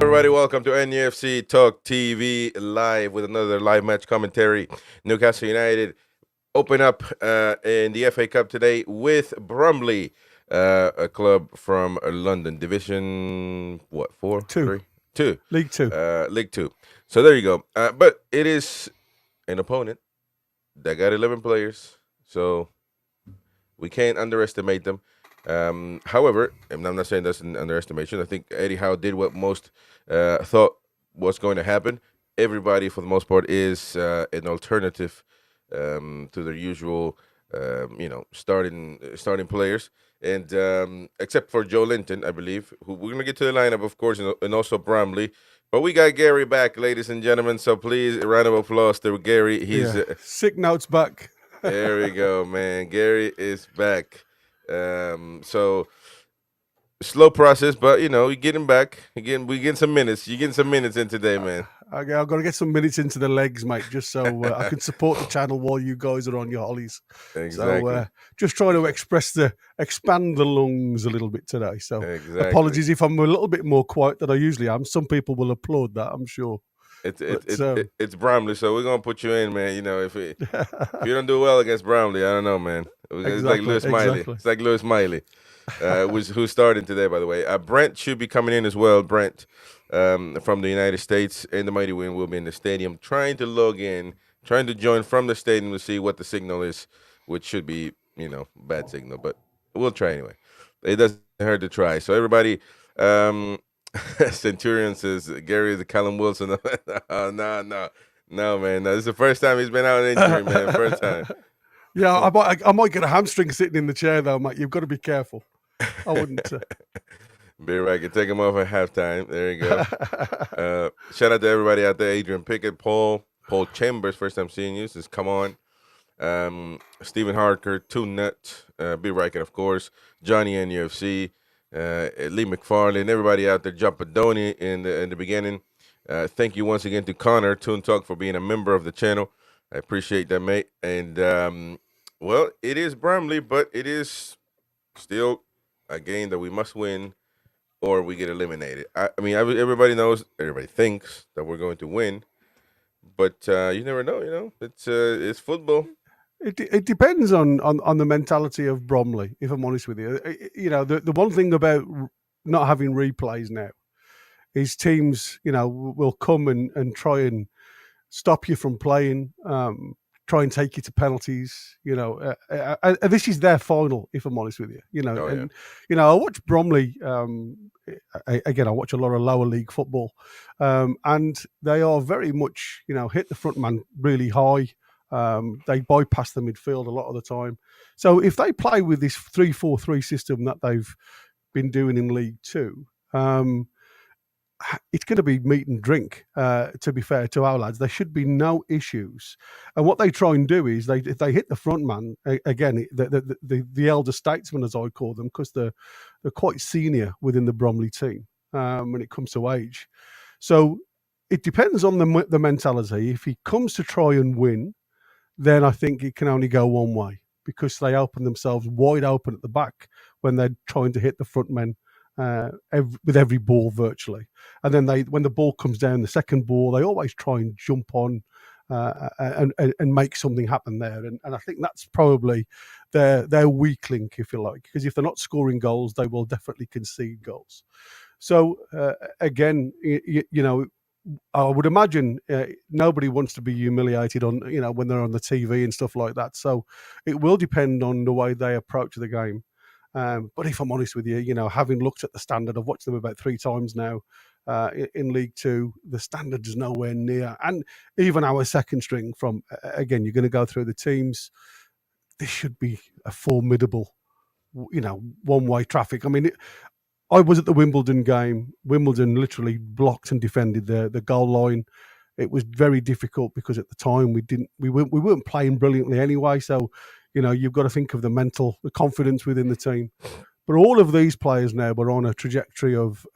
everybody, welcome to NUFC Talk TV live with another live match commentary. Newcastle United open up in the FA Cup today with Bromley, a club from London, Division, what, 4? Two. 3? 2. League Two. League 2. So there you go. But it is an opponent that got 11 players, so we can't underestimate them. However, and I'm not saying that's an underestimation. I think Eddie Howe did what most thought was going to happen. Everybody, for the most part, is an alternative to their usual, starting players, and except for Joe Linton, I believe, who we're gonna get to the lineup, of course, and also Bromley. But we got Gary back, ladies and gentlemen. So please, a round of applause to Gary. He's sick notes back. There we go, man. Gary is back. So slow process, but you get him back. Again, we getting some minutes. You getting some minutes in today, man. I've got to get some minutes into the legs, mate, just so I can support the channel while you guys are on your hollies. Exactly. So just trying to expand the lungs a little bit today. So Apologies if I'm a little bit more quiet than I usually am. Some people will applaud that, I'm sure. It's Bromley, so we're gonna put you in, man. If you don't do well against Bromley, I don't know, man. It's like Lewis Miley. It's like Lewis Miley, who's starting today, by the way. Brent should be coming in as well. Brent from the United States, and the Mighty Win will be in the stadium, trying to log in, trying to join from the stadium to see what the signal is, which should be bad signal, but we'll try anyway. It doesn't hurt to try. So everybody. Centurion says Gary is a Callum Wilson. Oh, no, man. No, this is the first time he's been out in injury, man. First time. Yeah, I might get a hamstring sitting in the chair, though, mate. You've got to be careful. I wouldn't. Beer Racket, take him off at halftime. There you go. Shout out to everybody out there. Adrian Pickett, Paul Chambers, first time seeing you. Says, come on. Stephen Harker, Two Nut, Beer Racket, of course. Johnny NUFC. Lee McFarlane, everybody out there, Jumpadoni in the beginning. Thank you once again to Connor, Toon Talk, for being a member of the channel. I appreciate that, mate. And, well, it is Bromley, but it is still a game that we must win or we get eliminated. Everybody knows, everybody thinks that we're going to win, but you never know, it's football. It depends on the mentality of Bromley, if I'm honest with you. The one thing about not having replays now is teams, will come and try and stop you from playing, try and take you to penalties. This is their final, if I'm honest with you. I watch Bromley. Again, I watch a lot of lower league football, and they are very much, hit the front man really high. They bypass the midfield a lot of the time. So if they play with this 3-4-3 system that they've been doing in League Two, it's going to be meat and drink, to be fair to our lads. There should be no issues. And what they try and do is if they hit the front man, again, the elder statesmen, as I call them, because they're quite senior within the Bromley team when it comes to age. So it depends on the mentality. If he comes to try and win, then I think it can only go one way, because they open themselves wide open at the back when they're trying to hit the front men with every ball virtually. And then when the ball comes down, the second ball, they always try and jump on and make something happen there. And I think that's probably their weak link, if you like, because if they're not scoring goals, they will definitely concede goals. So again, I would imagine nobody wants to be humiliated on, when they're on the TV and stuff like that. So it will depend on the way they approach the game. But if I'm honest with you, having looked at the standard, I've watched them about 3 times now in League Two. The standard is nowhere near. And even our second string again, you're going to go through the teams. This should be a formidable, one-way traffic. I mean, I was at the Wimbledon game. Wimbledon literally blocked and defended the goal line. It was very difficult because at the time we weren't playing brilliantly anyway. So, you've got to think of the confidence within the team. But all of these players now are on a trajectory of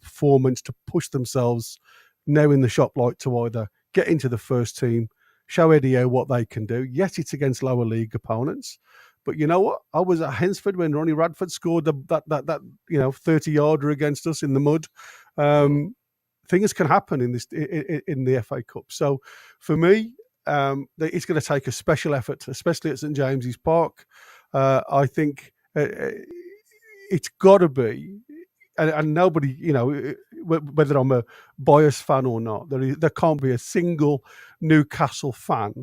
performance to push themselves now in the shop light to either get into the first team, show Eddie what they can do. Yes, it's against lower league opponents. But you know what? I was at Hensford when Ronnie Radford scored that 30-yarder against us in the mud. things can happen in the FA Cup. So for me, it's going to take a special effort, especially at St James's Park. I think it's got to be, and nobody, whether I'm a biased fan or not, there can't be a single Newcastle fan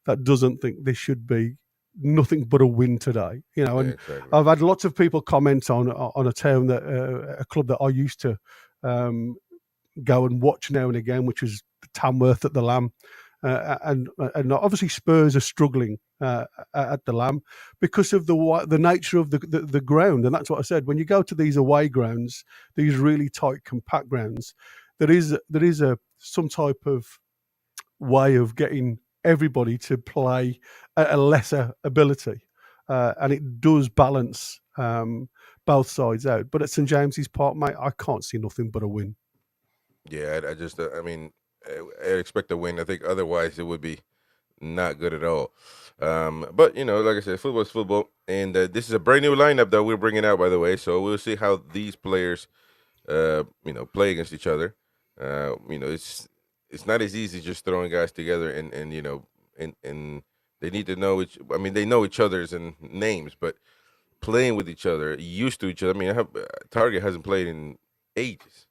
that doesn't think this should be nothing but a win today. And exactly. I've had lots of people comment on a town that a club that I used to go and watch now and again, which was Tamworth at the Lamb. And obviously Spurs are struggling at the Lamb because of the nature of the ground, and that's what I said. When you go to these away grounds, these really tight, compact grounds, there is some type of way of getting everybody to play at a lesser ability, and it does balance both sides out. But at St James's Park, mate, I can't see nothing but a win. Yeah, I just, I expect a win. I think otherwise it would be not good at all. But, like I said, football is football. And this is a brand new lineup that we're bringing out, by the way. So we'll see how these players, play against each other. It's not as easy just throwing guys together and they need to know they know each other's names, but playing with each other, used to each other. Target hasn't played in ages.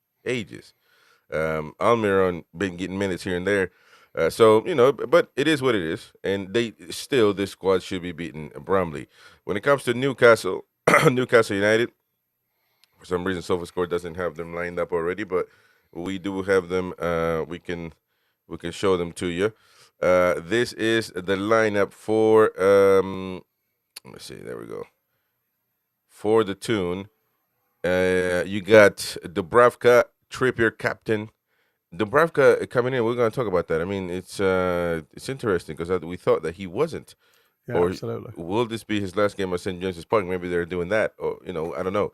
Almiron been getting minutes here and there. But it is what it is. And this squad should be beating Bromley. When it comes to Newcastle, Newcastle United, for some reason SofaScore doesn't have them lined up already, but we do have them. We can show them to you. This is the lineup for, let me see, there we go. For the tune, you got Dubravka, Trippier, captain. Dubravka coming in, we're going to talk about that. It's interesting because we thought that he wasn't. Yeah, absolutely. Will this be his last game at St. James's Park? Maybe they're doing that, or I don't know.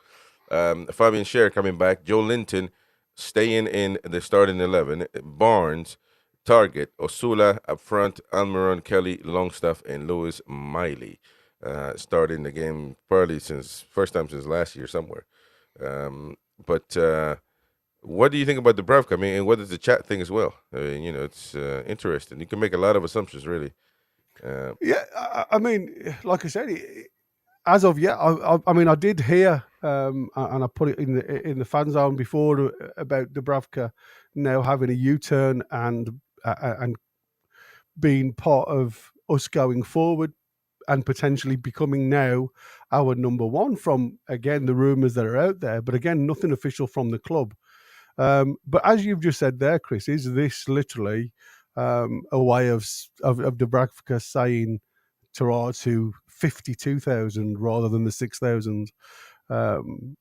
Fabian Schär coming back. Joe Linton staying in the starting 11. Barnes, Target, Osula up front. Almiron, Kelly, Longstaff, and Lewis Miley starting the game probably first time since last year somewhere. But what do you think about Dubravka? And what does the chat think as well? It's interesting. You can make a lot of assumptions, really. Like I said, as of yet, I did hear, and I put it in the fan zone before about Dubravka now having a U-turn and being part of us going forward and potentially becoming now our number one from, again, the rumours that are out there. But again, nothing official from the club. But as you've just said there, Chris, is this literally a way of Dubravka saying to 52,000 rather than the 6,000 from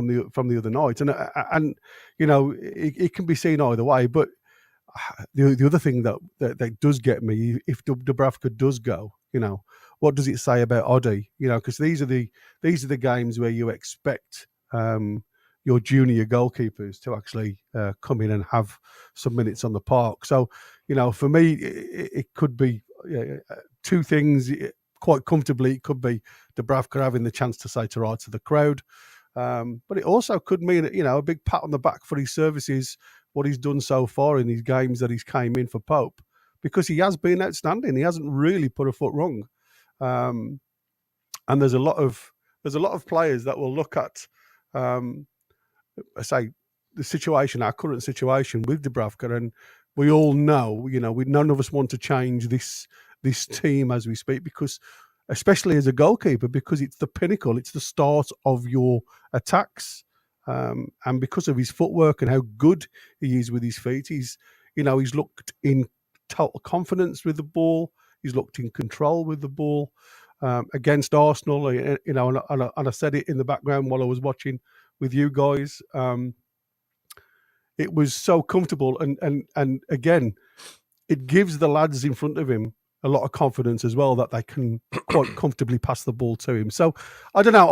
the other night? And it can be seen either way. But the other thing that does get me, if Dubravka does go, what does it say about Oddy? Because these are the games where you expect your junior goalkeepers to actually come in and have some minutes on the park. So, for me, it could be two things quite comfortably. It could be Dubravka having the chance to say to the crowd. But it also could mean, a big pat on the back for his services, what he's done so far in these games that he's came in for Pope, because he has been outstanding. He hasn't really put a foot wrong. And there's a lot of players that will look at, say, our current situation with Dubravka, and we all know, none of us want to change this team as we speak, because, especially as a goalkeeper, because it's the pinnacle, it's the start of your attacks, and because of his footwork and how good he is with his feet, he's looked in total confidence with the ball. He's looked in control with the ball. Against Arsenal, and I said it in the background while I was watching with you guys. It was so comfortable, and again, it gives the lads in front of him a lot of confidence as well that they can quite comfortably pass the ball to him. So I don't know.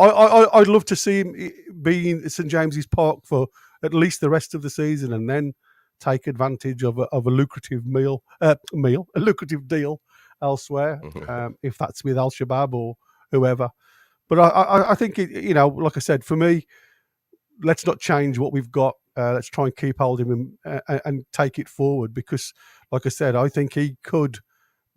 I'd love to see him be in St James's Park for at least the rest of the season, and then take advantage of a lucrative a lucrative deal elsewhere, if that's with Al Shabaab or whoever. But I think like I said, for me, let's not change what we've got. Let's try and keep hold of him and take it forward because, like I said, I think he could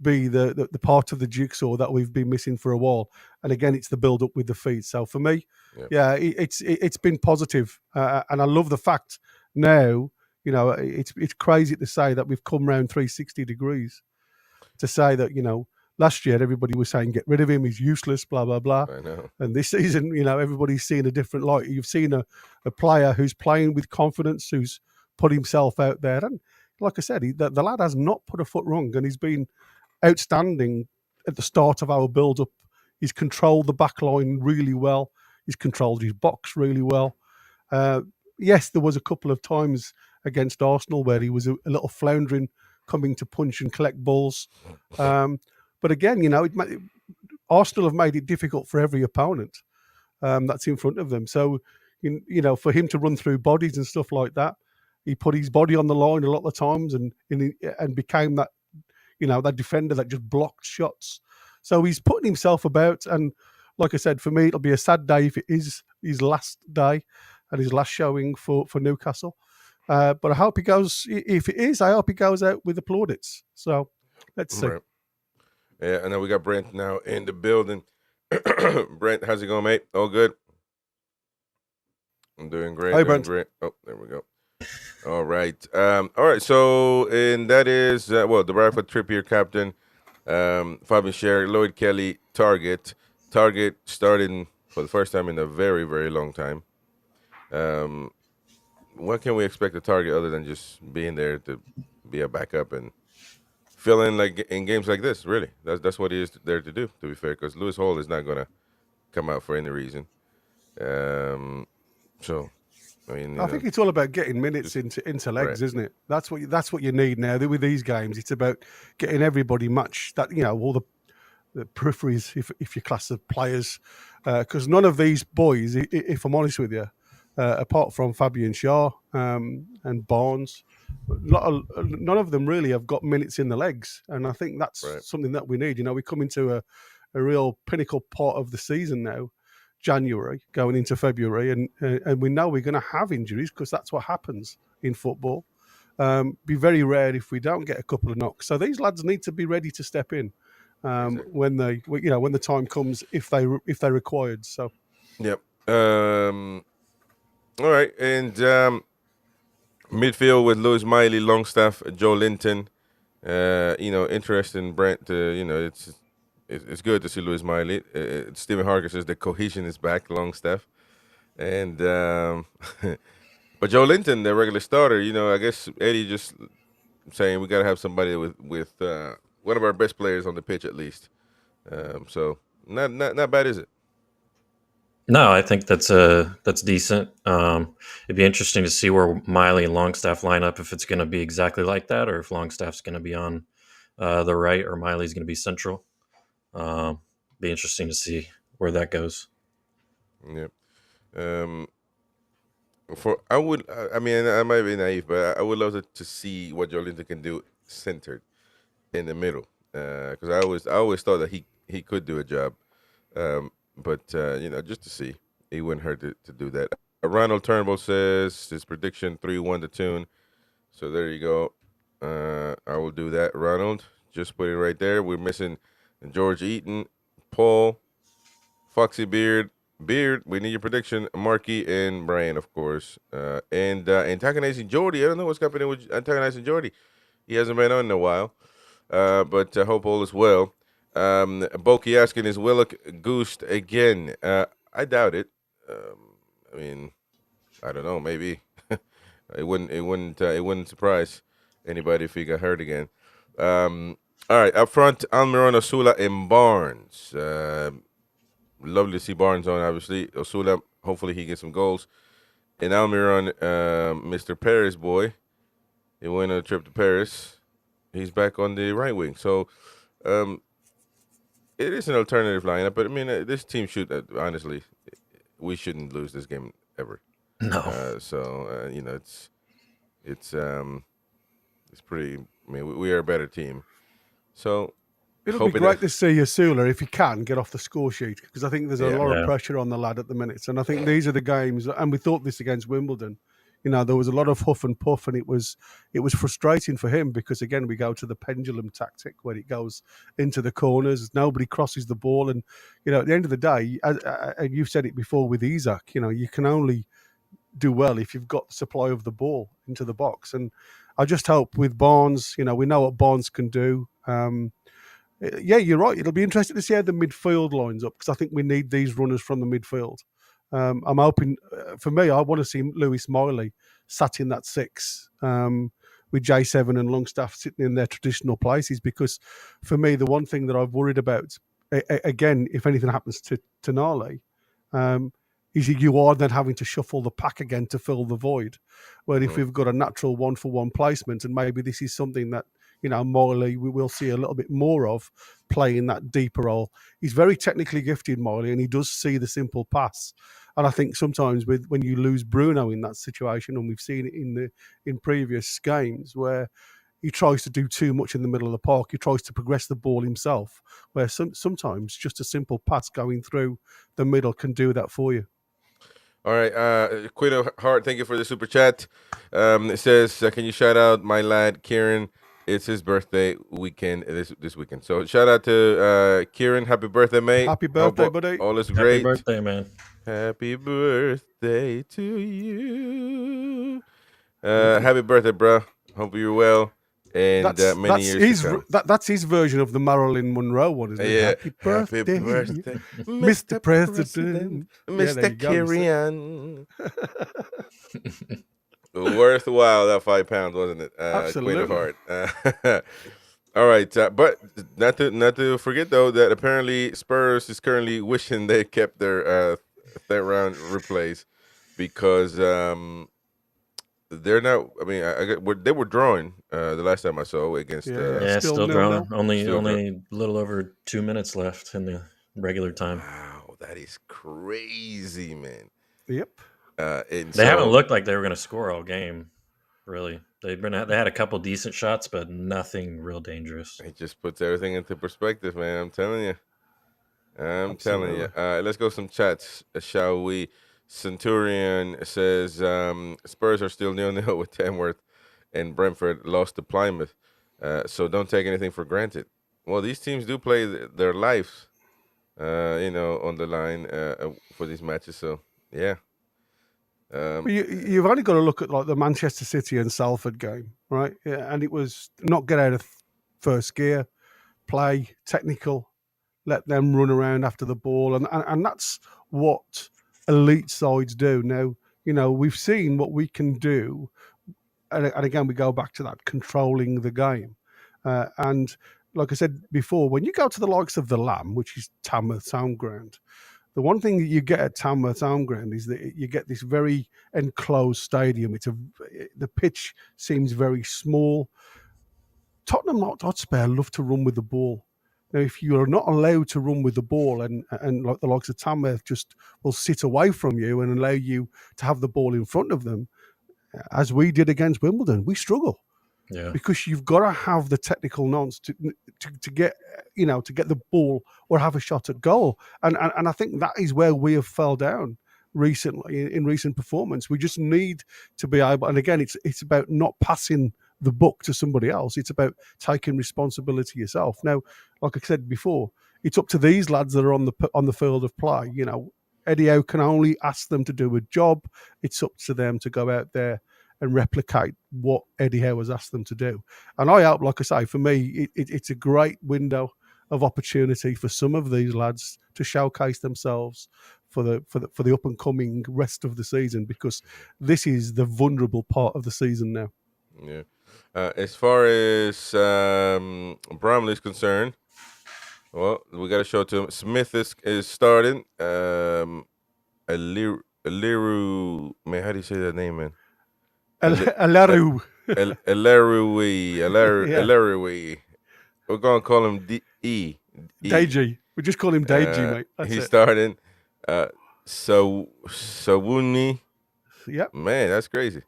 be the part of the jigsaw that we've been missing for a while. And again, it's the build up with the feet. So for me, it's been positive, and I love the fact now. You know, it's crazy to say that we've come round 360 degrees. To say that, you know, last year everybody was saying get rid of him, he's useless, blah blah blah. I know. And this season, you know, everybody's seeing a different light. You've seen a player who's playing with confidence, who's put himself out there, and like I said, the lad has not put a foot wrong, and he's been outstanding at the start of our build-up. He's controlled the back line really well. He's controlled his box really well. Yes, there was a couple of times against Arsenal where he was a little floundering, coming to punch and collect balls. But again, you know, Arsenal have made it difficult for every opponent that's in front of them. So, you know, for him to run through bodies and stuff like that, he put his body on the line a lot of times and became that, you know, that defender that just blocked shots. So he's putting himself about. And like I said, for me, it'll be a sad day if it is his last day and his last showing for Newcastle. But I hope he goes, if it is, I hope he goes out with the plaudits. So let's see. Right. Yeah, and then we got Brent now in the building. Brent, how's it going, mate? All good? I'm doing great. Hi, Brent. Great. Oh, there we go. All right. So, and that is, the Bradford Trippier captain, Fabian Scher, Lloyd Kelly, Target. Target starting for the first time in a very, very long time. What can we expect of Target other than just being there to be a backup and fill in like in games like this? Really, that's what he is there to do. To be fair, because Lewis Hall is not going to come out for any reason. So, I mean, I think it's all about getting minutes into legs, right. Isn't it? That's what you need now with these games. It's about getting everybody matched. That, you know, all the peripheries, if you class of players, because none of these boys, if I'm honest with you, apart from Fabian Shaw and Barnes, none of them really have got minutes in the legs, and I think that's something that we need. You know, we come into a real pinnacle part of the season now, January going into February, and we know we're going to have injuries because that's what happens in football. Be very rare if we don't get a couple of knocks. So these lads need to be ready to step in when the time comes, if they're required. So, yep. All right, and midfield with Lewis Miley, Longstaff, Joe Linton. Interesting, Brent. It's good to see Lewis Miley. Stephen Harker says the cohesion is back, Longstaff, and but Joe Linton, the regular starter. You know, I guess Eddie just saying we got to have somebody with one of our best players on the pitch at least. So not bad, is it? No, I think that's decent. It'd be interesting to see where Miley and Longstaff line up, if it's going to be exactly like that, or if Longstaff's going to be on the right, or Miley's going to be central. Be interesting to see where that goes. Yep. I might be naive, but I would love to see what Joe Linton can do centered in the middle, because I always thought that he could do a job. But just to see, it wouldn't hurt to do that. Ronald Turnbull says his prediction 3-1 to Tune. So there you go. I will do that, Ronald. Just put it right there. We're missing George Eaton, Paul, Foxy Beard. We need your prediction. Marky and Brian, of course. And antagonizing Jordy. I don't know what's happening with antagonizing Jordy. He hasn't been on in a while. But I hope all is well. Boki asking, is Willock goosed again? I doubt it. I don't know. Maybe it wouldn't surprise anybody if he got hurt again. All right, up front, Almiron, Osula, and Barnes. Lovely to see Barnes on. Obviously, Osula. Hopefully, he gets some goals. And Almiron, Mr. Paris boy, he went on a trip to Paris. He's back on the right wing. So. It is an alternative lineup, but I mean, this team should honestly, we shouldn't lose this game ever. No. It's pretty. I mean, we are a better team. So it'll be great to see Osula, if he can, get off the score sheet, because I think there's a lot of pressure on the lad at the minute. And I think these are the games, and we thought this against Wimbledon. There was a lot of huff and puff, and it was frustrating for him because, again, we go to the pendulum tactic where it goes into the corners. Nobody crosses the ball. And, at the end of the day, and you've said it before with Isak, you can only do well if you've got the supply of the ball into the box. And I just hope with Barnes, we know what Barnes can do. Yeah, you're right. It'll be interesting to see how the midfield lines up because I think we need these runners from the midfield. I'm hoping, for me, I want to see Lewis Miley sat in that 6 with J7 and Longstaff sitting in their traditional places because, for me, the one thing that I've worried about, again, if anything happens to Tonali, is you are then having to shuffle the pack again to fill the void. Where if we've got a natural one-for-one placement, and maybe this is something that, Miley, we will see a little bit more of playing that deeper role. He's very technically gifted, Miley, and he does see the simple pass. And I think sometimes when you lose Bruno in that situation, and we've seen it in previous games where he tries to do too much in the middle of the park, he tries to progress the ball himself, where sometimes just a simple pass going through the middle can do that for you. All right, Quinn of Heart, thank you for the super chat. It says, can you shout out my lad Kieran? It's his birthday weekend this weekend. So shout out to Kieran. Happy birthday, mate. Happy birthday, buddy. All is great. Happy birthday, man. Happy birthday to you. Happy birthday, bro. Hope you're well. And many years to come. That's his version of the Marilyn Monroe one, isn't it? Yeah. Happy birthday, Mr. President. Mr. Kieran. Worthwhile, that £5, wasn't it? Absolutely. Queen of Heart. All right, but not to forget though that apparently Spurs is currently wishing they kept their third round replays because they're not. I mean, they were drawing the last time I saw against. Still drawing. Only a little over 2 minutes left in the regular time. Wow, that is crazy, man. Yep. They haven't looked like they were going to score all game. Really, they had a couple decent shots, but nothing real dangerous. It just puts everything into perspective, man. I'm telling you. Telling you. Let's go some chats, shall we? Centurion says Spurs are still 0-0 with Tamworth, and Brentford lost to Plymouth. So don't take anything for granted. Well, these teams do play their lives, on the line for these matches. So yeah. You've only got to look at like the Manchester City and Salford game, right? Yeah, and it was not get out of first gear, play technical, let them run around after the ball, and that's what elite sides do. Now, we've seen what we can do, and again, we go back to that controlling the game, and like I said before, when you go to the likes of the Lamb, which is Tamworth Home Ground. The one thing that you get at Tamworth Home Ground is that you get this very enclosed stadium. The pitch seems very small. Tottenham Hotspur love to run with the ball. Now, if you are not allowed to run with the ball and like the likes of Tamworth just will sit away from you and allow you to have the ball in front of them, as we did against Wimbledon, we struggle. Yeah. Because you've got to have the technical nonce to get to get the ball or have a shot at goal, and I think that is where we have fell down recently in recent performance. We just need to be able, and again, it's about not passing the buck to somebody else. It's about taking responsibility yourself. Now, like I said before, it's up to these lads that are on the field of play. Eddie Howe can only ask them to do a job. It's up to them to go out there and replicate what Eddie Howe has asked them to do. And I hope, like I say, for me, it's a great window of opportunity for some of these lads to showcase themselves for the up and coming rest of the season, because this is the vulnerable part of the season now. Yeah. As far as Bromley is concerned, well, we got to show it to him. Smith is starting. Aliru, man, how do you say that name, man? Alaru. Alarui. We're going to call him D-E. Deji. We just call him Deji, mate. That's he's it. Starting. Sawuni. Yep. Man, that's crazy.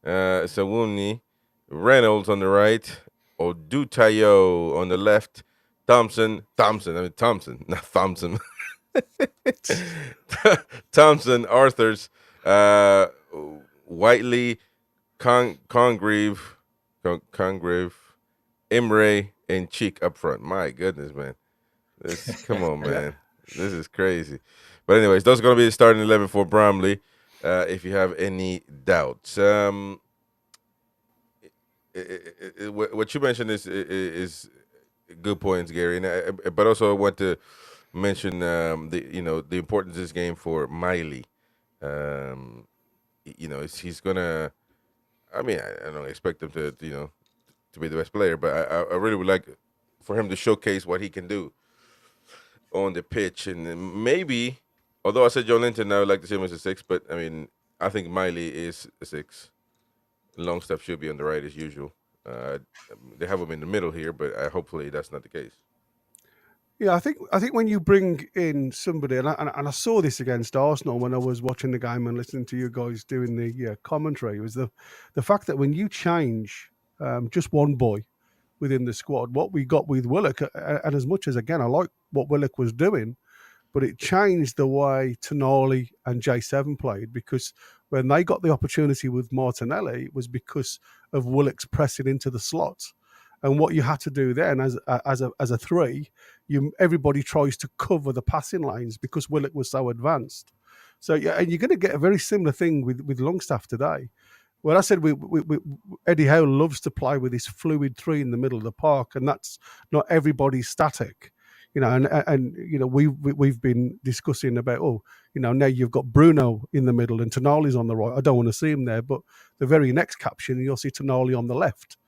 Sawuni. Reynolds on the right. Odutayo on the left. Thompson, not Thompson. Thompson, Arthurs. Whiteley, Congreve, Imre, and Cheek up front. My goodness, man. Come on, man. This is crazy. But anyways, those are going to be the starting 11 for Bromley, if you have any doubts. What you mentioned is good points, Gary. But also I want to mention the importance of this game for Miley. He's gonna. I mean, I don't expect him to to be the best player, but I really would like for him to showcase what he can do on the pitch, and maybe, although I said Joe Linton, I would like to see him as a 6, but I mean, I think Miley is a 6. Longstaff should be on the right as usual. They have him in the middle here, but hopefully that's not the case. Yeah, I think when you bring in somebody, and I saw this against Arsenal when I was watching the game and listening to you guys doing the commentary, was the fact that when you change just one boy within the squad, what we got with Willock, and as much as, again, I like what Willock was doing, but it changed the way Tonali and J7 played, because when they got the opportunity with Martinelli, it was because of Willock's pressing into the slot. And what you had to do then as a 3, everybody tries to cover the passing lanes because Willock was so advanced. So yeah, and you're going to get a very similar thing with Longstaff today. Well, I said Eddie Howe loves to play with this fluid 3 in the middle of the park, and that's not everybody's static. And we've been discussing about, now you've got Bruno in the middle and Tonali's on the right. I don't want to see him there, but the very next caption, you'll see Tonali on the left.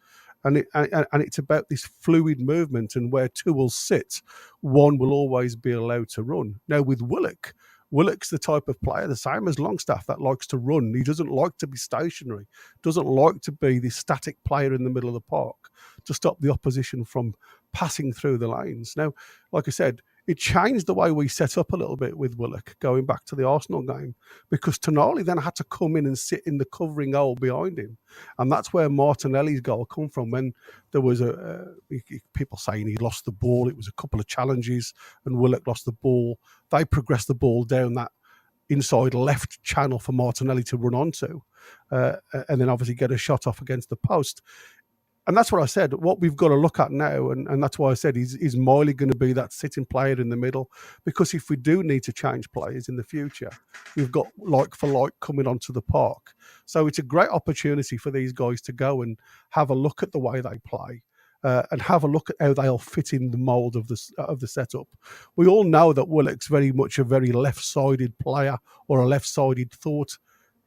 And it's about this fluid movement, and where 2 will sit, 1 will always be allowed to run. Now with Willock's the type of player, the same as Longstaff, that likes to run. He doesn't like to be stationary, doesn't like to be this static player in the middle of the park to stop the opposition from passing through the lanes. Now, like I said, it changed the way we set up a little bit with Willock going back to the Arsenal game, because Tonali then had to come in and sit in the covering hole behind him. And that's where Martinelli's goal come from, when there was people saying he lost the ball. It was a couple of challenges and Willock lost the ball. They progressed the ball down that inside left channel for Martinelli to run onto, and then obviously get a shot off against the post. And that's what I said. What we've got to look at now, and that's why I said, is Miley going to be that sitting player in the middle? Because if we do need to change players in the future, we've got like for like coming onto the park. So it's a great opportunity for these guys to go and have a look at the way they play, and have a look at how they'll fit in the mould of the setup. We all know that Willock's very much a very left-sided player, or a left-sided thought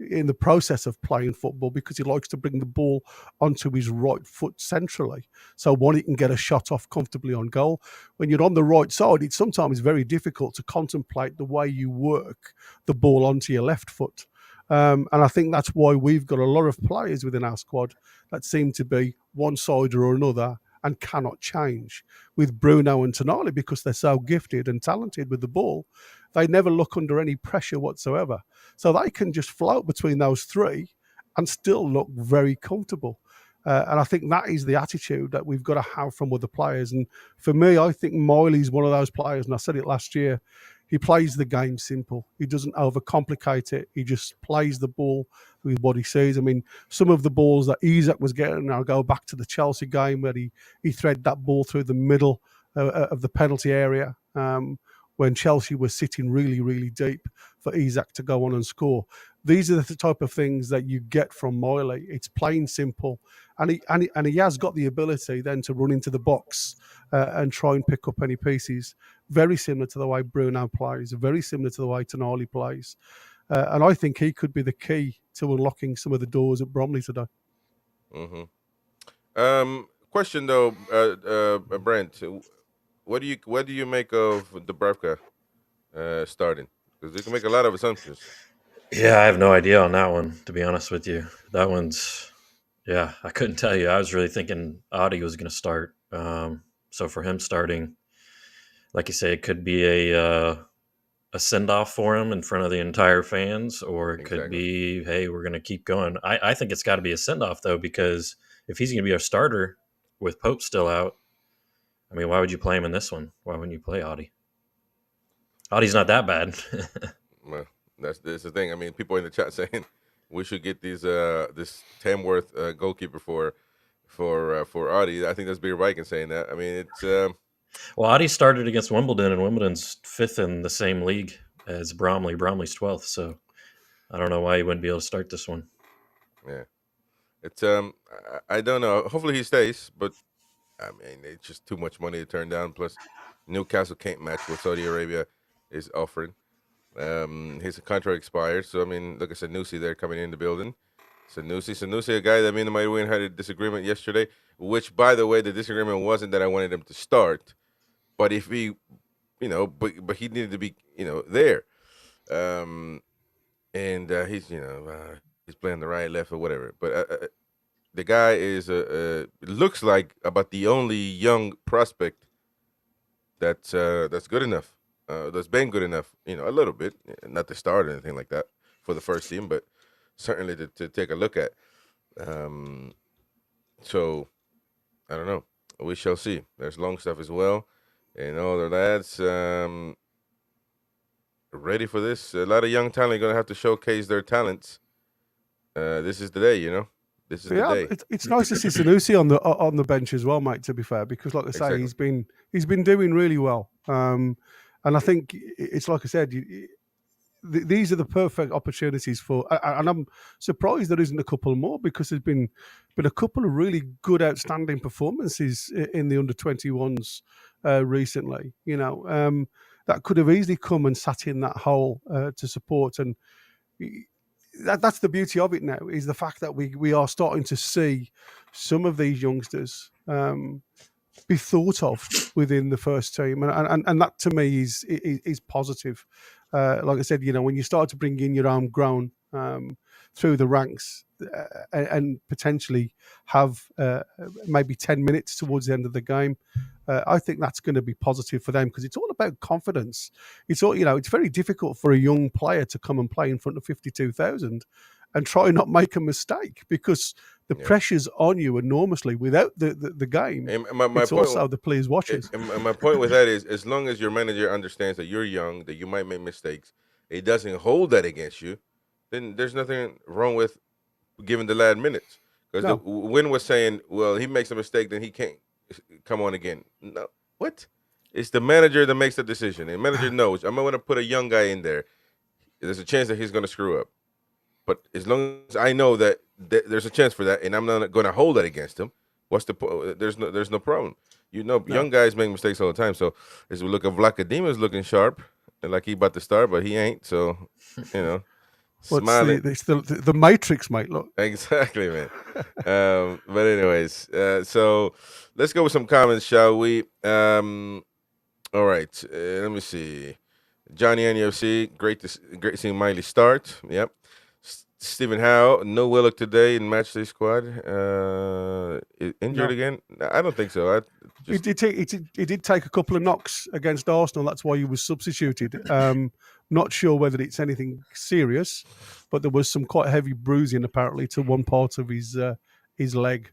in the process of playing football, because he likes to bring the ball onto his right foot centrally. So one, he can get a shot off comfortably on goal. When you're on the right side, it's sometimes very difficult to contemplate the way you work the ball onto your left foot. And I think that's why we've got a lot of players within our squad that seem to be one side or another and cannot change. With Bruno and Tonali, because they're so gifted and talented with the ball, they never look under any pressure whatsoever. So they can just float between those 3 and still look very comfortable. And I think that is the attitude that we've got to have from other players. And for me, I think Miley's one of those players, and I said it last year, he plays the game simple. He doesn't overcomplicate it. He just plays the ball with what he sees. I mean, some of the balls that Isak was getting, I'll go back to the Chelsea game where he threaded that ball through the middle of the penalty area, when Chelsea was sitting really, really deep for Isak to go on and score. These are the type of things that you get from Miley. It's plain simple. And he has got the ability then to run into the box and try and pick up any pieces. Very similar to the way Bruno plays, very similar to the way Tonali plays. And I think he could be the key to unlocking some of the doors at Bromley today. Mm-hmm. Question though, Brent, what do you make of Dubravka starting? Because you can make a lot of assumptions. Yeah, I have no idea on that one, to be honest with you. That one's, I couldn't tell you. I was really thinking Adi was going to start. So for him starting, like you say, it could be a send-off for him in front of the entire fans, or it could be, hey, we're going to keep going. I think it's got to be a send-off, though, because if he's going to be our starter with Pope still out, I mean, why would you play him in this one? Why wouldn't you play Adi? Adi's not that bad. Well, that's the thing. I mean, people in the chat saying we should get this Tamworth goalkeeper for Audi. I think that's Beer Viking saying that. I mean, it's Well, Adi started against Wimbledon, and Wimbledon's 5th in the same league as Bromley. Bromley's 12th, so I don't know why he wouldn't be able to start this one. yeah. It's I don't know. Hopefully he stays, but I mean it's just too much money to turn down. Plus, Newcastle can't match what Saudi Arabia is offering. His contract expired, so I mean, look at Sanusi there coming in the building. Sanusi, a guy that me and my win had a disagreement yesterday. Which, by the way, the disagreement wasn't that I wanted him to start, but if he, but he needed to be, there. And he's, he's playing the right, left, or whatever. But the guy is looks like about the only young prospect that's good enough. That's been good enough, a little bit, not to start or anything like that for the first team, but certainly to take a look at. So I don't know. We shall see. There's Longstaff as well, and all the lads ready for this. A lot of young talent are going to have to showcase their talents. This is the day, This is the day. It's nice to see Sanusi on the bench as well, mate. To be fair, because like I say, Exactly. he's been doing really well. And I think it's like I said, these are the perfect opportunities for. And I'm surprised there isn't a couple more, because there's been a couple of really good, outstanding performances in the under-21s recently. That could have easily come and sat in that hole to support. And that's the beauty of it now, is the fact that we are starting to see some of these youngsters be thought of within the first team, and that to me is positive. Like I said, when you start to bring in your homegrown through the ranks and potentially have maybe 10 minutes towards the end of the game, I think that's going to be positive for them, because it's all about confidence. It's all, it's very difficult for a young player to come and play in front of 52,000 and try not make a mistake, because the pressure's on you enormously without the game. And my it's point, also the players' watches. And my point with that is, as long as your manager understands that you're young, that you might make mistakes, it doesn't hold that against you, then there's nothing wrong with giving the lad minutes. Because Win was saying, well, he makes a mistake, then he can't come on again. No, what? It's the manager that makes the decision. And the manager knows, I'm going to put a young guy in there. There's a chance that he's going to screw up. But as long as I know that there's a chance for that, and I'm not going to hold that against him, what's the point? There's no problem. Young guys make mistakes all the time. So as we look at Vlacadima's looking sharp, and like he about to start, but he ain't. So, smiling. It's the Matrix, mate. Look. Exactly, man. But anyways, so let's go with some comments, shall we? All right. Let me see. Johnny NUFC, great seeing Miley start. Yep. Stephen Howe, no Willock today in matchday squad. Injured again? I don't think so. He did take a couple of knocks against Arsenal. That's why he was substituted. Not sure whether it's anything serious, but there was some quite heavy bruising apparently to one part of his leg.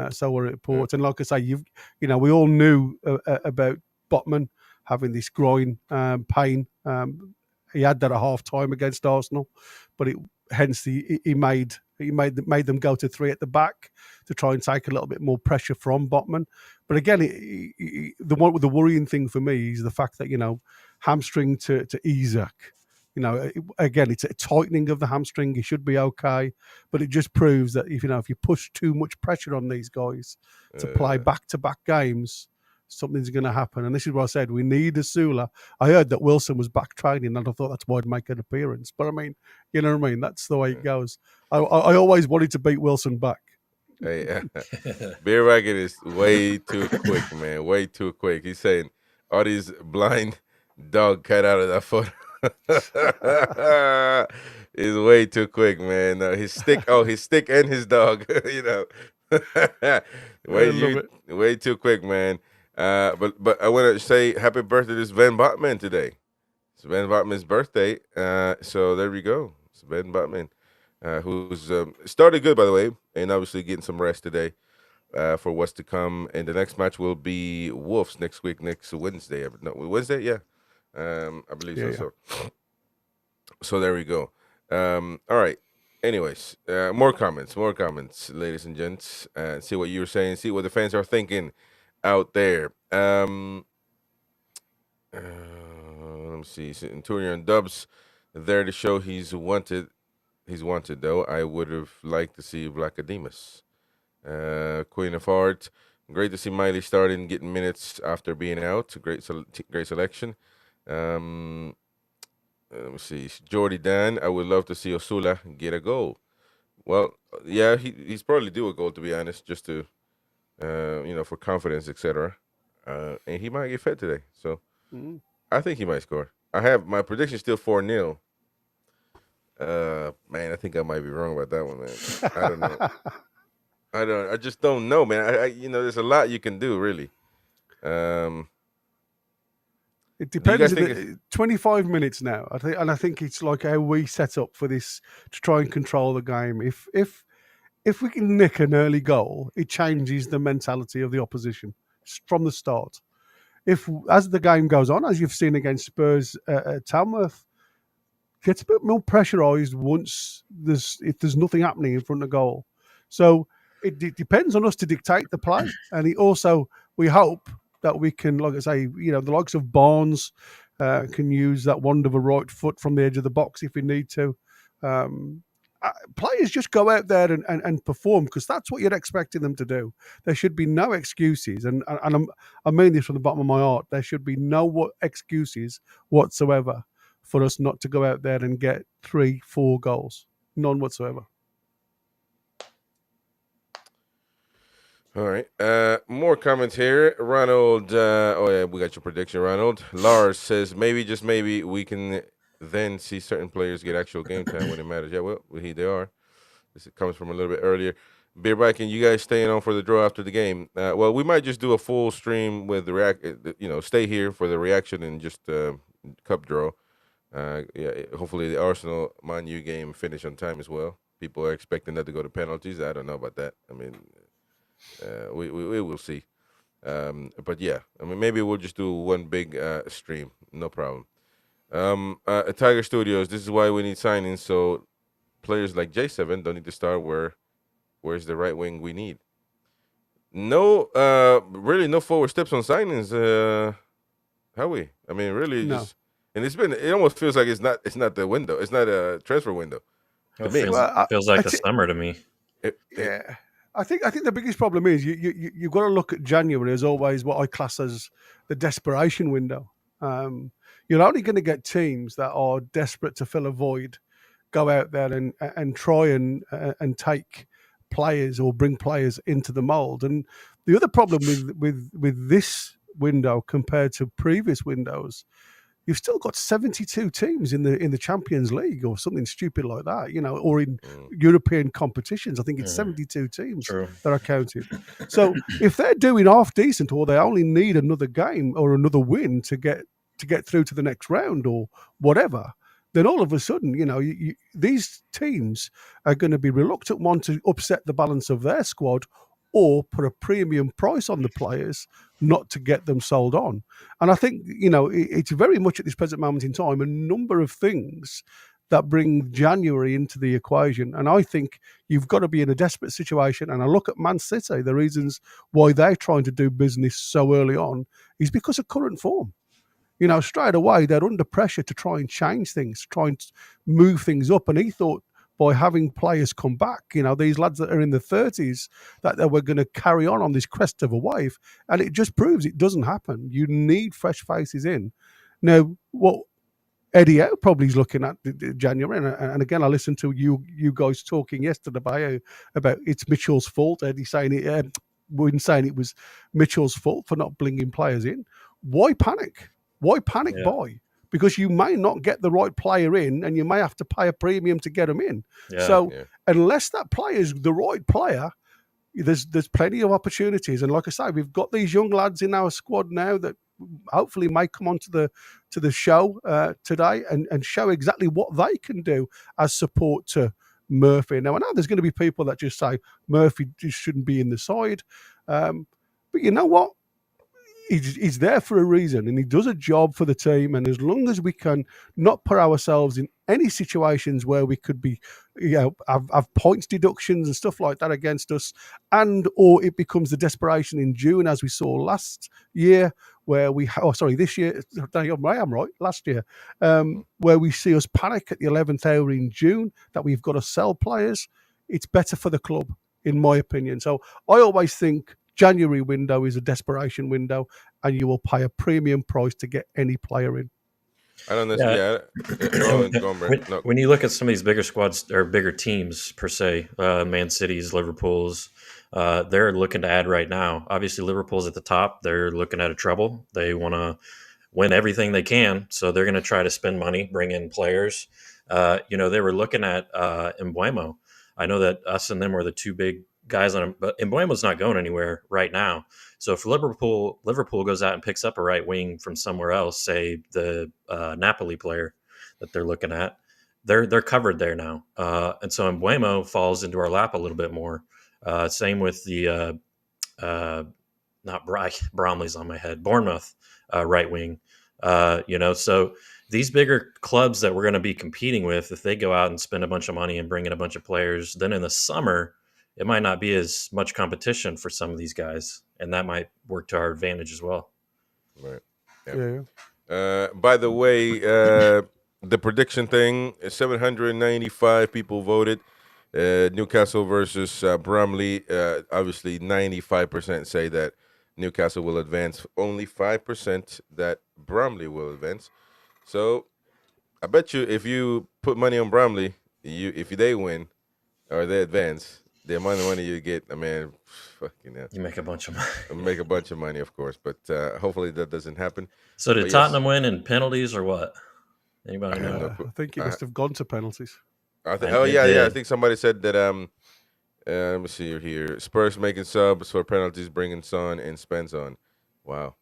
So we're at port. And like I say, we all knew about Botman having this groin pain. He had that at half time against Arsenal, but hence he made them go to 3 at the back to try and take a little bit more pressure from Botman. But again, the worrying thing for me is the fact that hamstring to Isak. Again, it's a tightening of the hamstring. He should be okay, but it just proves that if you push too much pressure on these guys to play back-to-back games, something's going to happen. And this is what I said, we need Osula. I heard that Wilson was back training, and I thought that's why I'd make an appearance. But I mean, you know what I mean? That's the way it goes. I always wanted to beat Wilson back. Hey, Beer Ragged is way too quick, man. Way too quick. He's saying all these blind dog cut out of that photo. Is way too quick, man. His stick and his dog, way too quick, man. But I want to say happy birthday to Sven Botman today. Sven Botman's birthday. So there we go. Sven Botman, who's started good, by the way, and obviously getting some rest today for what's to come. And the next match will be Wolves next Wednesday. No, Wednesday, yeah. I believe so. So there we go. All right. Anyways, more comments, ladies and gents. See what you were saying. See what the fans are thinking out there. Let me see. Centurion Dubs there to show he's wanted. He's wanted though. I would have liked to see Vlachodimos. Queen of Art. Great to see Miley starting getting minutes after being out. Great selection. Let me see. Jordy Dan. I would love to see Osula get a goal. Well, yeah, he's probably due a goal, to be honest, just to for confidence, etc. And he might get fed today, so I think he might score. I have my prediction still 4-0. Man, I think I might be wrong about that one, man. I don't know. I just don't know, man. There's a lot you can do, really. It depends. 25 minutes now, I think it's like how we set up for this to try and control the game. If we can nick an early goal, it changes the mentality of the opposition from the start. If as the game goes on, as you've seen against Spurs at Tamworth, gets a bit more pressurised if there's nothing happening in front of goal. So it depends on us to dictate the play, and we hope that we can, like I say, the likes of Barnes can use that wand of a right foot from the edge of the box if we need to. Players just go out there and perform, because that's what you're expecting them to do. There should be no excuses, and I mean this from the bottom of my heart. There should be no excuses whatsoever for us not to go out there and get 3-4 goals. None whatsoever. All right. More comments here. Ronald, we got your prediction, Ronald. Lars says, maybe, just maybe, we can then see certain players get actual game time when it matters. Yeah, well, they are. This comes from a little bit earlier. Beer Biking, you guys staying on for the draw after the game? Well, we might just do a full stream with the stay here for the reaction and just cup draw. Hopefully the Arsenal Man U game finish on time as well. People are expecting that to go to penalties. I don't know about that. I mean, we will see. But yeah, I mean, maybe we'll just do one big stream. No problem. Tiger Studios, this is why we need signings, so players like J7 don't need to start where's the right wing we need. No, really no forward steps on signings, have we? I mean, really, no. And it almost feels like it's not the window. It's not a transfer window. It feels like the summer to me. Yeah. I think the biggest problem is you've got to look at January as always what I class as the desperation window. You're only going to get teams that are desperate to fill a void go out there and try and take players or bring players into the mould. And the other problem with this window compared to previous windows, you've still got 72 teams in the Champions League or something stupid like that, or in European competitions. I think it's 72 teams that are counted. So if they're doing half decent, or they only need another game or another win to get through to the next round or whatever, then all of a sudden, these teams are going to be reluctant, one, to upset the balance of their squad, or put a premium price on the players not to get them sold on. And I think, it's very much at this present moment in time a number of things that bring January into the equation. And I think you've got to be in a desperate situation. And I look at Man City, the reasons why they're trying to do business so early on is because of current form. Straight away, they're under pressure to try and change things, try and move things up. And he thought, by having players come back, these lads that are in the 30s, that they were going to carry on this crest of a wave. And it just proves it doesn't happen. You need fresh faces in. Now, what Eddie Howe probably is looking at January, and again, I listened to you guys talking yesterday about it's Mitchell's fault. Eddie saying it was Mitchell's fault for not bringing players in. Why panic? Why panic buy? Because you may not get the right player in, and you may have to pay a premium to get them in. Unless that player is the right player, there's plenty of opportunities. And like I say, we've got these young lads in our squad now that hopefully may come onto the show today and show exactly what they can do as support to Murphy. Now, I know there's going to be people that just say Murphy just shouldn't be in the side. But you know what? He's there for a reason, and he does a job for the team. And as long as we can not put ourselves in any situations where we could be, have points deductions and stuff like that against us, and or it becomes the desperation in June, as we saw last year, where this year, I am right, last year, where we see us panic at the 11th hour in June that we've got to sell players. It's better for the club, in my opinion. So I always think January window is a desperation window, and you will pay a premium price to get any player in. I don't necessarily. Go on, Brent. No. When you look at some of these bigger squads or bigger teams per se, Man City's, Liverpool's, they're looking to add right now. Obviously, Liverpool's at the top. They're looking at a treble. They want to win everything they can, so they're going to try to spend money, bring in players. They were looking at Mbeumo. I know that us and them were the two big guys on him, but Mbeumo's not going anywhere right now. So if Liverpool goes out and picks up a right wing from somewhere else, say the Napoli player that they're looking at, they're covered there now. And so Mbeumo falls into our lap a little bit more. Same with the Bromley's on my head, Bournemouth right wing. So these bigger clubs that we're going to be competing with, if they go out and spend a bunch of money and bring in a bunch of players, then in the summer, it might not be as much competition for some of these guys, and that might work to our advantage as well. Right. Yeah. By the way, the prediction thing, 795 people voted. Newcastle versus Bromley. Obviously, 95% say that Newcastle will advance. Only 5% that Bromley will advance. So I bet you if you put money on Bromley, if they win or they advance, the amount of money you get, fucking hell. You make a bunch of money. Make a bunch of money, of course, but hopefully that doesn't happen. So did Tottenham win in penalties or what? Anybody know? I think it must have gone to penalties. I think somebody said that. Let me see here. Spurs making subs for penalties, bringing Son and Spence on. Wow,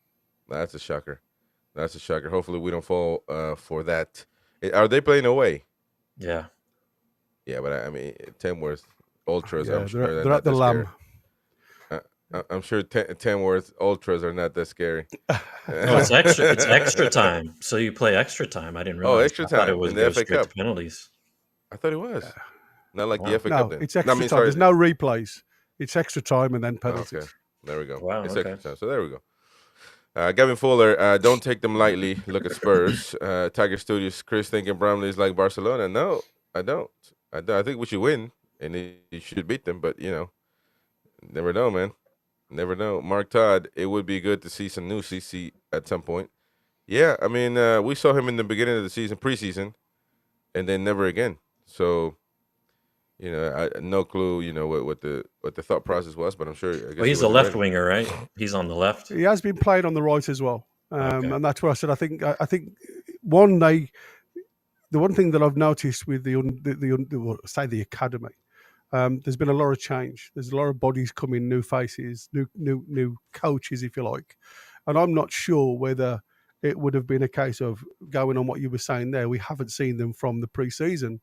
that's a shocker. Hopefully we don't fall for that. Are they playing away? Yeah. Yeah, but Tamworth Ultras. Yeah, I'm sure they're at the Lamb. I'm sure Tamworth Ultras are not that scary. It's extra time. So you play extra time. I didn't realize. Oh, extra time. I thought it was in the FA Cup penalties. I thought it was. Not like the FA No, Cup then. it's extra time. Sorry. There's no replays. It's extra time and then penalties. Okay. There we go. Wow, it's okay. extra time. So there we go. Gavin Fuller, don't take them lightly. Look at Spurs. Tiger Studios, Chris thinking Bromley is like Barcelona. No, I don't. I think we should win, and you should beat them, but, never know, man. Never know. Mark Todd, it would be good to see some new CC at some point. Yeah, we saw him in the beginning of the season, preseason, and then never again. So, no clue, what the thought process was, but I'm sure. Well, he's a left winger, right? He's on the left. He has been playing on the right as well, Okay. and that's what I said. I think the one thing that I've noticed with the academy, there's been a lot of change. There's a lot of bodies coming, new faces, new coaches, if you like, and I'm not sure whether it would have been a case of going on what you were saying there. We haven't seen them from the pre-season.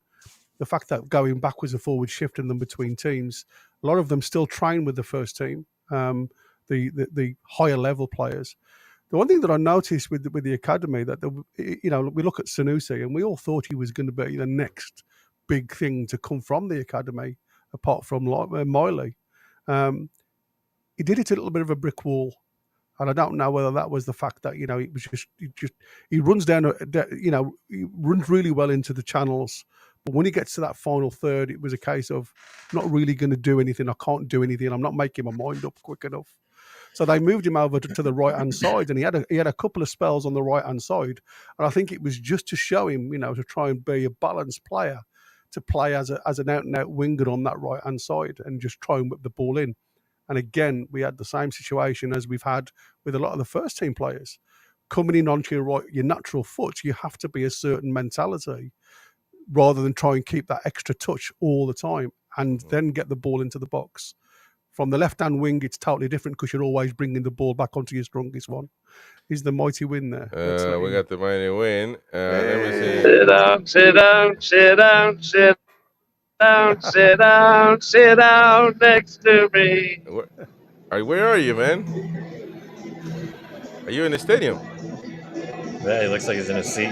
The fact that going backwards and forwards, shifting them between teams, a lot of them still train with the first team, the higher level players. The one thing that I noticed with the academy that we look at Sanusi and we all thought he was going to be the next big thing to come from the academy, apart from Miley. He did it a little bit of a brick wall, and I don't know whether that was the fact that he runs down, he runs really well into the channels. But when he gets to that final third, it was a case of not really going to do anything. I can't do anything. I'm not making my mind up quick enough. So they moved him over to the right-hand side, and he had a couple of spells on the right-hand side. And I think it was just to show him, to try and be a balanced player, to play as an out-and-out winger on that right-hand side and just try and whip the ball in. And again, we had the same situation as we've had with a lot of the first-team players. Coming in onto your natural foot, you have to be a certain mentality rather than try and keep that extra touch all the time and then get the ball into the box. From the left-hand wing, it's totally different because you're always bringing the ball back onto your strongest one. Is the mighty win there? We got the mighty win. Let me see. Sit down next to me. Where are you, man? Are you in the stadium? Yeah, he looks like he's in a seat.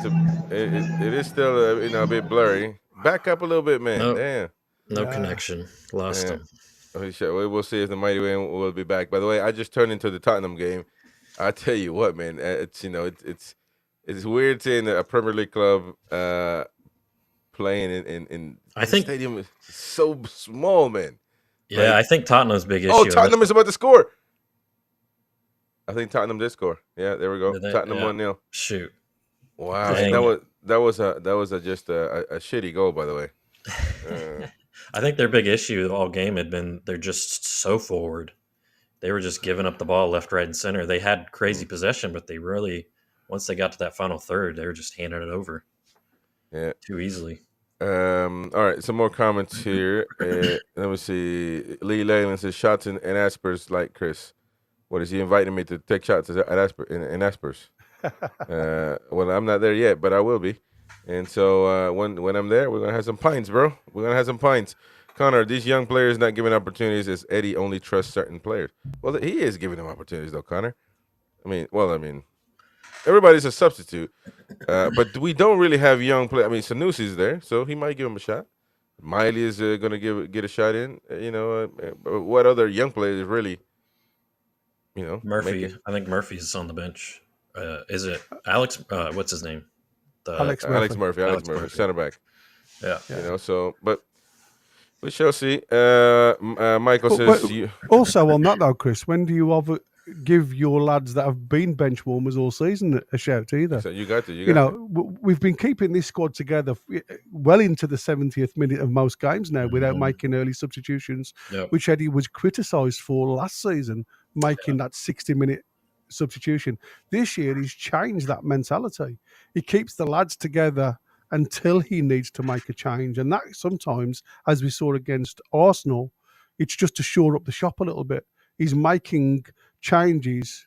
it is still a bit blurry. Back up a little bit, man. No, Damn. no Yeah. connection. Lost Yeah. him. We'll see if the Mighty Wayne will be back. By the way, I just turned into the Tottenham game. I tell you what, man, it's weird seeing a Premier League club playing in I the think- stadium is so small, man. Yeah, I think Tottenham's big issue. Oh, Tottenham is about to score. I think Tottenham did score. Yeah, there we go. Did they? Tottenham Yeah. 1-0. Shoot. Wow, Dang. that was just a shitty goal, by the way. I think their big issue all game had been they're just so forward. They were just giving up the ball left, right, and center. They had crazy possession, but they really, once they got to that final third, they were just handing it over. Yeah, too easily. All right, some more comments here. Let me see. Lee Leyland says shots in Aspers like Chris. What is he inviting me to take shots at in Aspers? Well, I'm not there yet, but I will be. And so when I'm there, we're gonna have some pints, bro. We're gonna have some pints. Connor, these young players not given opportunities as Eddie only trusts certain players. Well, he is giving them opportunities, though, Connor. I mean, everybody's a substitute, but we don't really have young players. I mean, Sanusi's there, so he might give him a shot. Miley is gonna get a shot in. What other young players really? Murphy. I think Murphy's on the bench. Is it Alex? What's his name? Alex Murphy, center back. Yeah. But we shall see. Michael says. Also on that though, Chris, when do you give your lads that have been bench warmers all season a shout either? So you got to. We've been keeping this squad together well into the 70th minute of most games now without making early substitutions, which Eddie was criticised for last season, making that 60-minute substitution. This year he's changed that mentality. He keeps the lads together until he needs to make a change, and that sometimes, as we saw against Arsenal, it's just to shore up the shop a little bit. He's making changes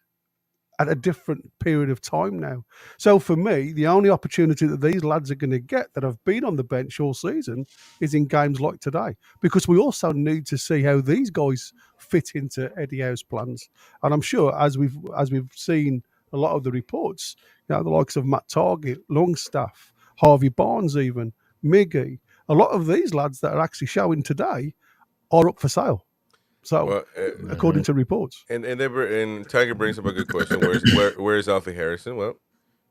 at a different period of time now. So for me, the only opportunity that these lads are going to get that have been on the bench all season is in games like today, because we also need to see how these guys fit into Eddie Howe's plans. And I'm sure as we've seen a lot of the reports, the likes of Matt Target, Longstaff, Harvey Barnes, even Miggy, a lot of these lads that are actually showing today are up for sale. So, according to reports, and Tiger brings up a good question. Where's Alfie Harrison? Well,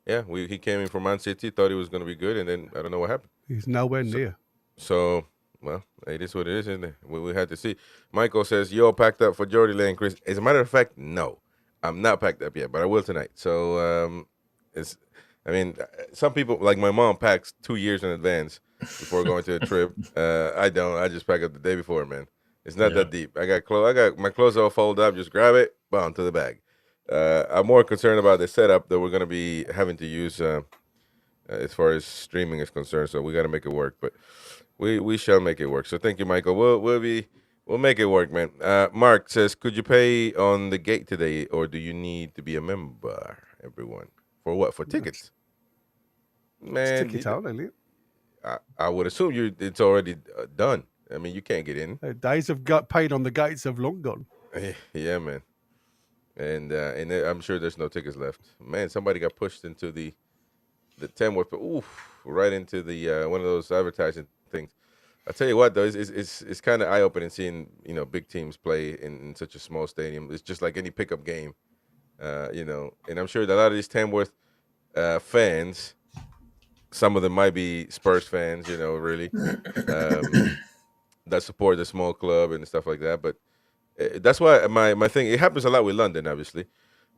yeah, he came in from Man City, thought he was going to be good, and then I don't know what happened. He's nowhere near. So, well, it is what it is, isn't it? We had to see. Michael says, "You all packed up for Jordy Lane, Chris?" As a matter of fact, no, I'm not packed up yet, but I will tonight. So, some people, like my mom, packs 2 years in advance before going to a trip. I don't. I just pack up the day before, man. It's not that deep. I got my clothes all folded up. Just grab it, boom, to the bag. I'm more concerned about the setup that we're going to be having to use as far as streaming is concerned. So we got to make it work, but we shall make it work. So thank you, Michael. We'll make it work, man. Mark says, could you pay on the gate today, or do you need to be a member? Everyone, for what? For tickets? Man, stick it out, Elliot. I would assume it's already done. I mean, you can't get in. Days of got paid on the gates have long gone. Yeah, man. And I'm sure there's no tickets left. Man, somebody got pushed into the Tamworth, right into the one of those advertising things. I tell you what, though, it's kind of eye opening seeing big teams play in such a small stadium. It's just like any pickup game, And I'm sure that a lot of these Tamworth fans, some of them might be Spurs fans, really. That support the small club and stuff like that. But that's why my thing, it happens a lot with London, obviously.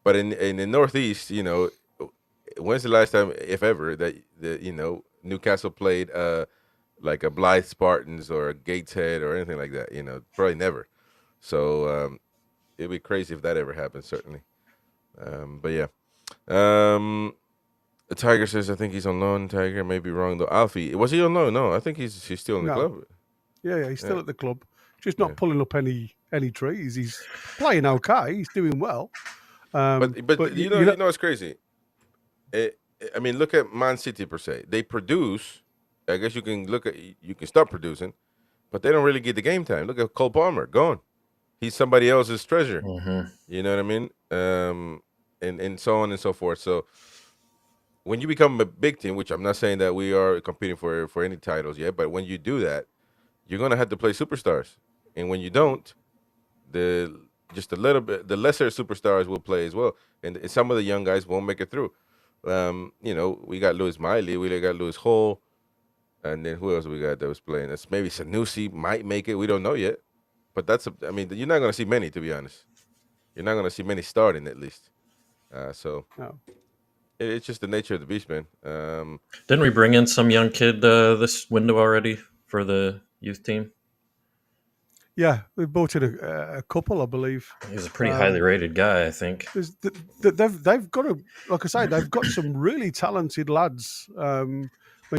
But in the Northeast, when's the last time, if ever, that Newcastle played like a Blythe Spartans or a Gateshead or anything like that? Probably never. So it'd be crazy if that ever happened, certainly. But yeah. The Tiger says, I think he's on loan. Tiger may be wrong, though. Alfie, was he on loan? No, I think he's still in the club. Yeah, he's still at the club. Just not pulling up any trees. He's playing okay. He's doing well. But you know it's crazy. Look at Man City per se. They produce. I guess you can start producing, but they don't really get the game time. Look at Cole Palmer, gone. He's somebody else's treasure. Mm-hmm. You know what I mean? And so on and so forth. So when you become a big team, which I'm not saying that we are competing for any titles yet, but when you do that, you're gonna have to play superstars, and when you don't, the just a little bit, the lesser superstars will play as well, and some of the young guys won't make it through. We got Lewis Miley, we got Lewis Hole, and then who else we got that was playing? That's maybe Sanusi might make it. We don't know yet, but you're not gonna see many, to be honest. You're not gonna see many starting at least. So No. it's just the nature of the beast, man. Didn't we bring in some young kid this window already for the youth team? Yeah, we brought in a couple, I believe. He's a pretty highly rated guy, I think. They've got like I say, they've got some really talented lads. When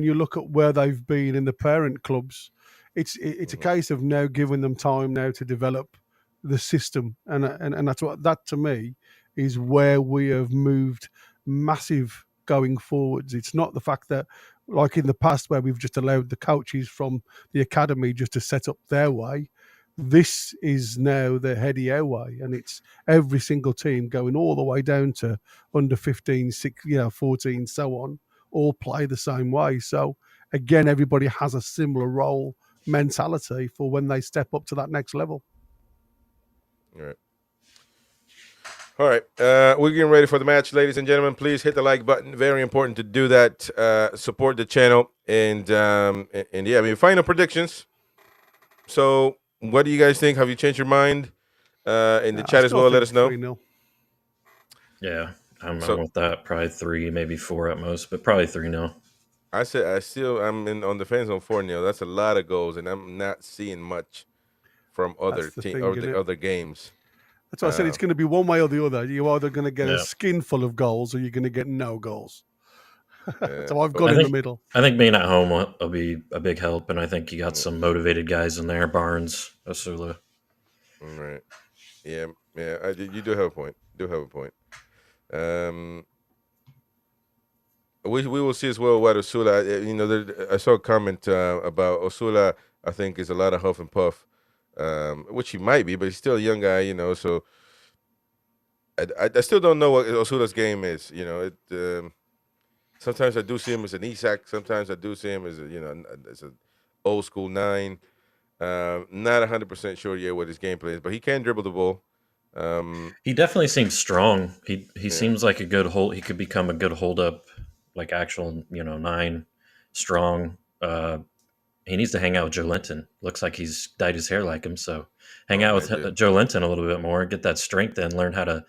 you look at where they've been in the parent clubs, it's a case of now giving them time now to develop the system, and that's what that to me is where we have moved massive going forwards. It's not the fact that like in the past where we've just allowed the coaches from the academy just to set up their way. This is now the heady way, and it's every single team going all the way down to under 15, 14, so on, all play the same way. So again, everybody has a similar role mentality for when they step up to that next level. All right. We're getting ready for the match, ladies and gentlemen. Please hit the like button. Very important to do that. Support the channel, and yeah, final predictions. So, what do you guys think? Have you changed your mind? In the chat as well, let us know. 3-0. Yeah, I'm with that. Probably 3, maybe 4 at most, but probably 3-0. I'm on the fence on 4-0. That's a lot of goals, and I'm not seeing much from other other games. That's why I said it's going to be one way or the other. You're either going to get a skin full of goals or you're going to get no goals. So I've got in the middle. I think being at home will be a big help, and I think you got some motivated guys in there. Barnes, Osula. Right. Yeah. You do have a point. We will see as well what Osula. I saw a comment about Osula. I think is a lot of huff and puff, which he might be, but he's still a young guy. So I still don't know what Osula's game is. Sometimes I do see him as an Isak. Sometimes I do see him as as an old school 9. Not 100% sure yet what his gameplay is, but he can dribble the ball. He definitely seems strong. He seems like a good hold. He could become a good hold up, like actual 9, strong. He needs to hang out with Joe Linton. Looks like he's dyed his hair like him. So hang out with Joe Linton a little bit more, get that strength and learn how to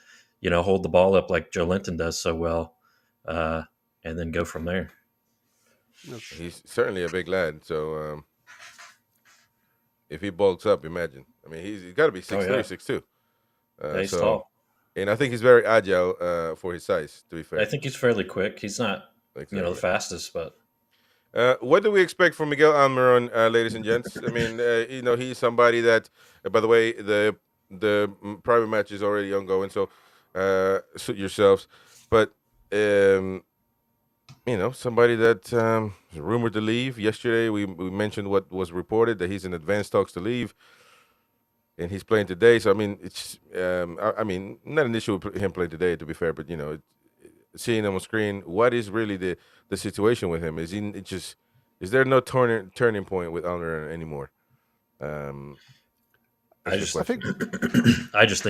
hold the ball up like Joe Linton does so well. And then go from there. He's certainly a big lad. So if he bulks up, imagine. He's got to be 6'3", 6'2". He's tall. And I think he's very agile for his size, to be fair. I think he's fairly quick. He's not the fastest, but... what do we expect from Miguel Almiron, ladies and gents? He's somebody that, by the way, the private match is already ongoing, so suit yourselves. But... somebody that is rumored to leave. Yesterday, we mentioned what was reported, that he's in advanced talks to leave, and he's playing today. So, it's not an issue with him playing today, to be fair, but, seeing him on screen, what is really the situation with him? Is there no turning point with Almiron anymore? I just think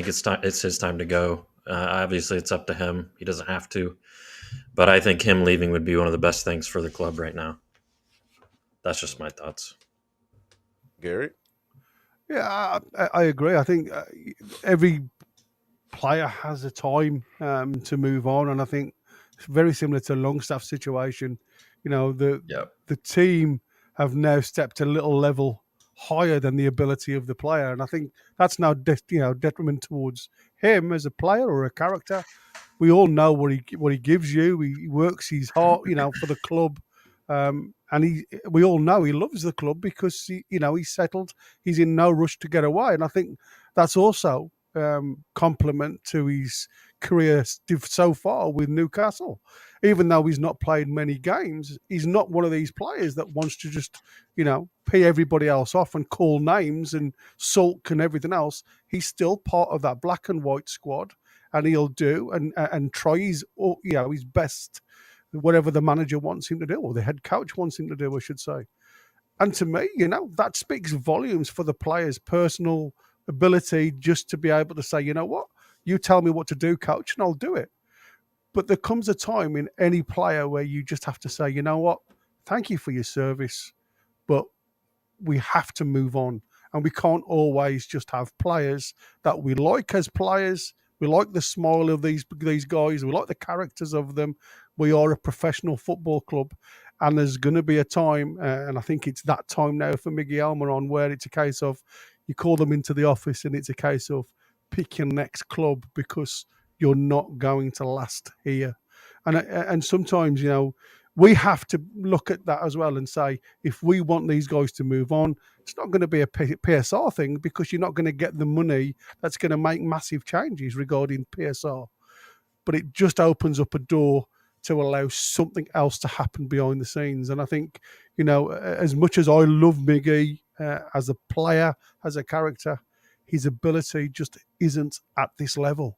it's his time to go. Obviously, it's up to him. He doesn't have to. But I think him leaving would be one of the best things for the club right now. That's just my thoughts. Gary? Yeah, I agree. I think every player has a time to move on, and I think it's very similar to Longstaff's situation. The team have now stepped a little level higher than the ability of the player, and I think that's now detriment towards him as a player or a character. We all know what he gives you. He works his heart, for the club, and we all know he loves the club because he's settled. He's in no rush to get away, and I think that's also compliment to his career so far with Newcastle. Even though he's not played many games, he's not one of these players that wants to just pay everybody else off and call names and sulk and everything else. He's still part of that black and white squad. And he'll do and try his best whatever the manager wants him to do, or the head coach wants him to do, I should say. And to me, that speaks volumes for the player's personal ability just to be able to say, you know what, you tell me what to do, coach, and I'll do it. But there comes a time in any player where you just have to say, you know what, thank you for your service, but we have to move on. And we can't always just have players that we like as players. We like the smile of these guys. We like the characters of them. We are a professional football club. And there's going to be a time, and I think it's that time now for Miguel Almiron, where it's a case of you call them into the office and it's a case of pick your next club because you're not going to last here. And sometimes, we have to look at that as well and say, if we want these guys to move on, it's not going to be a PSR thing because you're not going to get the money that's going to make massive changes regarding PSR. But it just opens up a door to allow something else to happen behind the scenes. And I think, as much as I love Miggy as a player, as a character, his ability just isn't at this level,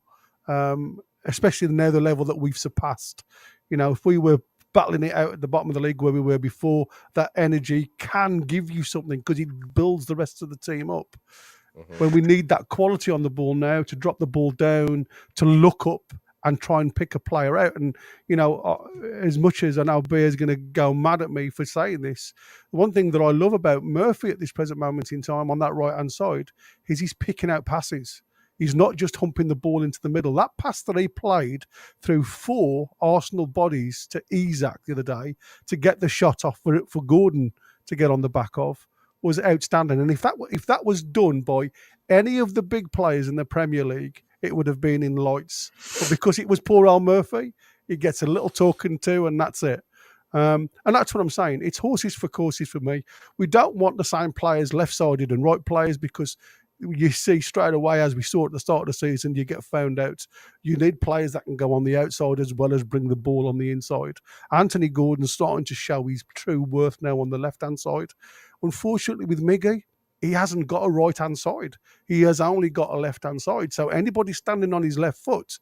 especially now the level that we've surpassed. If we were battling it out at the bottom of the league where we were before, that energy can give you something because it builds the rest of the team up. Mm-hmm. When we need that quality on the ball now, to drop the ball down, to look up and try and pick a player out. And, as much as I know Bear's going to go mad at me for saying this, one thing that I love about Murphy at this present moment in time on that right-hand side is he's picking out passes. He's not just humping the ball into the middle. That pass that he played through 4 Arsenal bodies to Isak the other day to get the shot off for Gordon to get on the back of was outstanding. And if that was done by any of the big players in the Premier League, it would have been in lights. But because it was poor old Murphy, he gets a little talking to, and that's it. And that's what I'm saying. It's horses for courses for me. We don't want the same players left-sided and right players because you see straight away, as we saw at the start of the season, you get found out. You need players that can go on the outside as well as bring the ball on the inside. Anthony Gordon's starting to show his true worth now on the left-hand side. Unfortunately, with Miggy, he hasn't got a right-hand side. He has only got a left-hand side. So anybody standing on his left foot,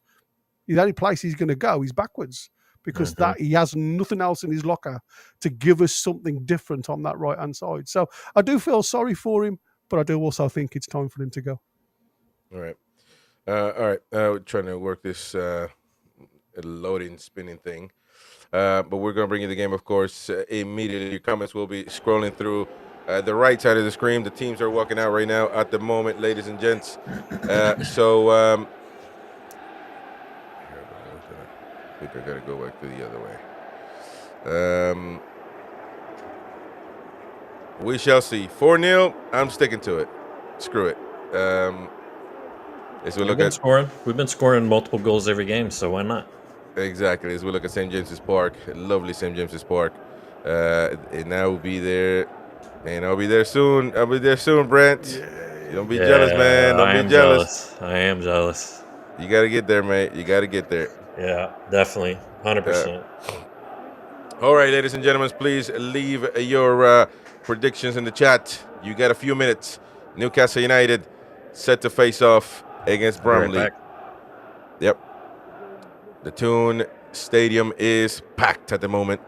the only place he's going to go is backwards because that he has nothing else in his locker to give us something different on that right-hand side. So I do feel sorry for him, but I do also think it's time for him to go. All right. We're trying to work this loading, spinning thing. But we're going to bring you the game, of course, immediately. Your comments will be scrolling through the right side of the screen. The teams are walking out right now at the moment, ladies and gents. I think I got to go back to the other way. We shall see. 4-0. I'm sticking to it. Screw it. As we look at we've been scoring multiple goals every game, so why not? Exactly. As we look at St. James's Park, lovely St. James's Park, and I will be there, and I'll be there soon. I'll be there soon, Brent. Don't be jealous, man. Don't be jealous. I am jealous. You got to get there, mate. You got to get there. Yeah, definitely. 100%. All right, ladies and gentlemen, please leave your predictions in the chat. You got a few minutes. Newcastle United set to face off against Bromley. Right. Yep. The Toon Stadium is packed at the moment.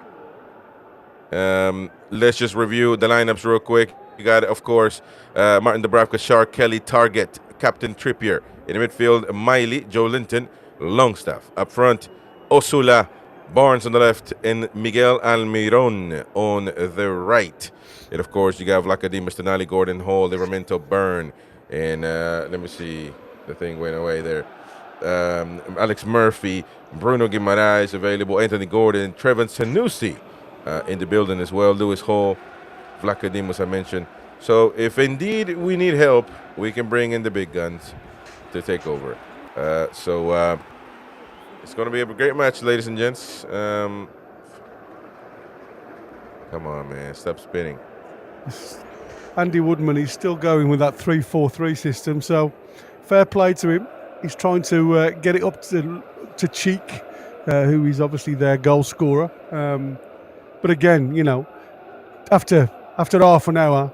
Let's just review the lineups real quick. You got, of course, Martin Dubravka, Shark, Kelly, Target, Captain Trippier. In the midfield, Miley, Joe Linton, Longstaff. Up front, Osula, Barnes on the left, and Miguel Almiron on the right. And, of course, you got Vlacadimos, Tonali, Gordon, Hall, Livramento, Byrne. And let me see. The thing went away there. Alex Murphy, Bruno Guimaraes available, Anthony Gordon, Trevon Sanusi in the building as well, Lewis Hall, Vlacadimos I mentioned. So if indeed we need help, we can bring in the big guns to take over. It's going to be a great match, ladies and gents. Come on, man. Stop spinning. Andy Woodman, he's still going with that 3-4-3 system, so fair play to him. He's trying to get it up to Cheek, who is obviously their goal scorer. But again, after half an hour,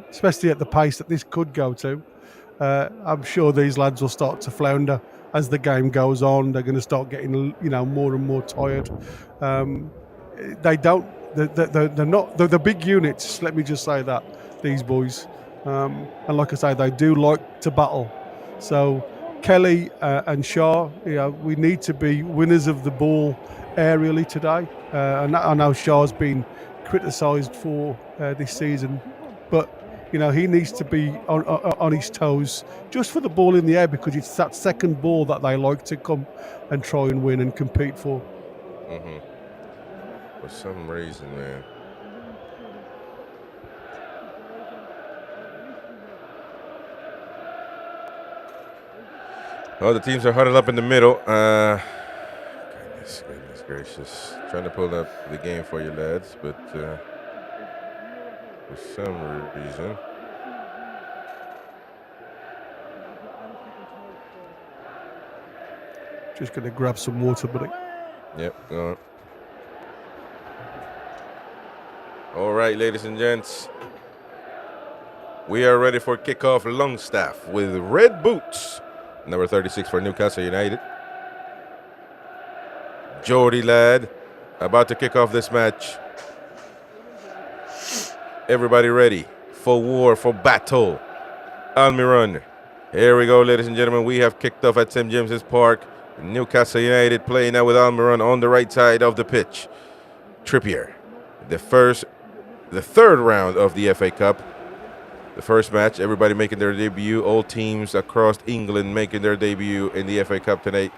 especially at the pace that this could go to, I'm sure these lads will start to flounder. as the game goes on, they're going to start getting more and more tired. They don't. They're not. They're big units. Let me just say that these boys, and like I say, they do like to battle. So Kelly and Shaw, we need to be winners of the ball aerially today. And I know Shaw's been criticised for this season, but he needs to be on his toes just for the ball in the air, because it's that second ball that they like to come and try and win and compete for. Mm-hmm. For some reason, man. Oh, the teams are huddled up in the middle. Goodness gracious. Trying to pull up the game for you lads, but for some reason. Just going to grab some water, buddy. Yep, go on. All right, ladies and gents. We are ready for kickoff. Longstaff with red boots. Number 36 for Newcastle United. Jordy lad about to kick off this match. Everybody ready for war, for battle. Almiron. Here we go, ladies and gentlemen. We have kicked off at St. James's Park. Newcastle United playing now with Almiron on the right side of the pitch. Trippier. The third round of the FA Cup. The first match, everybody making their debut. All teams across England making their debut in the FA Cup tonight.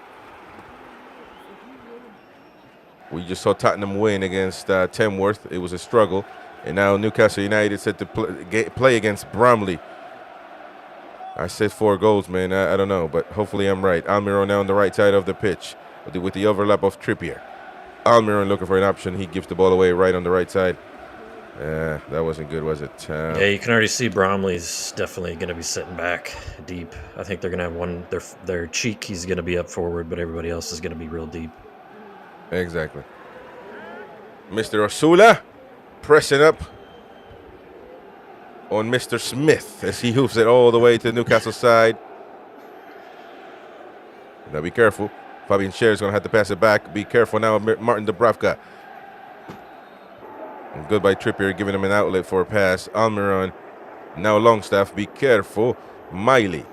We just saw Tottenham win against Tamworth. It was a struggle. And now Newcastle United set to play against Bromley. I said 4 goals, man. I don't know, but hopefully I'm right. Almiron now on the right side of the pitch with the overlap of Trippier. Almiron looking for an option. He gives the ball away right on the right side. That wasn't good, was it? Yeah, you can already see Bromley's definitely going to be sitting back deep. I think they're going to have one. Their cheek, he's going to be up forward, but everybody else is going to be real deep. Exactly. Mr. Osula pressing up on Mr. Smith as he hoofs it all the way to the Newcastle side. Now be careful. Fabian Scher is going to have to pass it back. Be careful now, Martin Dubravka. And good by Trippier, giving him an outlet for a pass. Almiron. Now Longstaff. Be careful. Miley.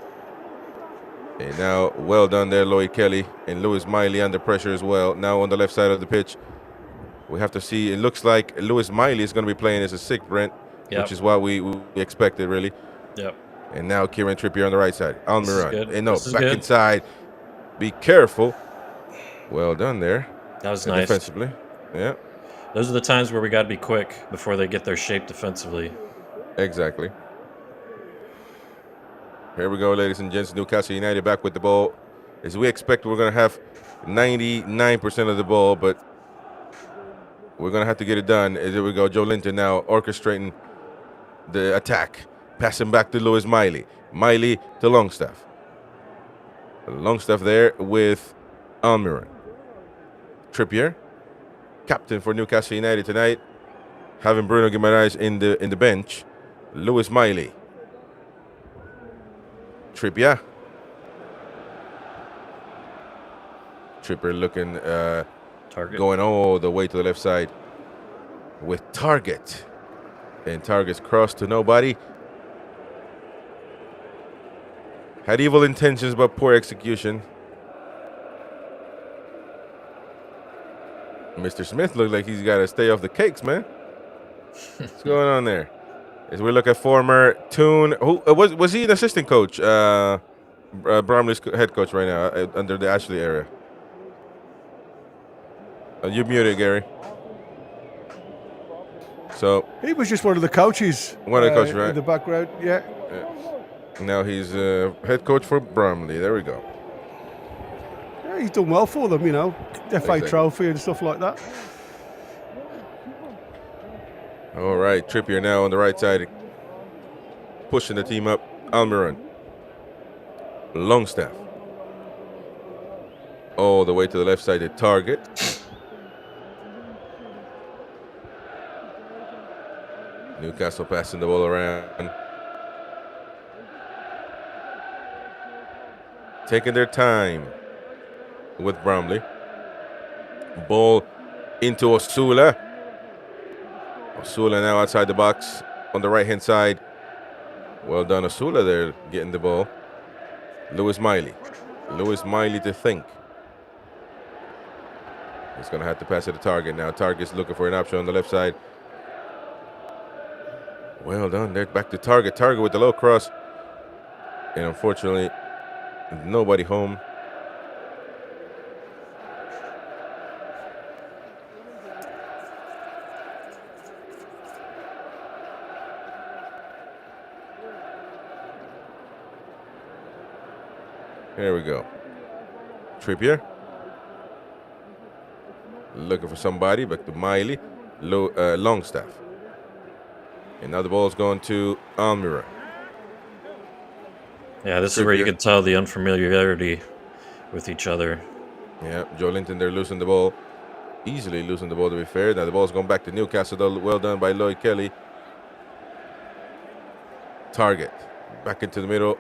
And now, well done there, Lloyd Kelly. And Lewis Miley under pressure as well. Now on the left side of the pitch. We have to see. It looks like Lewis Miley is going to be playing as a sixth, Brent. Yep. Which is what we expected, really. Yep. And now Kieran Trippier on the right side. Almiron. And no, back good. inside. Be careful. Well done there. That was nice. Defensively. Yeah. Those are the times where we got to be quick before they get their shape defensively. Exactly. Here we go, ladies and gents. Newcastle United back with the ball. As we expect, we're going to have 99% of the ball, but we're going to have to get it done. As here we go, Joe Linton now orchestrating the attack. Passing back to Lewis Miley. Miley to Longstaff. Longstaff there with Almiron. Trippier, captain for Newcastle United tonight, having Bruno Guimaraes in the bench. Lewis Miley. Trippier. Trippier looking Target. Going all the way to the left side with Target. And Target's crossed to nobody. Had evil intentions but poor execution. Mr. Smith looked like he's got to stay off the cakes, man. What's going on there? As we look at former Toon, who was he an assistant coach? Bromley's head coach right now under the Ashley era. You're muted, Gary. So he was just one of the coaches. One of the coaches, right? In the background, yeah. Now he's head coach for Bromley. There we go. Yeah, he's done well for them, FA trophy and stuff like that. All right, Trippier now on the right side, pushing the team up. Almiron. Longstaff. All the way to the left side at Target. Newcastle passing the ball around. taking their time with Bromley. Ball into Osula. Osula now outside the box on the right-hand side. Well done, Osula there, getting the ball. Lewis Miley. Lewis Miley to think. He's going to have to pass it to Target now. Target's looking for an option on the left side. Well done. They're back to Target. Target with the low cross. And unfortunately, nobody home. Here we go. Trippier. Looking for somebody. Back to Miley. Longstaff. And now the ball's going to Almira. Yeah, this is where you can tell the unfamiliarity with each other. Yeah, Joe Linton there losing the ball. Easily losing the ball, to be fair. Now the ball's going back to Newcastle, though. Well done by Lloyd Kelly. Target. Back into the middle.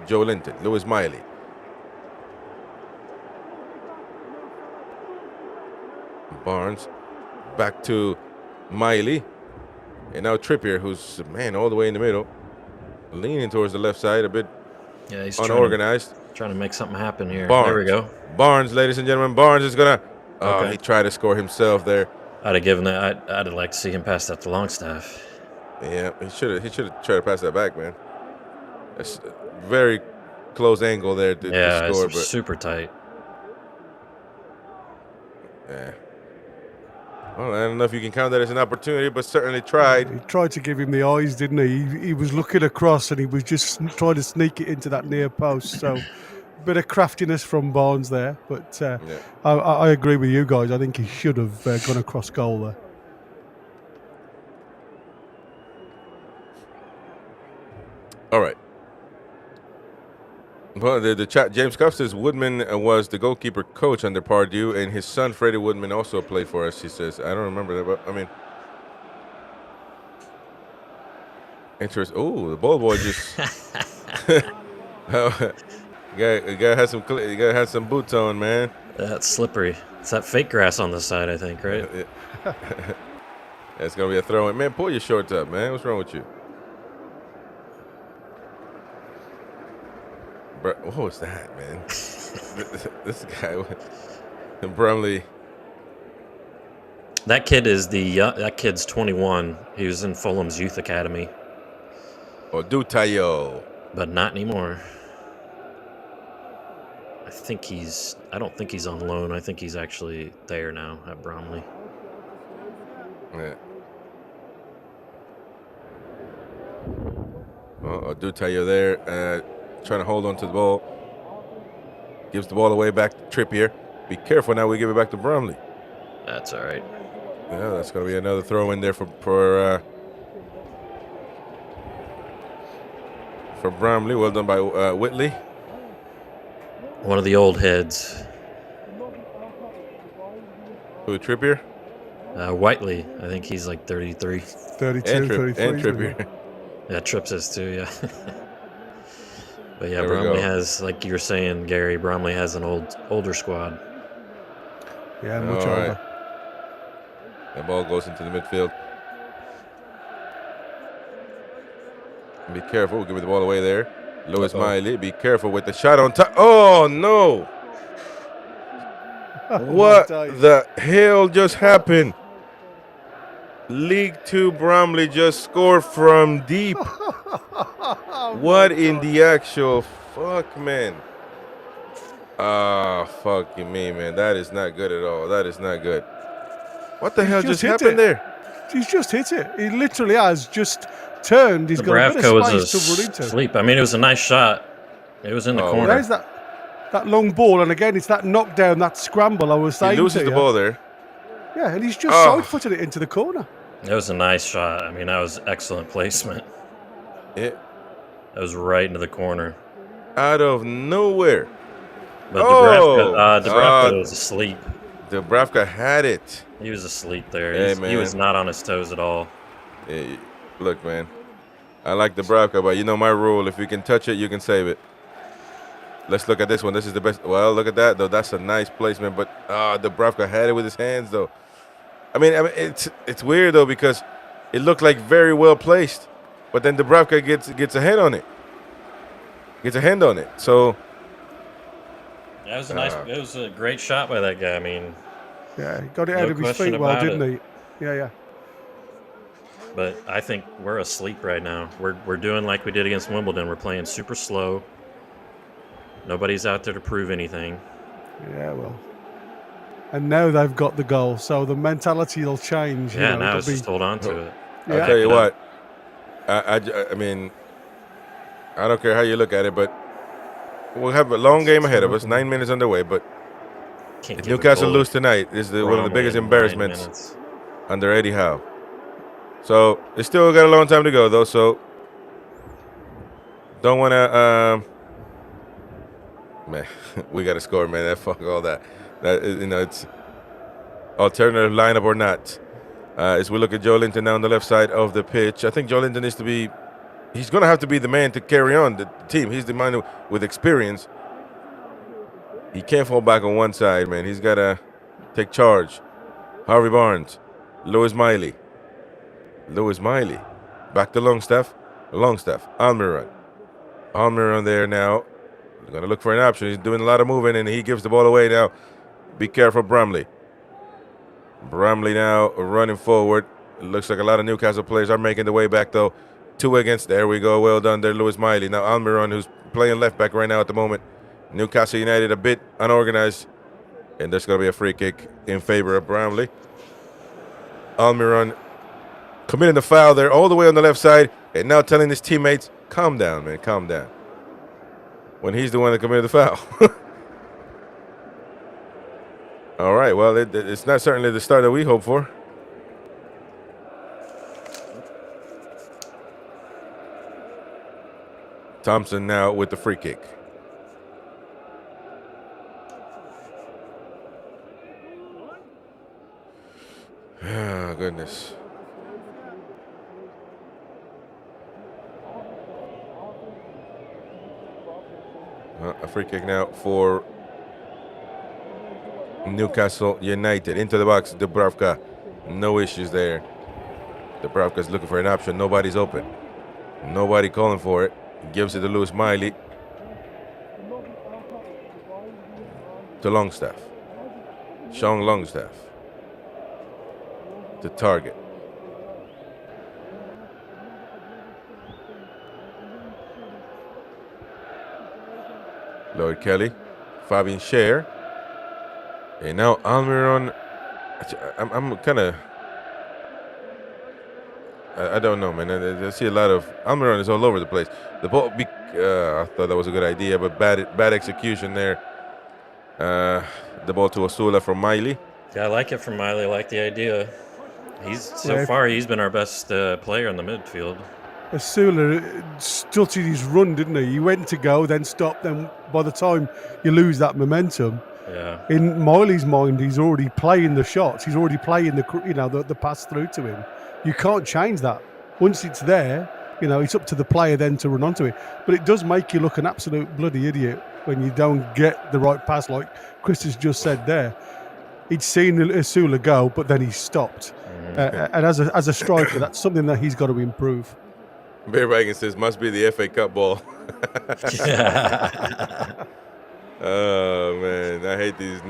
Joe Linton. Lewis Miley. Barnes. Back to Miley. And now Trippier, who's, man, all the way in the middle. Leaning towards the left side, a bit he's unorganized. Trying to make something happen here. Barnes. There we go. Barnes, ladies and gentlemen. Barnes is going to... Oh, he tried to score himself there. I'd have given that. I'd have liked to see him pass that to Longstaff. Yeah, he should have tried to pass that back, man. That's a very close angle there to score. It's super tight. Yeah. Well, I don't know if you can count that as an opportunity, but certainly tried. He tried to give him the eyes, didn't he? He was looking across and he was just trying to sneak it into that near post. So, a bit of craftiness from Barnes there. But I agree with you guys. I think he should have gone across goal there. All right. Well, the chat, James Cuff says Woodman was the goalkeeper coach under Pardew, and his son Freddie Woodman also played for us. He says, I don't remember that, but I mean, interest. Oh, the ball boy just. You gotta have some boots on, man. That's slippery. It's that fake grass on the side, I think, right? That's gonna be a throw in. Man, pull your shorts up, man. What's wrong with you? What was that, man? this guy, Bromley. That kid is that kid's 21. He was in Fulham's youth academy. Odutayo. But not anymore. I don't think he's on loan. I think he's actually there now at Bromley. Yeah. Well, Odutayo there. Trying to hold on to the ball. Gives the ball away back to Trippier. Be careful now. We give it back to Bromley. That's all right. Yeah, that's going to be another throw in there for Bromley. Well done by Whitley. One of the old heads. Who, Trippier? Whiteley. I think he's like 33. 32, 33. And Trippier. Yeah, Tripp says too, yeah. But yeah, There Bromley has, like you were saying, Gary, Bromley has an older squad. Yeah, much older. Right. That ball goes into the midfield. Be careful. We'll give the ball away there. Lewis Miley, be careful with the shot on top. Oh, no. What the hell just happened? League 2 Bromley just scored from deep. What in the actual fuck, man? Ah, fucking me, man. That is not good at all. That is not good. What the hell just happened there? He's just hit it. He literally has just turned. He's got a bit of space to run into. Sleep. I mean, it was a nice shot. It was in the corner. There's that long ball, and again, it's that knockdown, that scramble I was saying. He loses the ball there. Yeah, and he's just side-footed it into the corner. It was a nice shot. I mean, that was excellent placement. Yeah. That was right into the corner. Out of nowhere. But Dubravka was asleep. Dubravka had it. He was asleep there. Hey, he was not on his toes at all. Yeah, look, man. I like Dubravka, but you know my rule. If you can touch it, you can save it. Let's look at this one. This is the best. Well, look at that, though. That's a nice placement. But Dubravka had it with his hands, though. I mean, it's weird, though, because it looked like very well placed. But then Dubravka gets a hand on it. Gets a hand on it. So That was a nice. It was a great shot by that guy. I mean, Yeah, he got it No out of his question feet well, about didn't it. he? Yeah. but I think we're asleep right now. We're doing like we did against Wimbledon. We're playing super slow. Nobody's out there to prove anything. Yeah, well. And now they've got the goal, so the mentality will change. Yeah, you know, now it'll it's be, just hold on to it. Yeah. I'll tell you No. what. I mean, I don't care how you look at it, but we'll have a long game ahead of us. 9 minutes underway, but Can't if give a Newcastle goal lose tonight, is one of the Bromley biggest in 9 embarrassments minutes. under Eddie Howe. So it's still got a long time to go, though. So don't want to. Man, we got to score, man. That fuck all that. It's alternative lineup or not. As we look at Joe Linton now on the left side of the pitch, I think Joe Linton needs to be. He's going to have to be the man to carry on the team. He's the man with experience. He can't fall back on one side, man. He's got to take charge. Harvey Barnes, Lewis Miley. Back to Longstaff. Almiron there now. He's going to look for an option. He's doing a lot of moving, and he gives the ball away now. Be careful, Bromley. Bromley now running forward. It looks like a lot of Newcastle players are making the way back, though. 2 against. There we go. Well done there, Lewis Miley. Now Almiron, who's playing left back right now at the moment. Newcastle United a bit unorganized. And there's going to be a free kick in favor of Bromley. Almiron committing the foul there all the way on the left side. And now telling his teammates, calm down, man, calm down. When he's the one that committed the foul. All right, well, it's not certainly the start that we hope for. Thompson now with the free kick. Oh, goodness. A free kick now for Newcastle United. Into the box, Dubravka. No issues there. Dubravka's looking for an option. Nobody's open. Nobody calling for it. Gives it to Lewis Miley. To Longstaff. Sean Longstaff. To Target. Lloyd Kelly. Fabian Scher. And now Almiron. I'm kind of. I don't know, man. I see a lot of Almiron is all over the place. The ball. I thought that was a good idea, but bad execution there. The ball to Osula from Miley. Yeah, I like it from Miley. I like the idea. So far he's been our best player in the midfield. Osula stuttered his run, didn't he? He went to go, then stopped. Then by the time you lose that momentum, Yeah. in Miley's mind, he's already playing the shots. He's already playing the pass through to him. You can't change that. Once it's there, it's up to the player then to run onto it. But it does make you look an absolute bloody idiot when you don't get the right pass, like Chris has just said there. He'd seen Osula go, but then he stopped. And as a striker, that's something that he's got to improve. Bear Wagon says, must be the FA Cup ball. Oh, man. I hate these,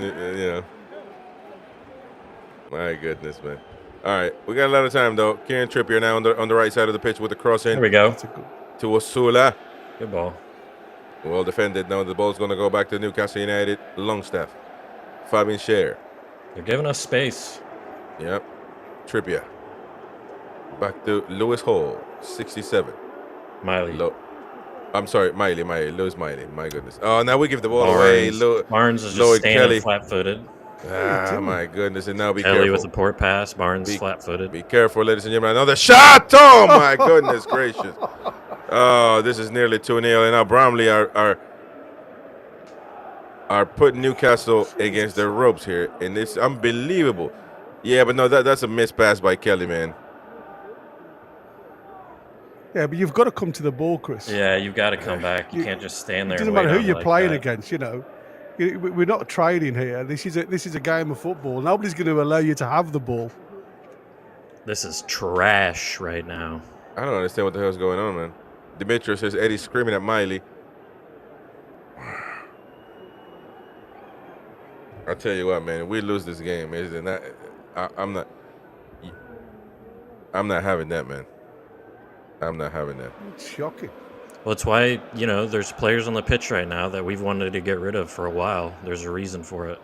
My goodness, man. All right. We got a lot of time, though. Kieran Trippier now on the right side of the pitch with the cross in. There we go. To Osula. Good ball. Well defended. Now the ball's going to go back to Newcastle United. Longstaff. Fabian Scher. They're giving us space. Yep. Trippier. Back to Lewis Hall. 67. Miley. I'm sorry, Miley. Lewis Miley. My goodness. Oh, now we give the ball away. Barnes is just Lloyd standing Kelly. Flat-footed. Ah, my goodness. And now be Kelly careful. with the poor pass. Barnes flat-footed. Be careful, ladies and gentlemen. Another shot. Oh, my goodness gracious. Oh, this is nearly 2-0. And now Bromley are putting Newcastle against their ropes here. And it's unbelievable. Yeah, but no, that's a missed pass by Kelly, man. Yeah, but you've got to come to the ball, Chris. Yeah, you've got to come back. You can't just stand there. It doesn't and wait matter who on you're like playing that. against. You know, we're not trading here. This is a game of football. Nobody's going to allow you to have the ball. This is trash right now. I don't understand what the hell's going on, man. Demetrius says Eddie's screaming at Miley. I'll tell you what, man. If we lose this game, I'm not having that, man. I'm not having that. It's shocking. Well, it's why, there's players on the pitch right now that we've wanted to get rid of for a while. There's a reason for it.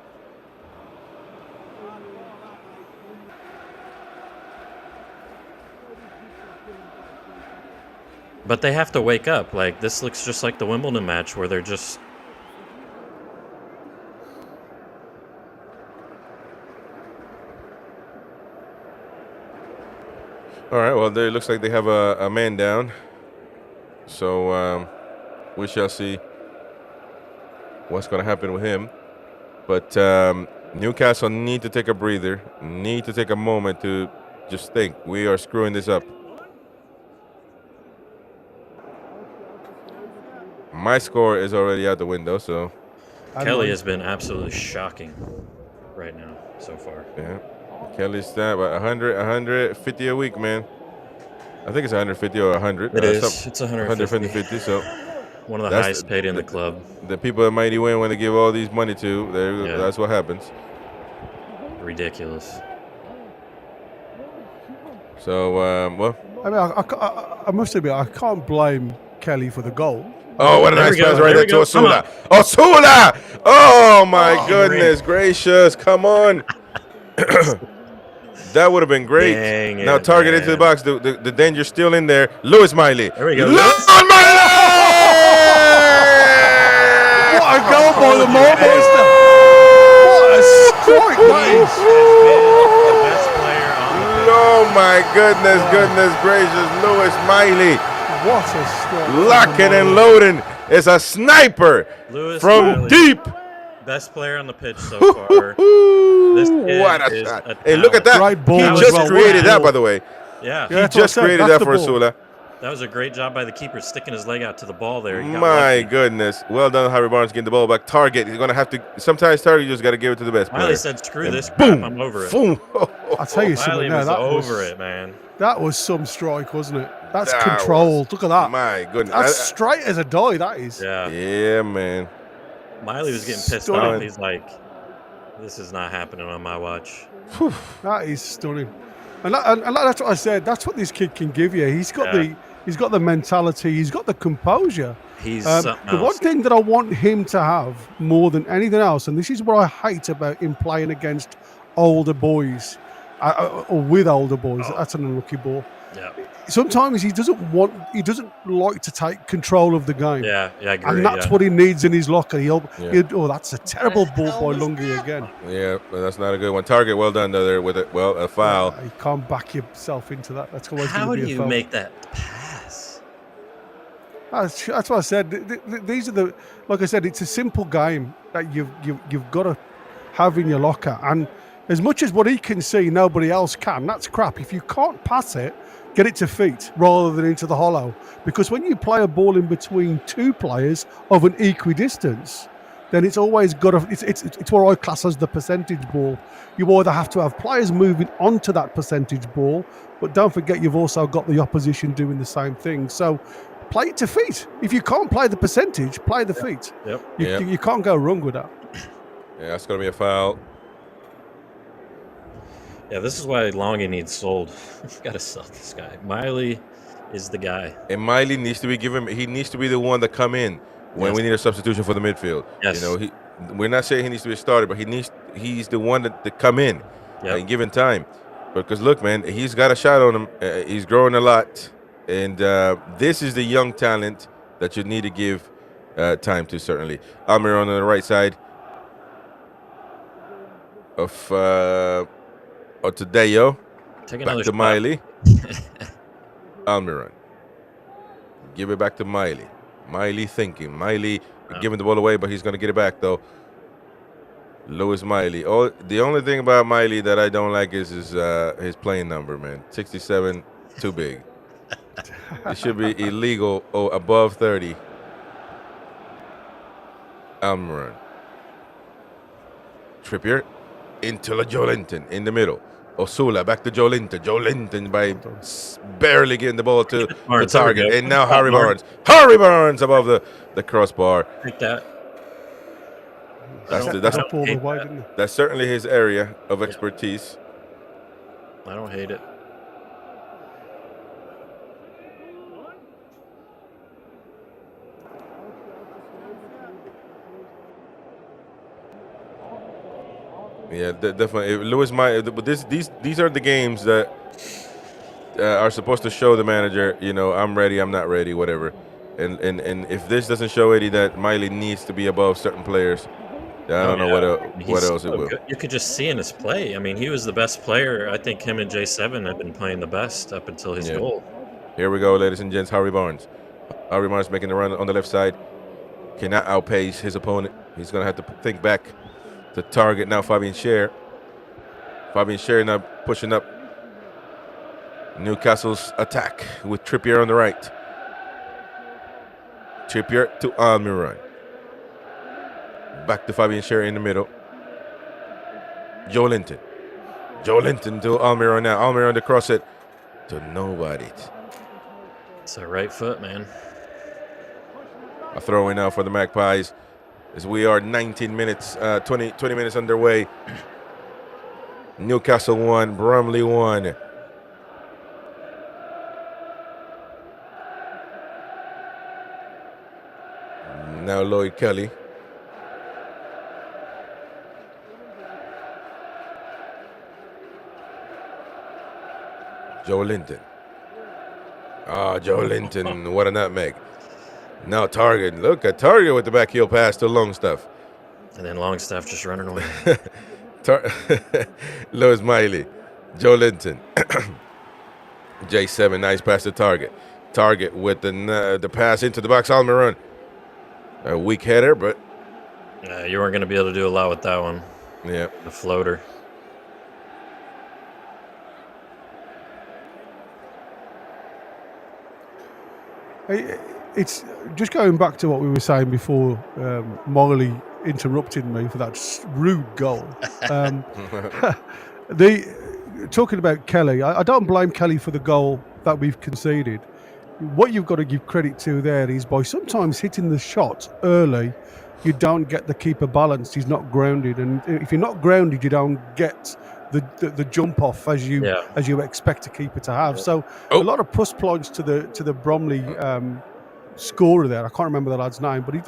But they have to wake up. Like, this looks just like the Wimbledon match where they're just... All right, well, it looks like they have a man down. So we shall see what's going to happen with him. But Newcastle need to take a breather, need to take a moment to just think, we are screwing this up. My score is already out the window, so... Kelly has been absolutely shocking right now so far. Yeah. Kelly's stat about 150 a week, man. I think it's 150 or 100. It is. It's 150. 150, so... One of the highest paid in the club. The people at Mighty Win when they give all these money to, that's what happens. Ridiculous. So, well... I mean, I must admit, I can't blame Kelly for the goal. Oh, what a nice pass right there to Osula. Osula! Oh, my goodness gracious. Come on. That would have been great. Dang now target into the box. The danger's still in there. Lewis Miley. There we go. Lewis Miley! What a goal by the Monster. What a strike that is. The best player on the pitch. Oh, my goodness gracious. Lewis Miley. What a strike. Locking and loading. It's a sniper Lewis from Miley, deep. Best player on the pitch so far. This kid What a is shot. a Hey, look at that. Great ball He as just well. created What a that, ball. by the way. Yeah, He that's what I just said. created That's that the for ball. Osula. that was a great job by the keeper, sticking his leg out to the ball there. He got My lucky. goodness. Well done, Harry Barnes, getting the ball back. Target. He's going to have to. Sometimes Target, you just got to give it to the best player. Miley said, "Screw And this crap. boom, I'm over it." Boom. I'll tell you Miley something now. was That over was it, man. That was some strike, wasn't it? That's That control. was- Look at that. My goodness. That's straight as a die, that is. Yeah. Yeah, man. Miley was getting pissed Stunning. off. He's like, "This is not happening on my watch." That is stunning. And that's what I said. That's what this kid can give you. He's got the mentality. He's got the composure. He's The something one else. thing that I want him to have more than anything else, and this is what I hate about him playing against older boys, or with older boys. That's an unlucky ball. Yeah, Sometimes he doesn't like to take control of the game. yeah, I agree. And that's yeah. what he needs in his locker. Yeah. Oh, that's a terrible ball by Lungi again. Yeah, but that's not a good one. Target, well done there with it. Well, a foul. You can't back yourself into that. That's always How going do to be a you foul. make that pass? That's what I said. These are like I said, it's a simple game that you've got to have in your locker. And as much as what he can see, nobody else can. That's crap. If you can't pass it, get it to feet rather than into the hollow. Because when you play a ball in between two players of an equidistance, then it's always got to. It's what I class as the percentage ball. You either have to have players moving onto that percentage ball, but don't forget you've also got the opposition doing the same thing. So play it to feet. If you can't play the percentage, play the feet. Yep. You can't go wrong with that. Yeah, that's going to be a foul. Yeah, this is why Longy needs sold. You've got to sell this guy. Miley is the guy. And Miley needs to be given. He needs to be the one that come in when Yes. we need a substitution for the midfield. Yes. You know, we're not saying he needs to be a starter, but he's the one that come in Yep. and given time. Because look, man, he's got a shot on him. He's growing a lot, and this is the young talent that you need to give time to. Certainly, Almiron on the right side of Tadeo. Take Back another to shot. Miley. Almiron. Give it back to Miley. Miley thinking. Miley giving the ball away, but he's going to get it back, though. Lewis Miley. Oh, the only thing about Miley that I don't like is his playing number, man. 67, too big. It should be illegal or above 30. Almiron. Trippier into Joelinton in the middle. Osula back to Joelinton. Joelinton by barely getting the ball to the target. And now Harry Barnes. Harry Barnes above the crossbar. Take that. That's certainly his area of expertise. I don't hate it. Yeah, definitely. Lewis might. But these are the games that are supposed to show the manager, I'm ready, I'm not ready, whatever. And if this doesn't show Eddie that Miley needs to be above certain players, I don't know what else it will. Good. You could just see in his play. I mean, he was the best player. I think him and J7 have been playing the best up until his goal. Here we go, ladies and gents. Harry Barnes. Harry Barnes making the run on the left side. Cannot outpace his opponent. He's going to have to think back to target now Fabian Schär. Fabian Schär now pushing up Newcastle's attack with Trippier on the right. Trippier to Almiron. Back to Fabian Schär in the middle. Joelinton. Joelinton to Almiron now. Almiron to cross it to nobody. It's a right foot, man. A throw in now for the Magpies as we are 19 minutes, 20 minutes underway. Newcastle 1, Bromley 1. Now Lloyd Kelly. Joelinton. Joelinton, what a nutmeg. Now Target. Look at Target with the back heel pass to Longstaff. And then Longstaff just running away. Lewis Miley. Joelinton. J7, nice pass to Target. Target with the pass into the box. Almiron. A weak header, but... you weren't going to be able to do a lot with that one. Yeah. The floater. It's just going back to what we were saying before Miley interrupted me for that rude goal. Talking about Kelly, I don't blame Kelly for the goal that we've conceded. What you've got to give credit to there is by sometimes hitting the shot early, you don't get the keeper balanced. He's not grounded, and if you're not grounded, you don't get the jump off as you expect a keeper to have. So a lot of plus points to the Bromley scorer there. I can't remember the lad's name, but he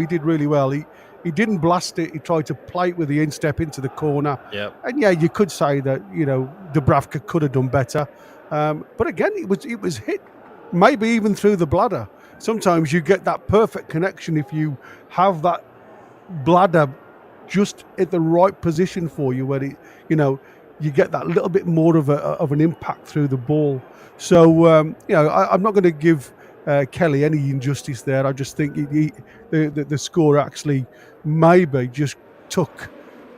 did really well. He didn't blast it. He tried to play it with the instep into the corner. Yep. And you could say that Dubravka could have done better. But again, it was hit maybe even through the bladder. Sometimes you get that perfect connection if you have that bladder just at the right position for you, where you get that little bit more of an impact through the ball. So I'm not going to give Kelly any injustice there. I just think the score actually maybe just took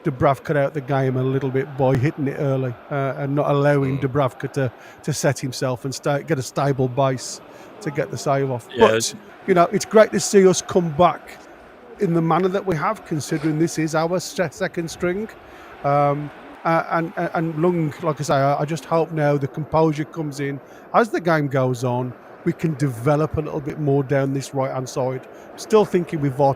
Dubravka out the game a little bit by hitting it early and not allowing Dubravka to set himself and get a stable base to get the save off. Yeah, but it's great to see us come back in the manner that we have, considering this is our second string. And Lung, like I say, I just hope now the composure comes in as the game goes on. We can develop a little bit more down this right-hand side. Still thinking we're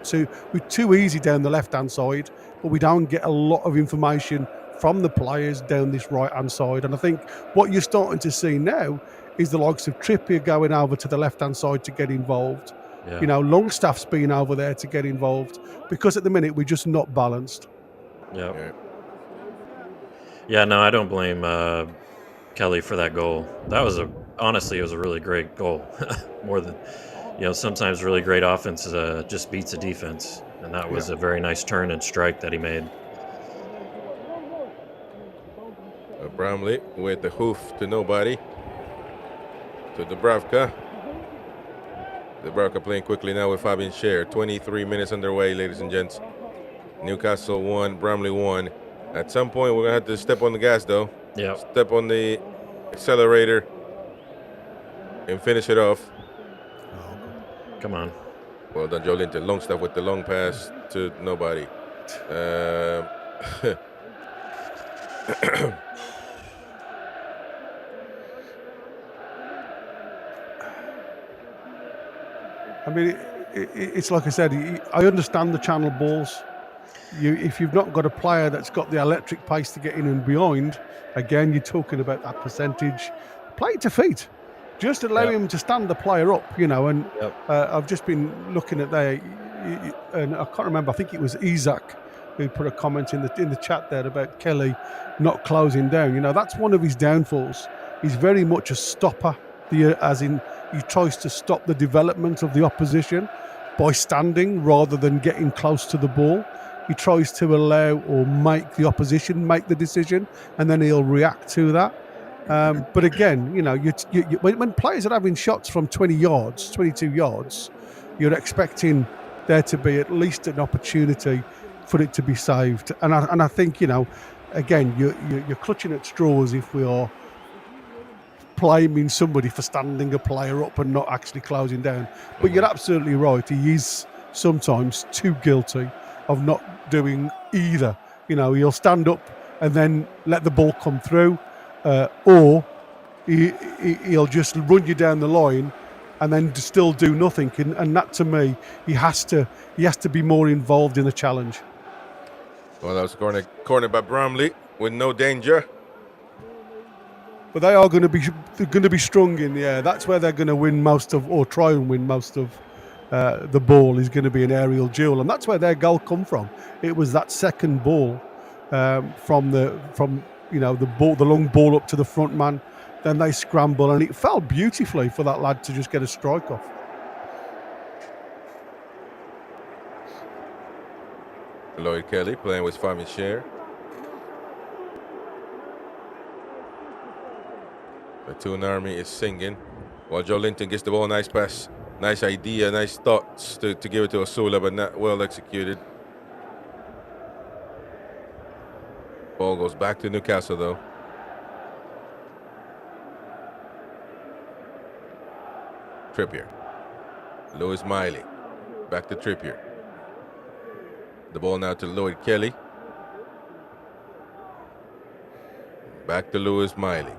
too easy down the left-hand side, but we don't get a lot of information from the players down this right-hand side. And I think what you're starting to see now is the likes of Trippier going over to the left-hand side to get involved. Yeah. Longstaff's been over there to get involved, because at the minute we're just not balanced. Yeah, no, I don't blame Kelly for that goal. Honestly, it was a really great goal. More than, sometimes really great offense just beats a defense. And that was a very nice turn and strike that he made. Bromley with the hoof to nobody. To Dubravka. Dubravka playing quickly now with Fabian Schär. 23 minutes underway, ladies and gents. Newcastle 1, Bromley 1. At some point, we're going to have to step on the gas, though. Yeah. Step on the accelerator. and finish it off. Come on. Well done, Joe Linton. Long stuff with the long pass to nobody. I mean, it's like I said, I understand the channel balls. If you've not got a player that's got the electric pace to get in and behind, again, you're talking about that percentage. Play it to feet. Just allow him to stand the player up, you know. And I've just been looking at there, and I can't remember. I think it was Isaac who put a comment in the chat there about Kelly not closing down. You know, that's one of his downfalls. He's very much a stopper, as in he tries to stop the development of the opposition by standing rather than getting close to the ball. He tries to allow or make the opposition make the decision, and then he'll react to that. But again, you know, when players are having shots from 20 yards, 22 yards, you're expecting there to be at least an opportunity for it to be saved. And I think, you know, again, you're clutching at straws if we are blaming somebody for standing a player up and not actually closing down. But you're absolutely right. He is sometimes too guilty of not doing either. You know, he'll stand up and then let the ball come through, or he'll just run you down the line and then still do nothing. And that, to me, he has to be more involved in the challenge. Well, that was corner by Bromley with no danger. But they are going to be strong in the air. That's where they're going to win most of, or try and win most of, the ball is going to be an aerial duel, and that's where their goal come from. It was that second ball from you know, the long ball up to the front man. Then they scramble, and it fell beautifully for that lad to just get a strike off. Lloyd Kelly playing with Fabian Scher. The Toon Army is singing while Joe Linton gets the ball. Nice pass, nice idea, nice thoughts to give it to Osula, but not well executed. Ball goes back to Newcastle though. Trippier. Lewis Miley. Back to Trippier. The ball now to Lloyd Kelly. Back to Lewis Miley.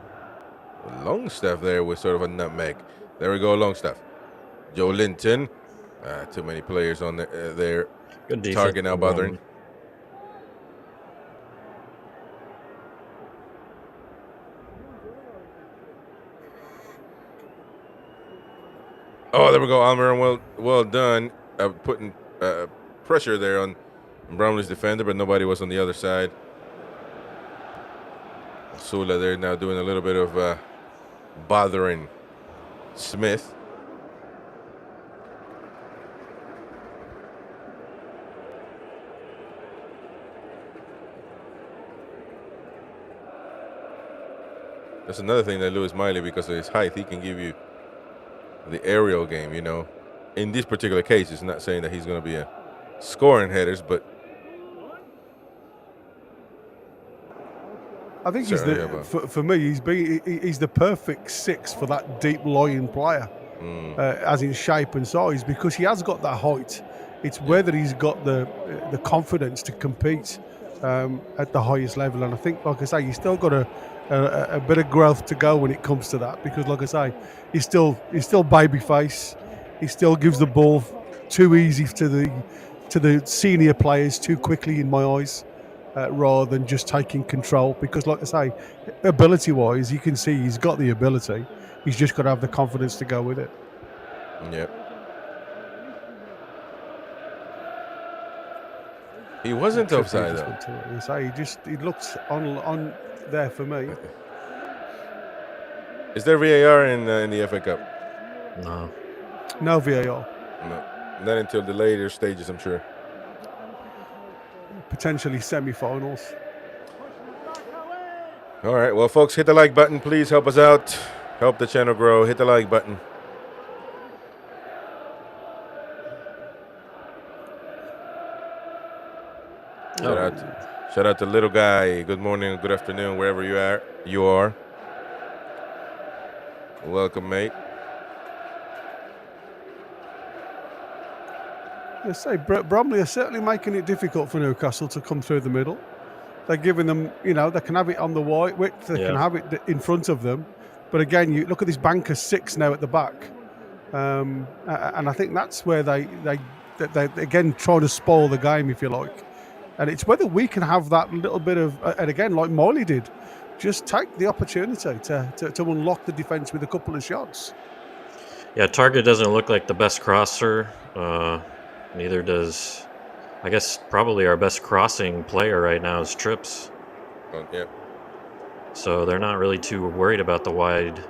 Longstaff there with sort of a nutmeg. There we go, Longstaff. Joe Linton. Too many players on there. Good defense. Target now bothering. Oh, there we go, Almiron. Well done. Putting pressure there on Bromley's defender, but nobody was on the other side. Osula there now doing a little bit of bothering Smith. That's another thing that Lewis Miley, because of his height, he can give you the aerial game, you know. In this particular case, it's not saying that he's going to be a scoring headers, but I think he's for me, he's the perfect six for that deep lying player, as in shape and size, because he has got that height. It's whether he's got the confidence to compete at the highest level. And I think, like I say, he's still got a bit of growth to go when it comes to that, because, like I say, he's still baby face. He still gives the ball too easy to the senior players too quickly, in my eyes. Rather than just taking control, because, like I say, ability-wise, you can see he's got the ability. He's just got to have the confidence to go with it. Yep. He wasn't offside though. He looked on there for me. Is there VAR in the FA Cup? No VAR. No, not until the later stages, I'm sure. Potentially semi-finals. All right, well, folks, hit the like button. Please help us out. Help the channel grow. Hit the like button. Shout out to little guy. Good morning, good afternoon, wherever you are. Welcome, mate. I say Bromley are certainly making it difficult for Newcastle to come through the middle. They're giving them, you know, they can have it on the wide width, they can have it in front of them. But again, you look at this banker 6 now at the back, and I think that's where they again try to spoil the game, if you like. And it's whether we can have that little bit of, and again, like Miley did, just take the opportunity to unlock the defence with a couple of shots. Yeah, Target doesn't look like the best crosser. Neither does, I guess, probably our best crossing player right now is Trips. Yeah. So they're not really too worried about the wide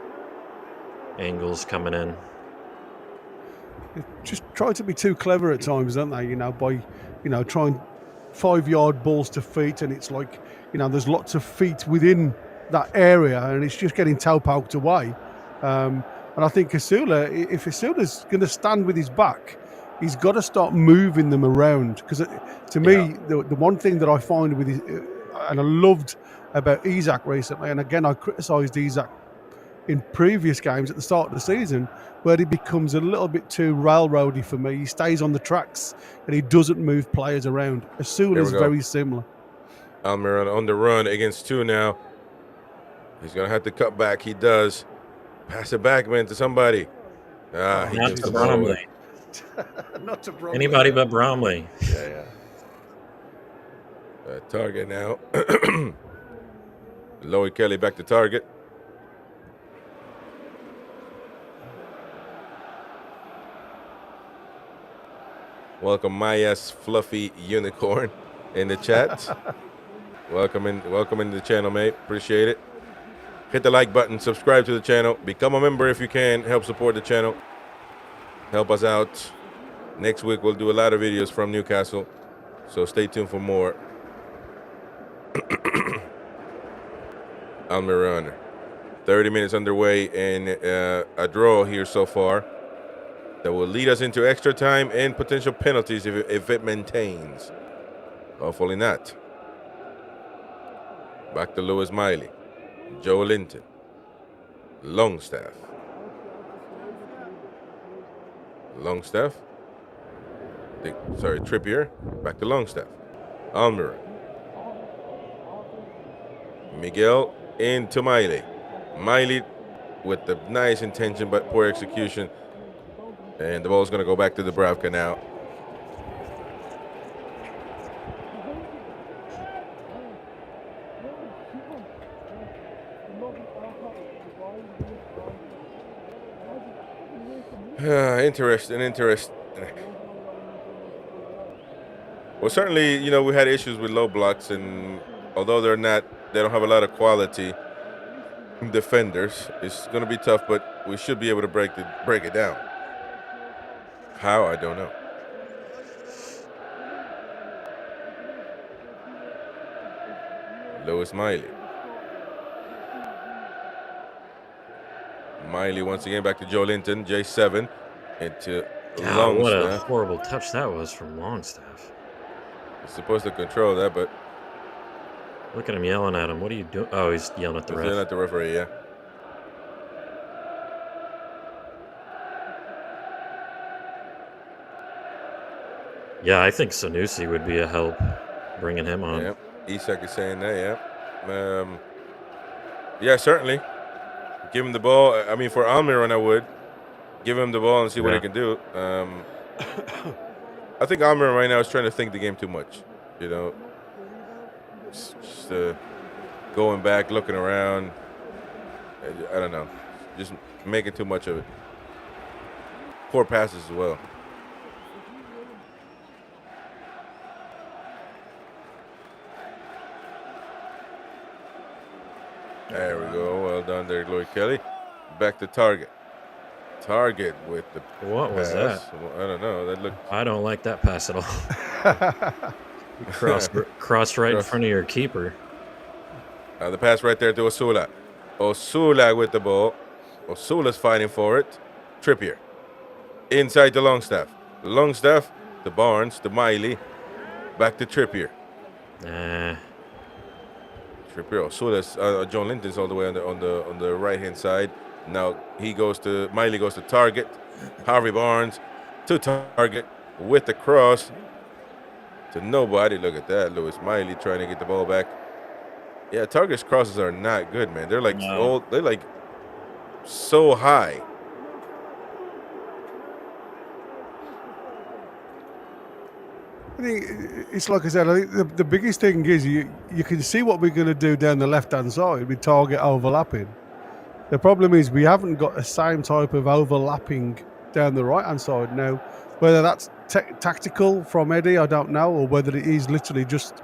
angles coming in. They just try to be too clever at times, don't they? You know, by, you know, trying 5-yard balls to feet, and it's like, you know, there's lots of feet within that area, and it's just getting toe-poked away. And I think Osula, if Osula's going to stand with his back, he's got to start moving them around. Because to me, the one thing that I find with his, and I loved about Isak recently, and again, I criticised Isak in previous games at the start of the season, where he becomes a little bit too railroady for me. He stays on the tracks and he doesn't move players around. Osula's very similar. Almiron on the run against 2 now. He's going to have to cut back. He does. Pass it back, man, to somebody. He not to Bromley. Not to Bromley. Anybody but Bromley. Yeah. Target now. Lowy Kelly back to Target. Welcome Maya's fluffy unicorn in the chat. welcome in the channel, mate. Appreciate it. Hit the like button, subscribe to the channel, become a member if you can, help support the channel. Help us out. Next week we'll do a lot of videos from Newcastle, so stay tuned for more. Almiron, 30 minutes underway and a draw here so far that will lead us into extra time and potential penalties if it maintains. Hopefully not. Back to Lewis Miley. Joe Linton. Longstaff. Trippier. Back to Longstaff. Almiron. Miguel into Miley. Miley with the nice intention but poor execution. And the ball's going to go back to Dubravka now. Interesting. Well, certainly, you know, we had issues with low blocks, and although they don't have a lot of quality defenders, it's going to be tough, but we should be able to break it down. How, I don't know. Lewis Miley. Miley once again back to Joe Linton, J7 into Longstaff. What a horrible touch that was from Longstaff. He's supposed to control that, but look at him yelling at him. What are you doing? Oh, he's yelling at the ref. Yelling at the referee, yeah. Yeah, I think Sanusi would be a help, bringing him on. Yeah, Isak is saying that, yeah. Yeah, certainly. Give him the ball. I mean, for Almiron, I would. Give him the ball and see what he can do. I think Almiron right now is trying to think the game too much. You know, just going back, looking around. I don't know. Just making too much of it. Poor passes as well. There we go. Well done there, Glory Kelly. Back to Target. Target with the What pass. was that? Well, I don't know. That looked. I don't like that pass at all. Cross right in front of your keeper. The pass right there to Osula. Osula with the ball. Osula's fighting for it. Trippier. Inside to Longstaff. Longstaff to Barnes to Miley. Back to Trippier. Trippier. Osula's John Linton's all the way on the right hand side. Now Miley goes to Target. Harvey Barnes to Target. with the cross to nobody. Look at that. Lewis Miley trying to get the ball back. Yeah, Target's crosses are not good, man. They're like they're like so high. I think it's like I said. I think the biggest thing is you can see what we're going to do down the left-hand side with Target overlapping. The problem is we haven't got the same type of overlapping down the right-hand side now. Whether that's tactical from Eddie, I don't know, or whether it is literally just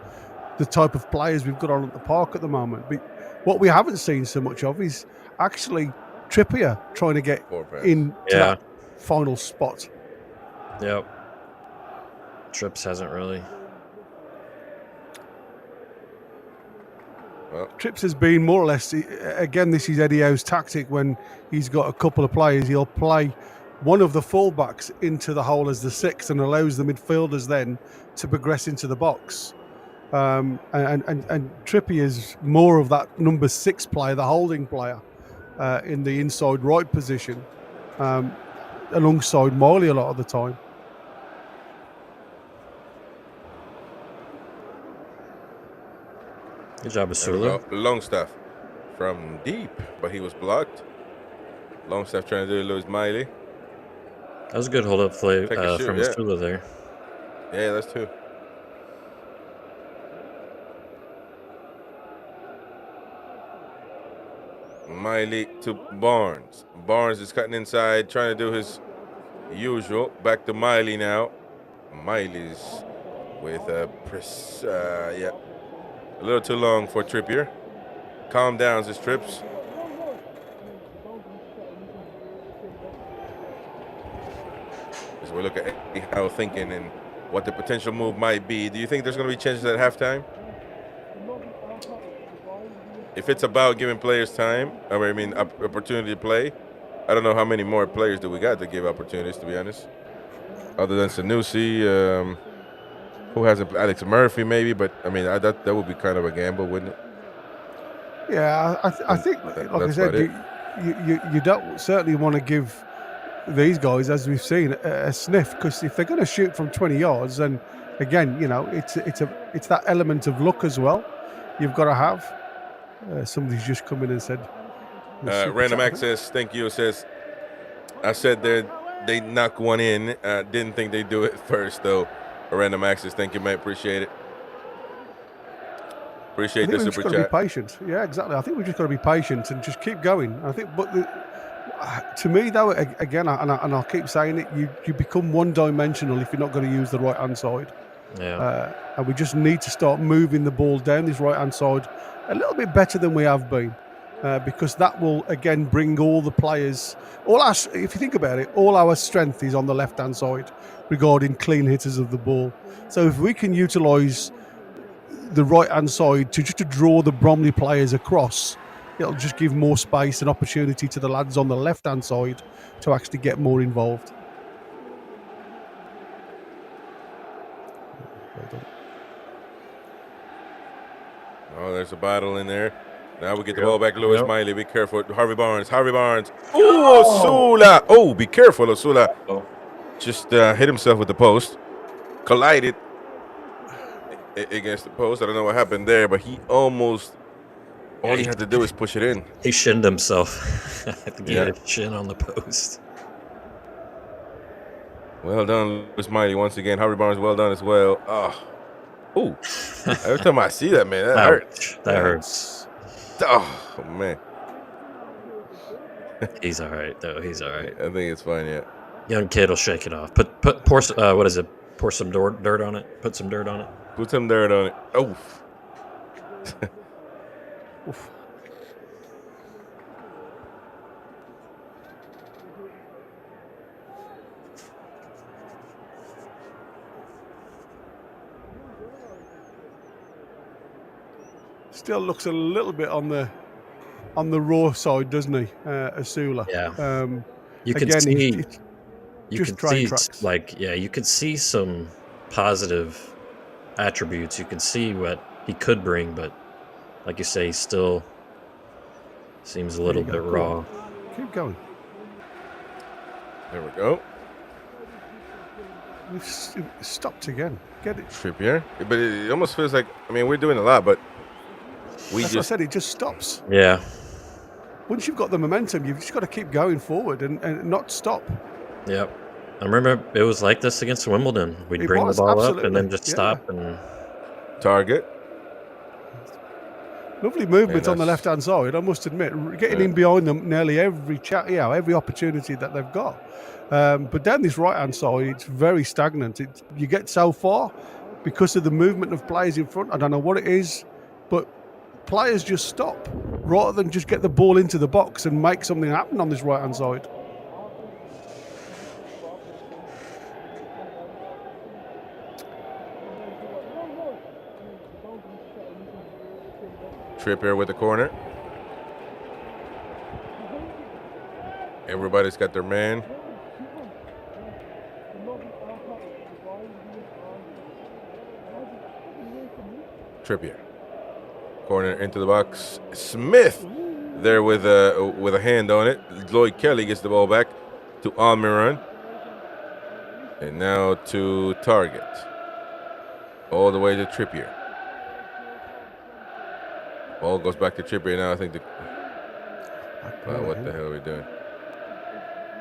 the type of players we've got on at the park at the moment. But what we haven't seen so much of is actually Trippier trying to get into that final spot. Yep. Trips hasn't really. Well, Trips has been more or less, again, this is Eddie Howe's tactic when he's got a couple of players. He'll play one of the fullbacks into the hole as the sixth and allows the midfielders then to progress into the box. And Trippier is more of that number 6 player, the holding player, in the inside right position, alongside Miley a lot of the time. Good job, Osula. Longstaff from deep, but he was blocked. Longstaff trying to do Lewis Miley. That was a good hold-up play from Osula there. Yeah, that's 2. Miley to Barnes. Barnes is cutting inside, trying to do his usual. Back to Miley now. Miley's with a a little too long for Trippier. Calm down, his Trips. As we look at how thinking and what the potential move might be. Do you think there's going to be changes at halftime? If it's about giving players time, opportunity to play, I don't know how many more players do we got to give opportunities, to be honest. Other than Sanusi, who hasn't, Alex Murphy maybe, but I mean that would be kind of a gamble, wouldn't it? Yeah, I think, like I said, you don't certainly want to give these guys, as we've seen, a sniff, because if they're going to shoot from 20 yards, then again, it's that element of luck as well. You've got to have. Somebody's just come in and said, "Random access, thank you." Says, "I said they knock one in. Didn't think they'd do it first though." Random access, thank you, mate. Appreciate it. Appreciate the super chat. We've just got to be patient. Yeah, exactly. I think we've just got to be patient and just keep going. I think, but to me, though, again, and I'll keep saying it, you become one-dimensional if you're not going to use the right-hand side. Yeah. And we just need to start moving the ball down this right-hand side a little bit better than we have been, because that will again bring all the players. If you think about it, all our strength is on the left-hand side regarding clean hitters of the ball. So if we can utilise the right-hand side to draw the Bromley players across, it'll just give more space and opportunity to the lads on the left-hand side to actually get more involved. Well done. Oh, there's a battle in there. Now we get the ball back. Lewis Miley, be careful. Harvey Barnes. Oh, Osula. Oh, be careful, Osula. Just hit himself with the post. Collided against the post. I don't know what happened there, but he almost... All he had to do is push it in. He shinned himself. I think he had a shin on the post. Well done, Lewis Miley, once again. Harvey Barnes, well done as well. Oh, every time I see that, man, that hurts. That hurts. Oh, man. He's all right, though. He's all right. I think it's fine, yeah. Young kid will shake it off. Pour some dirt on it. Put some dirt on it. Put some dirt on it. Oh. Oof. Still looks a little bit on the raw side, doesn't he, Osula? Yeah. You again, can see. You can see, you could see some positive attributes. You can see what he could bring, but like you say, he still seems a little bit raw. Keep going. There we go. We've stopped again. Get it? Trippier. But it almost feels like, I mean, we're doing a lot, but That's what I said. It just stops. Yeah. Once you've got the momentum, you've just got to keep going forward and not stop. Yep. I remember it was like this against Wimbledon. We'd bring the ball up and then just stop and target. Lovely movement on the left-hand side, I must admit. Getting in behind them nearly every opportunity that they've got. But down this right-hand side, it's very stagnant. You get so far because of the movement of players in front. I don't know what it is, but players just stop rather than just get the ball into the box and make something happen on this right-hand side. Trippier with the corner. Everybody's got their man. Trippier. Corner into the box. Smith there with a hand on it. Lloyd Kelly gets the ball back to Almiron. And now to Target. All the way to Trippier. Ball goes back to Trippier now. I think what the hell are we doing?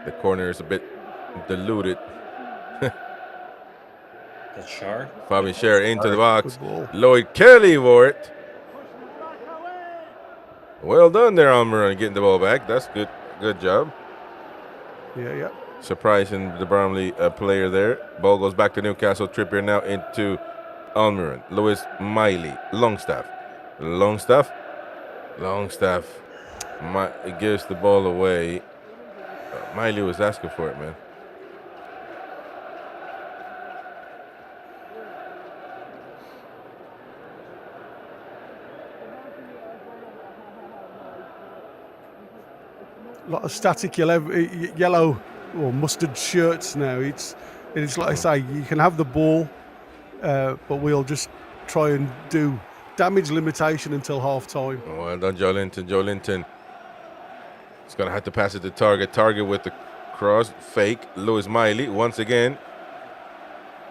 The corner is a bit diluted. That's Shar. Fabian Schär into the box. Lloyd Kelly for it. Well done there, Almiron, getting the ball back. That's good. Good job. Yeah. Surprising the Bromley player there. Ball goes back to Newcastle. Trippier now into Almiron. Lewis Miley. Longstaff. Gives the ball away. Miley was asking for it, man. A lot of static yellow or mustard shirts now. It's like I say, you can have the ball, but we'll just try and do damage limitation until half time. Well done, Joe Linton. He's going to have to pass it to Target. Target with the cross. Fake. Lewis Miley once again.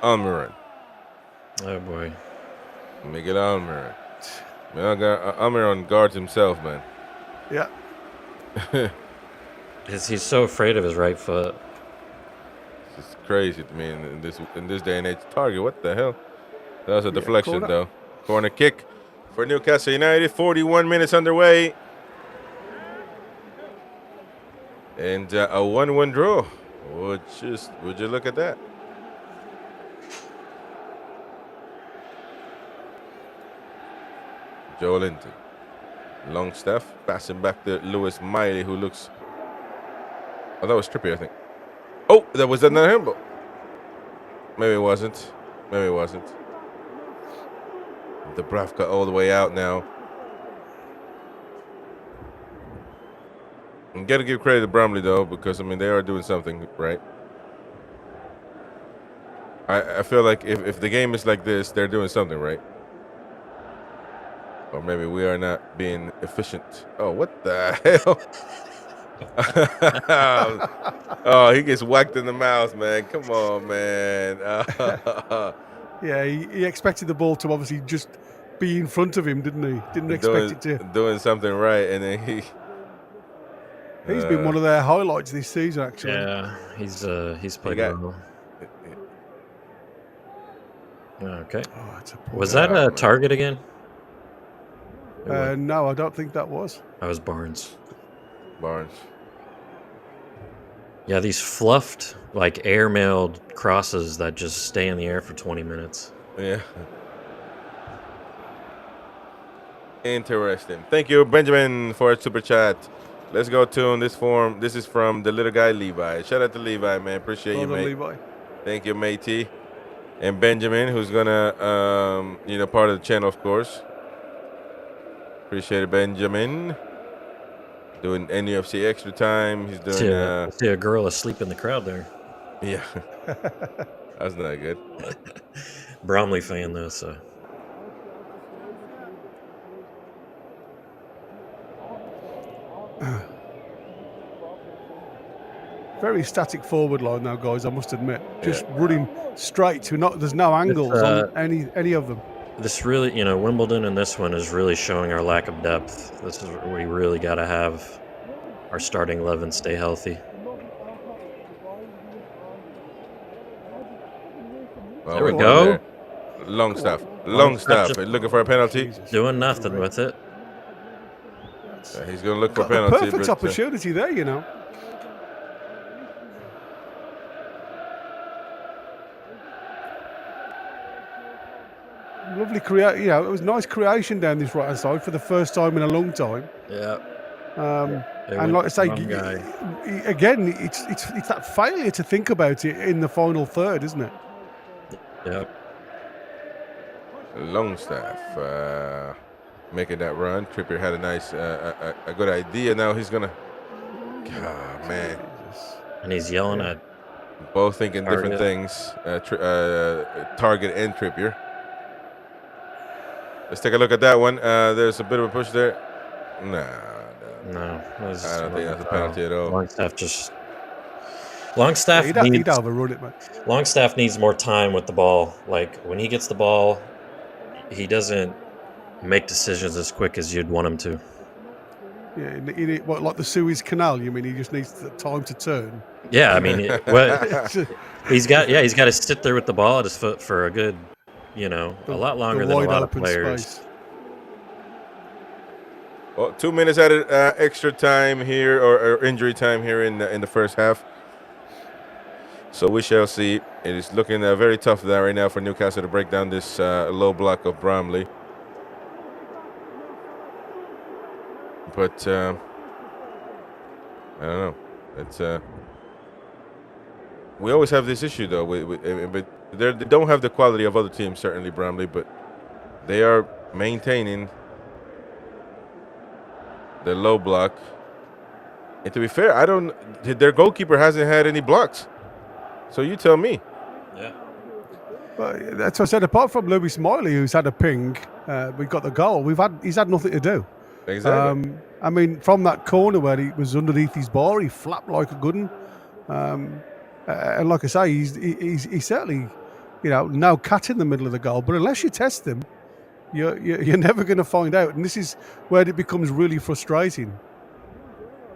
Almiron. Oh, boy. Miguel Almiron. Almiron guards himself, man. Yeah. He's so afraid of his right foot. It's crazy to me in this day and age. Target, what the hell? That was a deflection, though. Corner kick for Newcastle United. 41 minutes underway. And a 1-1 draw. Would you look at that? Joe Linton. Longstaff passing back to Lewis Miley, who looks... Oh, that was Trippier, I think. Oh, that was another handball. Maybe it wasn't. Dubravka all the way out now. You got to give credit to Bromley, though, because, I mean, they are doing something right. I feel like if the game is like this, they're doing something right. Or maybe we are not being efficient. Oh, what the hell? Oh, he gets whacked in the mouth, man. Come on, man. Yeah, he expected the ball to obviously just be in front of him, didn't he? Didn't expect it to. Doing something right, and then He's been one of their highlights this season, actually. Yeah, he's played well. Okay. Oh, Was that a Target again? No, I don't think that was. That was Barnes. Yeah, these fluffed, like airmailed crosses that just stay in the air for 20 minutes. Yeah. Interesting. Thank you, Benjamin, for a super chat. Let's go to this form. This is from the little guy, Levi. Shout out to Levi, man. Appreciate you, mate. Levi. Thank you, matey. And Benjamin, who's gonna, part of the channel, of course. Appreciate it, Benjamin. Doing NUFC extra time. He's doing. I see a girl asleep in the crowd there. Yeah, that's not good. Bromley fan though, so. Very static forward line now, guys. I must admit, just running straight to There's no angles on any of them. This really, Wimbledon and this one is really showing our lack of depth. This is where we really got to have our starting 11 stay healthy. Well, there we go. There. Longstaff. Looking for a penalty. Doing nothing with it. He's going to look for a Got penalty. the perfect opportunity there, Lovely it was nice creation down this right-hand side for the first time in a long time. Yeah. And like I say, again, it's that failure to think about it in the final third, isn't it? Yeah. Longstaff making that run. Trippier had a nice, a good idea. Now he's gonna. God, man. And he's yelling at. Both thinking different things. Target and Trippier. Let's take a look at that one. There's a bit of a push there. No. I don't think that's a penalty at all. Longstaff he'd overrun it, man. Longstaff needs more time with the ball. Like when he gets the ball, he doesn't make decisions as quick as you'd want him to. Yeah, like the Suez Canal. You mean he just needs the time to turn? Yeah, I mean, he's got to sit there with the ball at his foot for a good, a lot longer than a lot of players. Space. Well, 2 minutes added extra time here, or injury time here in the first half. So we shall see. It is looking very tough there right now for Newcastle to break down this low block of Bromley. But I don't know. It's we always have this issue though. But they don't have the quality of other teams, certainly Bromley, but they are maintaining the low block. And to be fair, their goalkeeper hasn't had any blocks. So you tell me. Yeah. Well, that's what I said. Apart from Miley, who's had a ping, we got the goal. He's had nothing to do. Exactly. I mean, from that corner where he was underneath his bar, he flapped like a good one. And like I say, he's certainly, no cat in the middle of the goal. But unless you test them, you're never going to find out. And this is where it becomes really frustrating.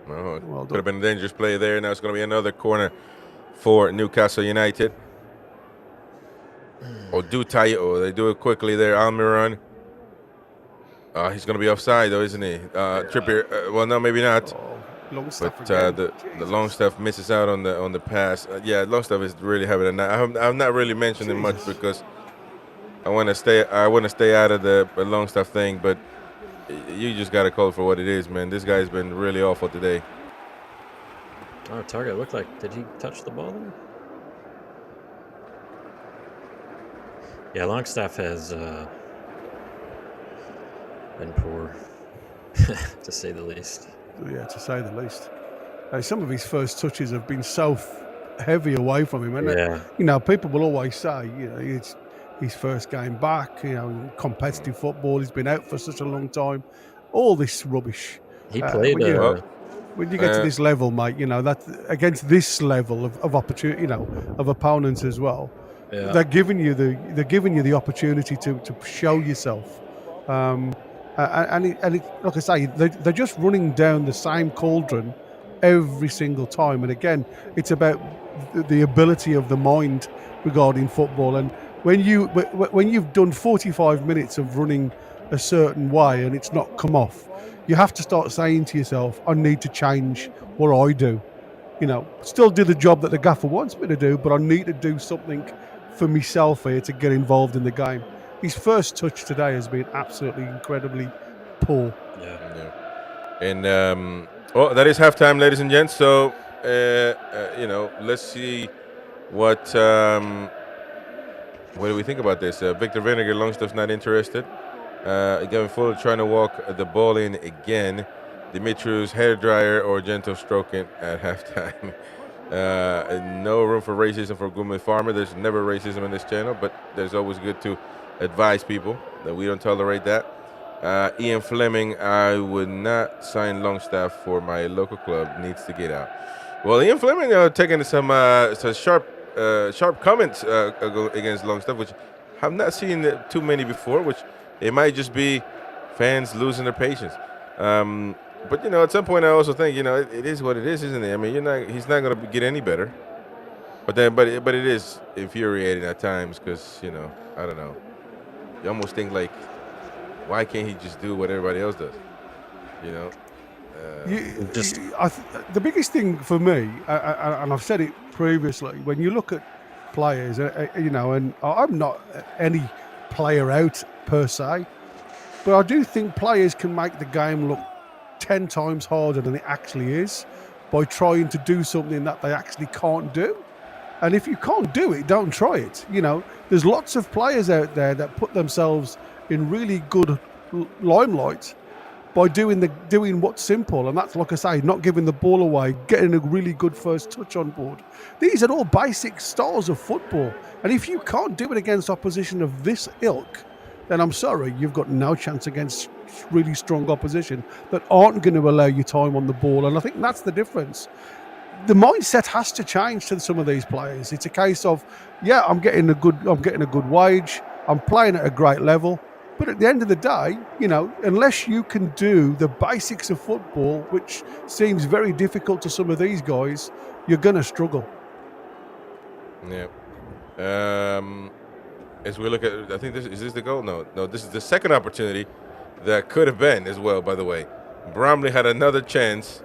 Well could have been a dangerous play there. Now it's going to be another corner for Newcastle United. They do it quickly there. Almiron. He's going to be offside though, isn't he? Trippier. Well, no, maybe not. But the Longstaff misses out on the pass. Longstaff is really having a night. I've not really mentioned him much because I want to stay out of the Longstaff thing. But you just got to call it for what it is, man. This guy's been really awful today. Oh, target looked like. Did he touch the ball there? Yeah, Longstaff has been poor, to say the least. Yeah, to say the least. Some of his first touches have been so heavy away from him, and people will always say, it's his first game back. Competitive football. He's been out for such a long time. All this rubbish. He played. When you get to this level, mate, that against this level of opportunity, of opponents as well, they're giving you the opportunity to show yourself. And like I say, they're just running down the same cauldron every single time. And again, it's about the ability of the mind regarding football. And when you've done 45 minutes of running a certain way and it's not come off, you have to start saying to yourself, I need to change what I do. Still do the job that the gaffer wants me to do, but I need to do something for myself here to get involved in the game. His first touch today has been absolutely incredibly poor. Yeah. And that is halftime, ladies and gents. So let's see what do we think about this? Victor Vinegar, Longstaff's not interested. Gavin Fuller trying to walk the ball in again. Dimitrius hairdryer or gentle stroking at halftime. No room for racism for Gourmet Farmer. There's never racism in this channel, but there's always good to advise people that we don't tolerate that. Ian Fleming, I would not sign Longstaff for my local club. Needs to get out. Well, Ian Fleming taking some sharp comments against Longstaff, which I've not seen too many before. Which it might just be fans losing their patience. But at some point, I also think it is what it is, isn't it? I mean, he's not going to get any better. But it is infuriating at times because I don't know. You almost think like, why can't he just do what everybody else does? The biggest thing for me, and I've said it previously, when you look at players, and I'm not any player out per se, but I do think players can make the game look 10 times harder than it actually is by trying to do something that they actually can't do. And if you can't do it, don't try it. There's lots of players out there that put themselves in really good limelight by doing what's simple, and that's, like I say, not giving the ball away, getting a really good first touch on board. These are all basic styles of football, and if you can't do it against opposition of this ilk, then I'm sorry, you've got no chance against really strong opposition that aren't going to allow you time on the ball. And I think that's the difference. The mindset has to change to some of these players. It's a case of, yeah, I'm getting a good wage, I'm playing at a great level. But at the end of the day, unless you can do the basics of football, which seems very difficult to some of these guys, you're going to struggle. Yeah. As we look at, I think is this the goal? No, this is the second opportunity that could have been as well, by the way. Bromley had another chance.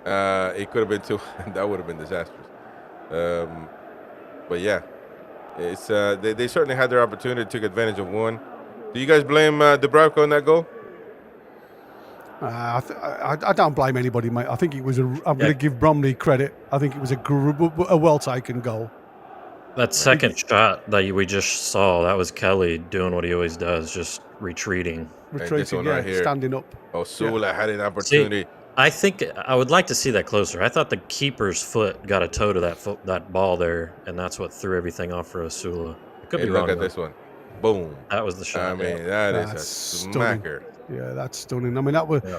It could have been two. That would have been disastrous. But yeah, it's they certainly had their opportunity, took advantage of one. Do you guys blame Dubravka on that goal? I don't blame anybody, mate. I think it was I'm going to give Bromley credit. I think it was a well-taken goal. That second shot that we just saw, that was Kelly doing what he always does, just retreating. Retreating, yeah, right, standing up. Osula had an opportunity. See, I think I would like to see that closer. I thought the keeper's foot got a toe to that ball there, and that's what threw everything off for Osula. I could be wrong. Look at this one. Boom. That was the shot. I mean, that's a smacker. Yeah, that's stunning. I mean,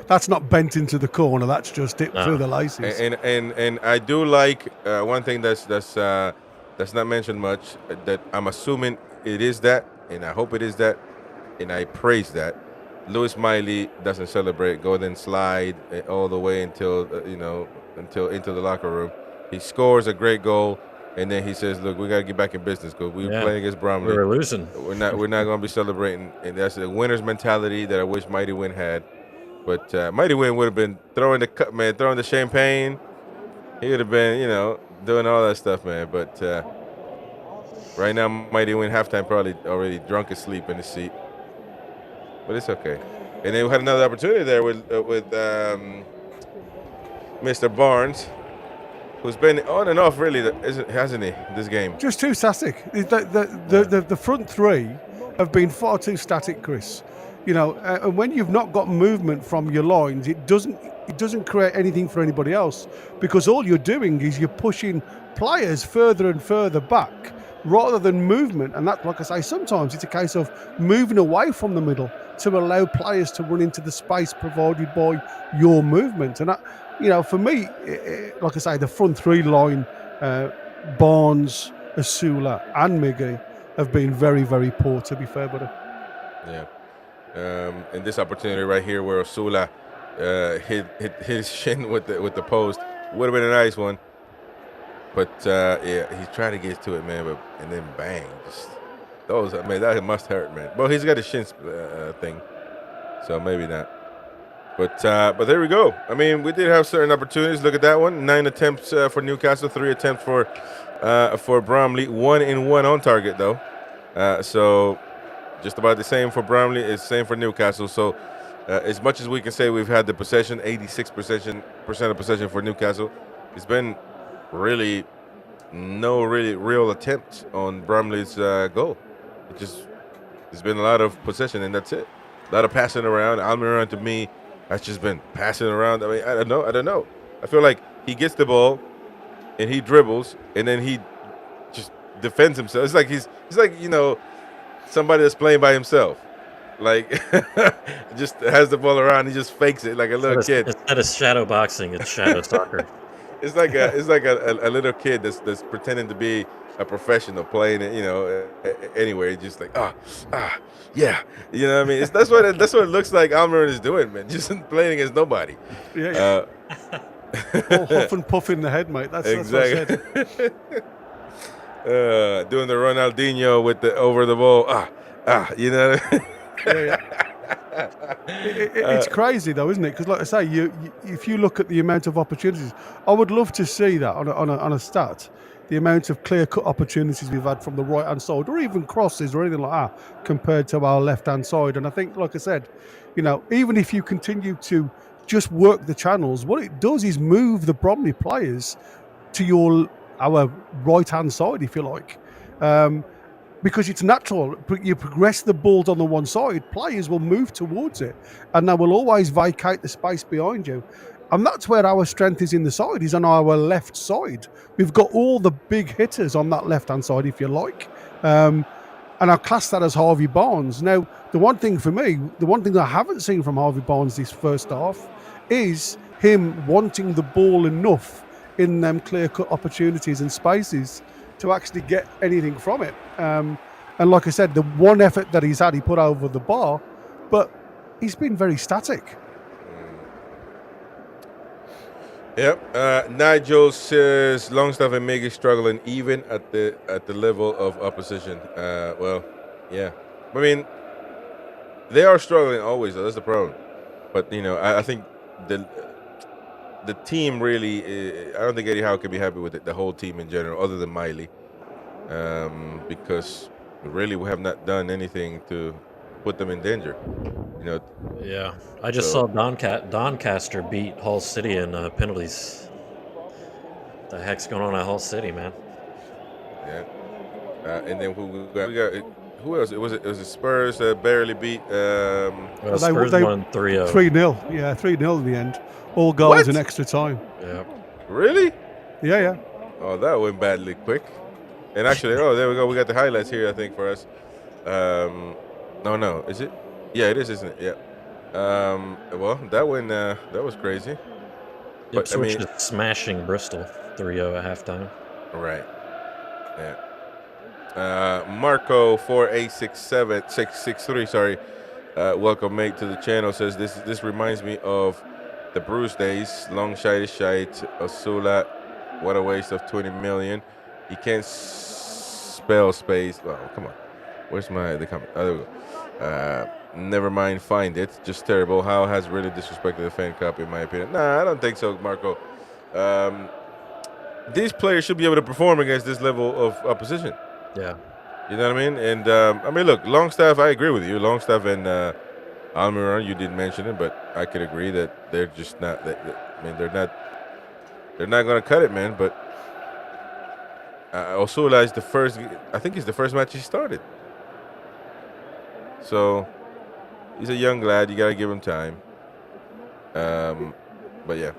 that's not bent into the corner. That's just hit through the laces. And I do like one thing that's not mentioned much, that I'm assuming it is that, and I hope it is that, and I praise that. Lewis Miley doesn't celebrate, go then slide all the way until into the locker room. He scores a great goal, and then he says, "Look, we got to get back in business because we were playing against Bromley. We were losing. We're not going to be celebrating." And that's the winner's mentality that I wish Mighty Win had. But Mighty Win would have been throwing the champagne. He would have been, doing all that stuff, man. But right now, Mighty Win halftime probably already drunk asleep in the seat. But it's okay. And then we had another opportunity there with Mr. Barnes, who's been on and off, really, hasn't he, this game? Just too static. The front three have been far too static, Chris. And when you've not got movement from your lines, it doesn't create anything for anybody else, because all you're doing is you're pushing players further and further back rather than movement. And that, like I say, sometimes it's a case of moving away from the middle to allow players to run into the space provided by your movement. And that, for me, like I say, the front three line, Barnes, Osula and Miggy have been very, very poor, to be fair, buddy. Yeah. And this opportunity right here where Osula hit his shin with the post would have been a nice one. But he's trying to get to it, man. And then bang, that must hurt, man. Well, he's got a shin thing, so maybe not. But there we go. I mean, we did have certain opportunities. Look at that one: 9 attempts for Newcastle, 3 attempts for Bromley. 1 on target though. So just about the same for Bromley. It's the same for Newcastle. So as much as we can say we've had the possession, 86% of possession for Newcastle, it's been really no real attempt on Bromley's goal. It's been a lot of possession, and that's it. A lot of passing around. Almiron, to me, has just been passing around. I mean, I don't know. I feel like he gets the ball and he dribbles, and then he just defends himself. It's like he's like somebody that's playing by himself. Like just has the ball around, he just fakes it like a little kid. Instead of shadow boxing, it's shadow soccer. It's like a little kid that's pretending to be a professional playing it, anywhere. Just like yeah, you know what I mean. That's what it looks like. Almiron is doing, man. Just playing against nobody. Yeah. All huff and puff in the head, mate. That's what I said. Doing the Ronaldinho with the over the ball. You know. It's crazy though, isn't it? Because, like I say, you if you look at the amount of opportunities, I would love to see that on a stat. The amount of clear-cut opportunities we've had from the right-hand side, or even crosses, or anything like that, compared to our left-hand side. And I think, like I said, even if you continue to just work the channels, what it does is move the Bromley players to our right-hand side, if you like. Because it's natural. You progress the balls on the one side, players will move towards it, and they will always vacate the space behind you. And that's where our strength is in the side, is on our left side. We've got all the big hitters on that left-hand side, if you like. And I class that as Harvey Barnes. Now, the one thing for me, the one thing that I haven't seen from Harvey Barnes this first half is him wanting the ball enough in them clear-cut opportunities and spaces to actually get anything from it. And like I said, the one effort that he's had, he put over the bar, but he's been very static. Yep. Nigel says Longstaff and Miggy struggling even at the level of opposition. Well, yeah. I mean, they are struggling always, though. That's the problem. But I think the team really. I don't think Eddie Howe can be happy with the whole team in general, other than Miley, because really we have not done anything to put them in danger. Yeah, I just saw Doncaster beat Hull City in penalties. The heck's going on at Hull City, man? Yeah. And then we got who else? It was Spurs that barely beat. Spurs won 3-0. 3-0. Yeah, 3-0 in the end. All goals in extra time. Yeah. Really? Yeah. Oh, that went badly quick. And actually, there we go. We got the highlights here, I think, for us. No, is it? Yeah, it is, isn't it? Yeah. Well, that one, that was crazy. Ipswich is smashing Bristol 3-0 at halftime. Right. Yeah. Marco 4867663. Sorry. Welcome, mate, to the channel. Says this reminds me of the Bruce days. Long shite, Osula. What a waste of 20 million. He can't spell space. Oh, come on. Where's the comment? Oh, there we go. Never mind, find it. Just terrible. Howe has really disrespected the fan cup, in my opinion. Nah, I don't think so, Marco. These players should be able to perform against this level of opposition. Yeah. You know what I mean? And, look, Longstaff, I agree with you. Longstaff and Almiron, you didn't mention it, but I could agree that they're just not. They're not going to cut it, man. But Osula is I think it's the first match he started. So he's a young lad. You got to give him time. But yeah,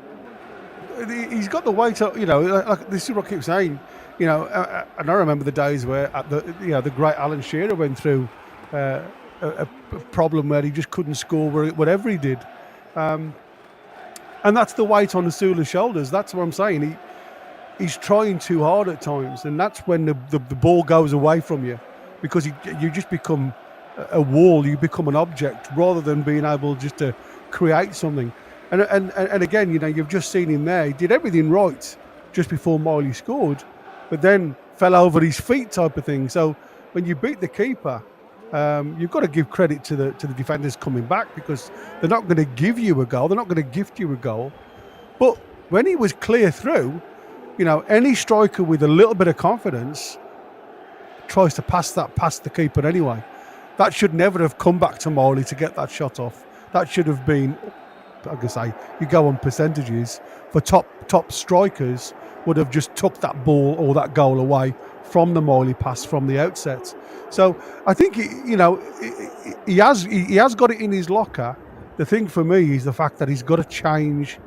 he's got the weight. Like this is what I keep saying. And I remember the days where the great Alan Shearer went through a problem where he just couldn't score whatever he did, and that's the weight on Osula's shoulders. That's what I'm saying. He's trying too hard at times, and that's when the ball goes away from you, because you just become a wall. You become an object rather than being able just to create something. And again, you've just seen him there. He did everything right just before Miley scored, but then fell over his feet, type of thing. So when you beat the keeper, you've got to give credit to the defenders coming back, because they're not going to give you a goal. They're not going to gift you a goal. But when he was clear through, any striker with a little bit of confidence tries to pass that past the keeper anyway. That should never have come back to Miley to get that shot off. That should have been, I can say, you go on percentages, for top strikers would have just took that ball or that goal away from the Miley pass from the outset. So I think he has got it in his locker. The thing for me is the fact that he's got to change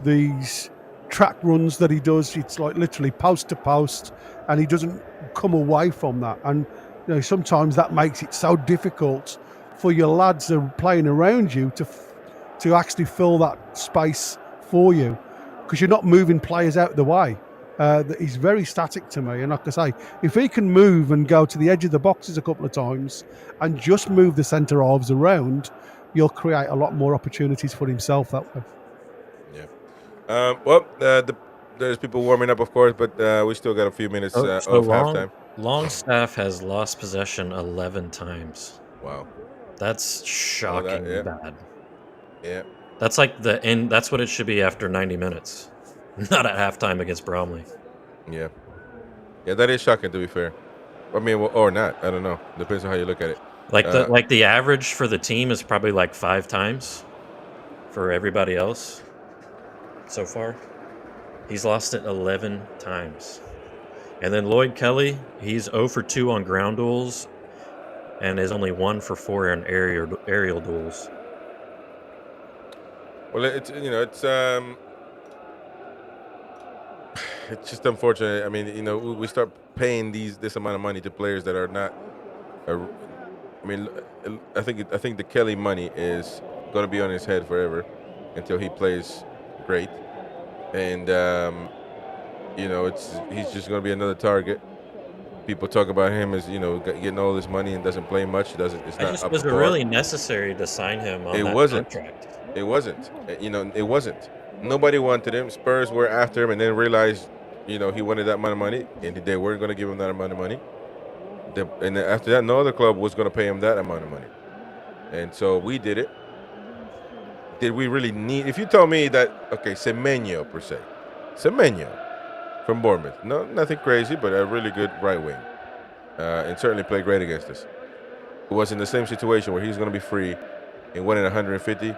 these track runs that he does. It's like literally post to post, and he doesn't come away from that. And sometimes that makes it so difficult for your lads that are playing around you to actually fill that space for you. because you're not moving players out of the way. He's very static to me, and like I say, if he can move and go to the edge of the boxes a couple of times and just move the centre halves around, you'll create a lot more opportunities for himself that way. Yeah. There's people warming up, of course, but we still got a few minutes of halftime. Longstaff has lost possession 11 times. Wow, that's shocking bad. Yeah, that's like the end. That's what it should be after 90 minutes, not at halftime against Bromley. Yeah, that is shocking. To be fair, I mean, or not. I don't know. Depends on how you look at it. Like the average for the team is probably like 5 times for everybody else so far. He's lost it 11 times. And then Lloyd Kelly, he's 0 for 2 on ground duels and is only 1 for 4 in aerial duels. Well, it's just unfortunate. I mean, we start paying this amount of money to players that are not. I mean, I think the Kelly money is going to be on his head forever until he plays great. And he's just going to be another target. People talk about him as getting all this money and doesn't play much. Was it really necessary to sign him on that contract? It wasn't. It wasn't. Nobody wanted him. Spurs were after him and then realized, he wanted that amount of money and they weren't going to give him that amount of money. And after that, no other club was going to pay him that amount of money. And so we did it. Did we really need? If you tell me that, okay, Semenyo per se, Semenyo from Bournemouth, no, nothing crazy, but a really good right wing, and certainly played great against us. It was in the same situation where he's going to be free and winning 150.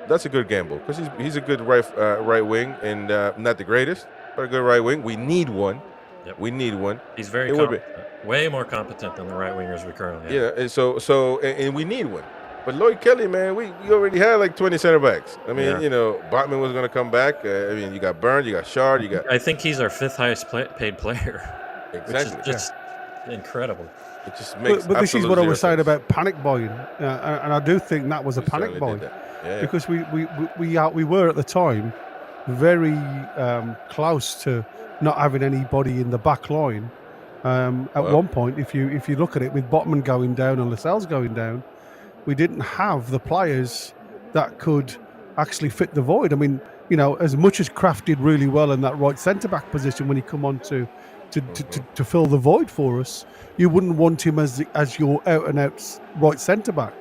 That's a good gamble because he's a good right wing and not the greatest, but a good right wing. We need one. Yep. We need one. He's very competent. Way more competent than the right wingers we currently have. Yeah, and so we need one. But Lloyd Kelly, man, we already had like 20 center backs. I mean, Botman was going to come back. You got Burns, you got Shard, you got. I think he's our 5th highest paid player. Exactly. Which is just incredible. It just makes. But this is what I was saying about panic buying, and I do think that was a panic buy because we were at the time very close to not having anybody in the back line. At one point, if you look at it, with Botman going down and Lascelles going down, we didn't have the players that could actually fit the void. I mean, as much as Kraft did really well in that right centre-back position when he come on to fill the void for us, you wouldn't want him as your out-and-out right centre-back.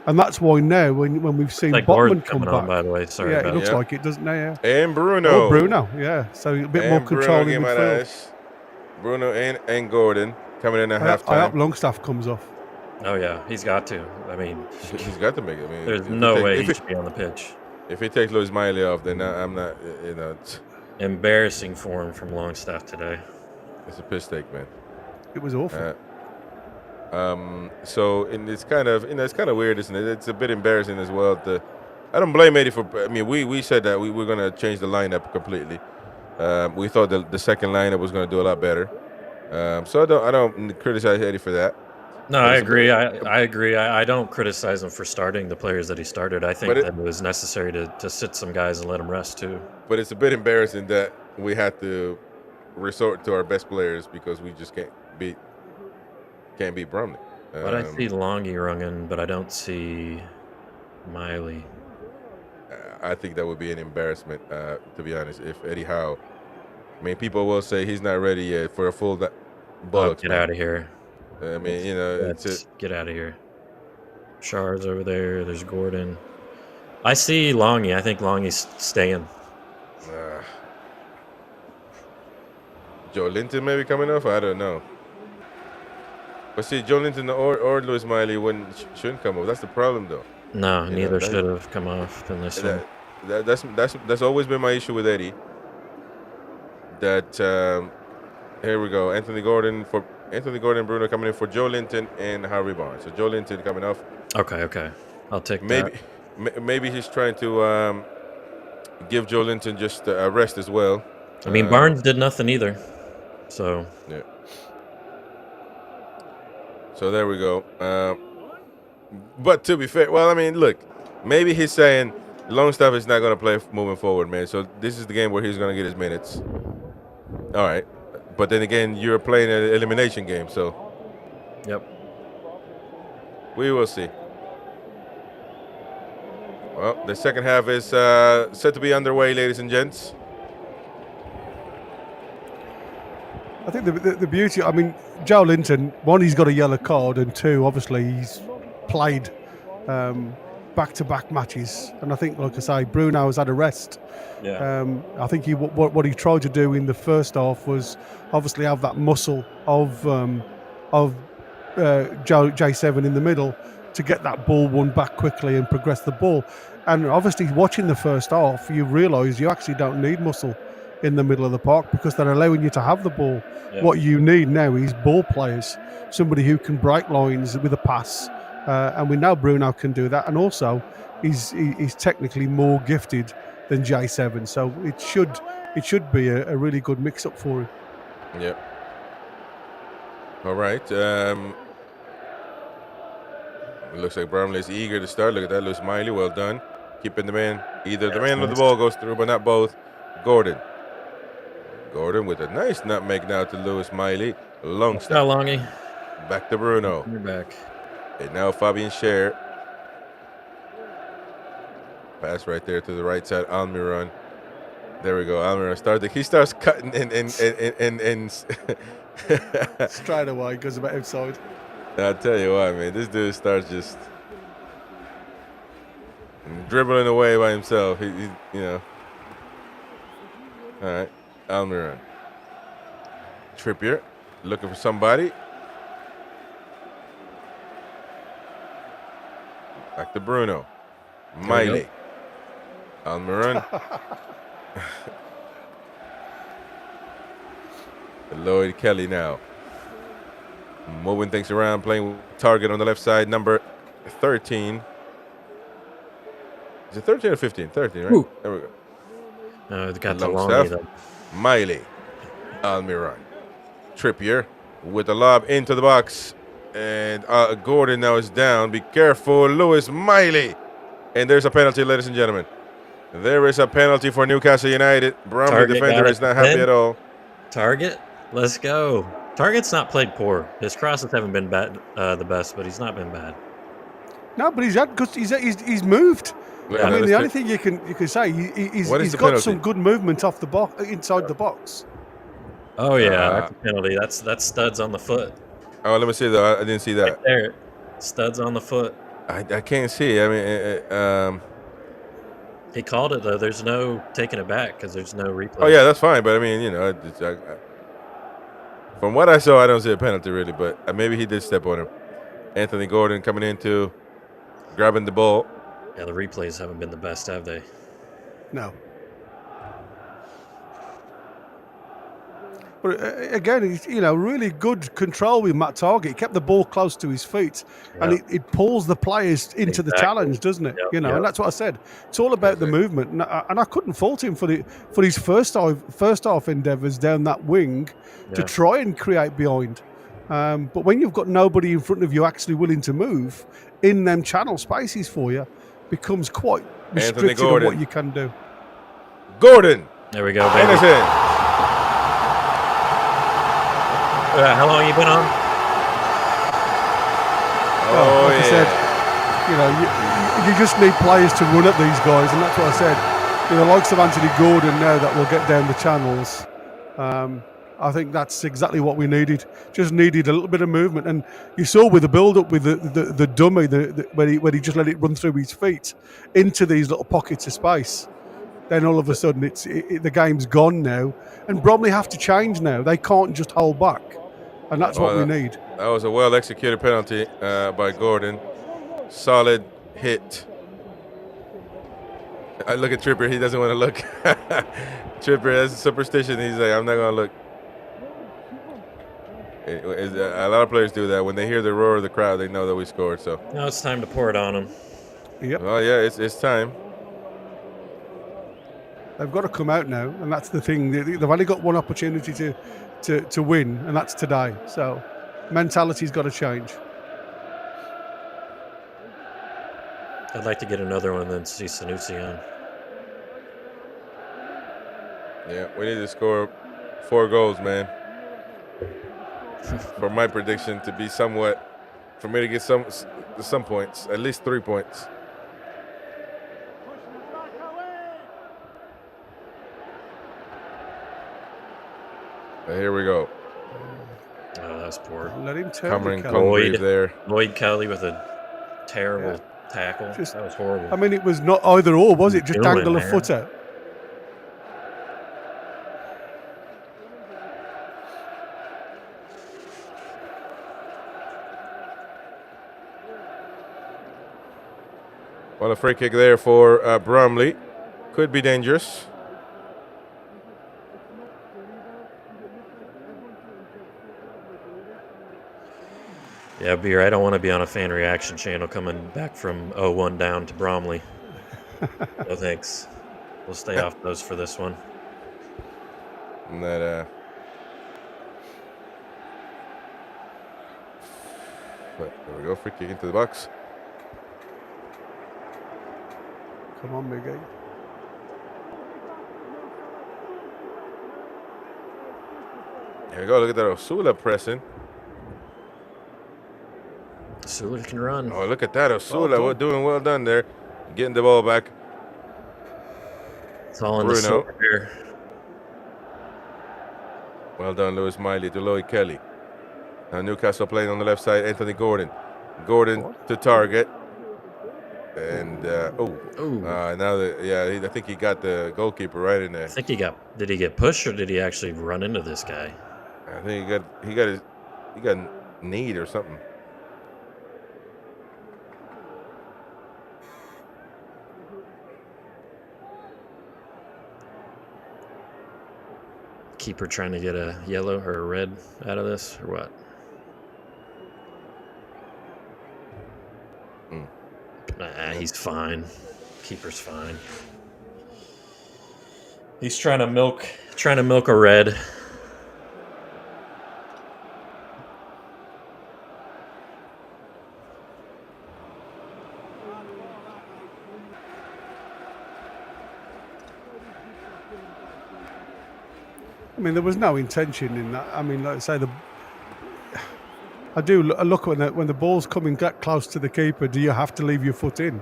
And that's why now, when we've seen Botman come back, by the way, sorry, it looks like it, doesn't it? Yeah. And Bruno. Yeah. So a bit more control in midfield. Bruno and Gordon coming in at halftime. I hope Longstaff comes off. Oh yeah, he's got to. I mean, he's got to make it. I mean, there's no way he should be on the pitch. If he takes Louis Miley off, then I'm not. Embarrassing form from Longstaff today. It's a piss take, man. It was awful. It's kind of weird, isn't it? It's a bit embarrassing as well. I don't blame Eddie for. I mean, we said that we were going to change the lineup completely. We thought the second lineup was going to do a lot better. So I don't criticize Eddie for that. No, I agree. I agree. I don't criticize him for starting the players that he started. I think that it was necessary to sit some guys and let them rest too. But it's a bit embarrassing that we had to resort to our best players because we just can't beat Bromley. But I see Longy Rungan, but I don't see Miley. I think that would be an embarrassment, to be honest. If Eddie Howe, I mean, people will say he's not ready yet for a full Bullocks. Get out of here. I mean, get out of here. Shard's over there. There's Gordon. I see Longy. I think Longy's staying. Joe Linton maybe coming off? I don't know. But see, Joe Linton or Louis Miley shouldn't come off. That's the problem, though. No, neither should have come off in this one. That's always been my issue with Eddie. That here we go. Anthony Gordon, Bruno coming in for Joe Linton and Harvey Barnes. So Joe Linton coming off. Okay. I'll take that. Maybe he's trying to give Joe Linton just a rest as well. I mean, Barnes did nothing either. So yeah. So there we go. But to be fair, well, I mean, look, maybe he's saying Longstaff is not going to play moving forward, man. So this is the game where he's going to get his minutes. All right. But then again, you're playing an elimination game, so. Yep. We will see. Well, the second half is set to be underway, ladies and gents. I think the beauty, I mean, Joe Linton, one, he's got a yellow card, and two, obviously, he's played back-to-back matches. And I think, like I say, Bruno has had a rest. Yeah. I think what he tried to do in the first half was obviously have that muscle of J7 in the middle to get that ball won back quickly and progress the ball. And obviously, watching the first half, you realise you actually don't need muscle in the middle of the park because they're allowing you to have the ball. Yeah. What you need now is ball players, somebody who can break lines with a pass. And we know Bruno can do that. And also, he's technically more gifted than J7. So it should be a really good mix-up for him. Yep. All right. It looks like Bromley's eager to start. Look at that, Lewis Miley. Well done. Keeping the man. Either the man or the ball goes through, but not both. Gordon with a nice nutmeg now to Lewis Miley. Longstaff. How longy? Back to Bruno. You're back. And now Fabian Scher. Pass right there to the right side. Almiron. There we go. Almiron he starts cutting and Straight away goes about outside. I'll tell you what, man. This dude starts just dribbling away by himself. He you know. All right. Almiron. Trippier looking for somebody. Back to Bruno. Miley. Almiron. Lloyd Kelly now. Moving things around, playing with target on the left side, number 13. Is it 13 or 15? 13, right? Ooh. There we go. It's got the Long longy stuff. though. Miley. Almiron. Trippier with the lob into the box. And Gordon now is down. Be careful, Lewis Miley. And there's a penalty, ladies and gentlemen. There is a penalty for Newcastle United. Bromley Target defender got is it. not happy at all. Target, let's go. Target's not played poor. His crosses haven't been bad, the best, but he's not been bad. No, but he's moved. Look, I mean, let's the only take- thing you can say he's What is got the penalty? some good movement off the box inside the box. Oh yeah, that's a penalty. That's studs on the foot. Oh, let me see though. I didn't see that. Right there, studs on the foot. I can't see. I mean, He called it though. There's no taking it back because there's no replay. oh yeah, that's fine. But I mean, you know, from what I saw, I don't see a penalty really. But maybe he did step on him. Anthony Gordon coming into, grabbing the ball. Yeah, the replays haven't been the best, have they? No. But again, he's, really good control with Matt Target. He kept the ball close to his feet, and it pulls the players into the challenge, doesn't it? Yep, And that's what I said. It's all about the movement, and I couldn't fault him for his first half endeavours down that wing to try and create behind. But when you've got nobody in front of you actually willing to move in them channel spaces for you, becomes quite restricted on what you can do. Gordon. There we go, baby. Anderson. How long you been on? Oh, like I said, you just need players to run at these guys, and that's what I said. The likes of Anthony Gordon now that will get down the channels. I think that's exactly what we needed. Just needed a little bit of movement, and you saw with the build-up with the dummy, when he just let it run through his feet into these little pockets of space. Then all of a sudden, the game's gone now, and Bromley have to change now. They can't just hold back, and that's what we need. That was a well-executed penalty by Gordon. Solid hit. I look at Trippier. He doesn't want to look. Trippier has a superstition. He's like, I'm not going to look. A lot of players do that. When they hear the roar of the crowd, they know that we scored. So Now it's time to pour it on him. Yep. Well, yeah, it's time. They've got to come out now, and that's the thing. They've only got one opportunity to win, and that's today. So mentality's got to change. I'd like to get another one and then see Sanusi on. Yeah, we need to score 4 goals, man. For my prediction to be somewhat, for me to get some points, at least 3 points. Here we go. Oh, that's poor. Let him turn Cameron the Congreve there. Lloyd Kelly with a terrible tackle. Just- that was horrible. I mean, it was not either or, was it? Just Doing, dangle a man. foot out. Well, a free kick there for Bromley. Could be dangerous. Yeah, Beer, I don't want to be on a fan reaction channel coming back from 0-1 down to Bromley. No thanks. We'll stay off those for this one. And that there we go, free kick into the box. Come on, Miguel. There we go, look at that Osula pressing. Osula can run. Oh, look at that Osula, we're doing well done there. Getting the ball back. It's all in Bruno. the silver here. Well done, Lewis Miley to Lloyd Kelly. Now Newcastle playing on the left side, Anthony Gordon. Gordon to target. And, now I think he got the goalkeeper right in there. I think did he get pushed or did he actually run into this guy? I think he got kneed or something. Keeper trying to get a yellow or a red out of this or what? Nah, he's fine. Keeper's fine. He's trying to milk a red. I mean, there was no intention in that. I mean, like I say, I look when the ball's coming that close to the keeper. Do you have to leave your foot in?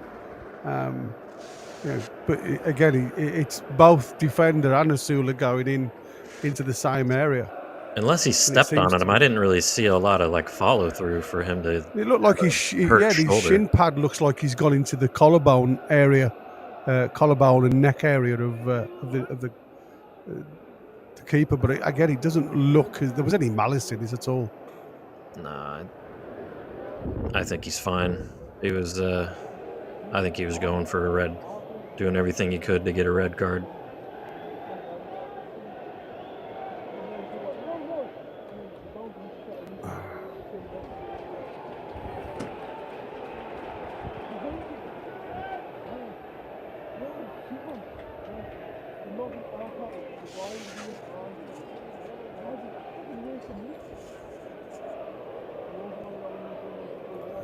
But again, it's both defender and Osula going into the same area. Unless he stepped on him, I didn't really see a lot of follow through for him to. It looked like his shin pad looks like he's gone into the collarbone area, collarbone and neck area of the keeper. But again, it doesn't look as there was any malice in this at all. Nah, I think he's fine. He was. I think he was going for a red, doing everything he could to get a red card.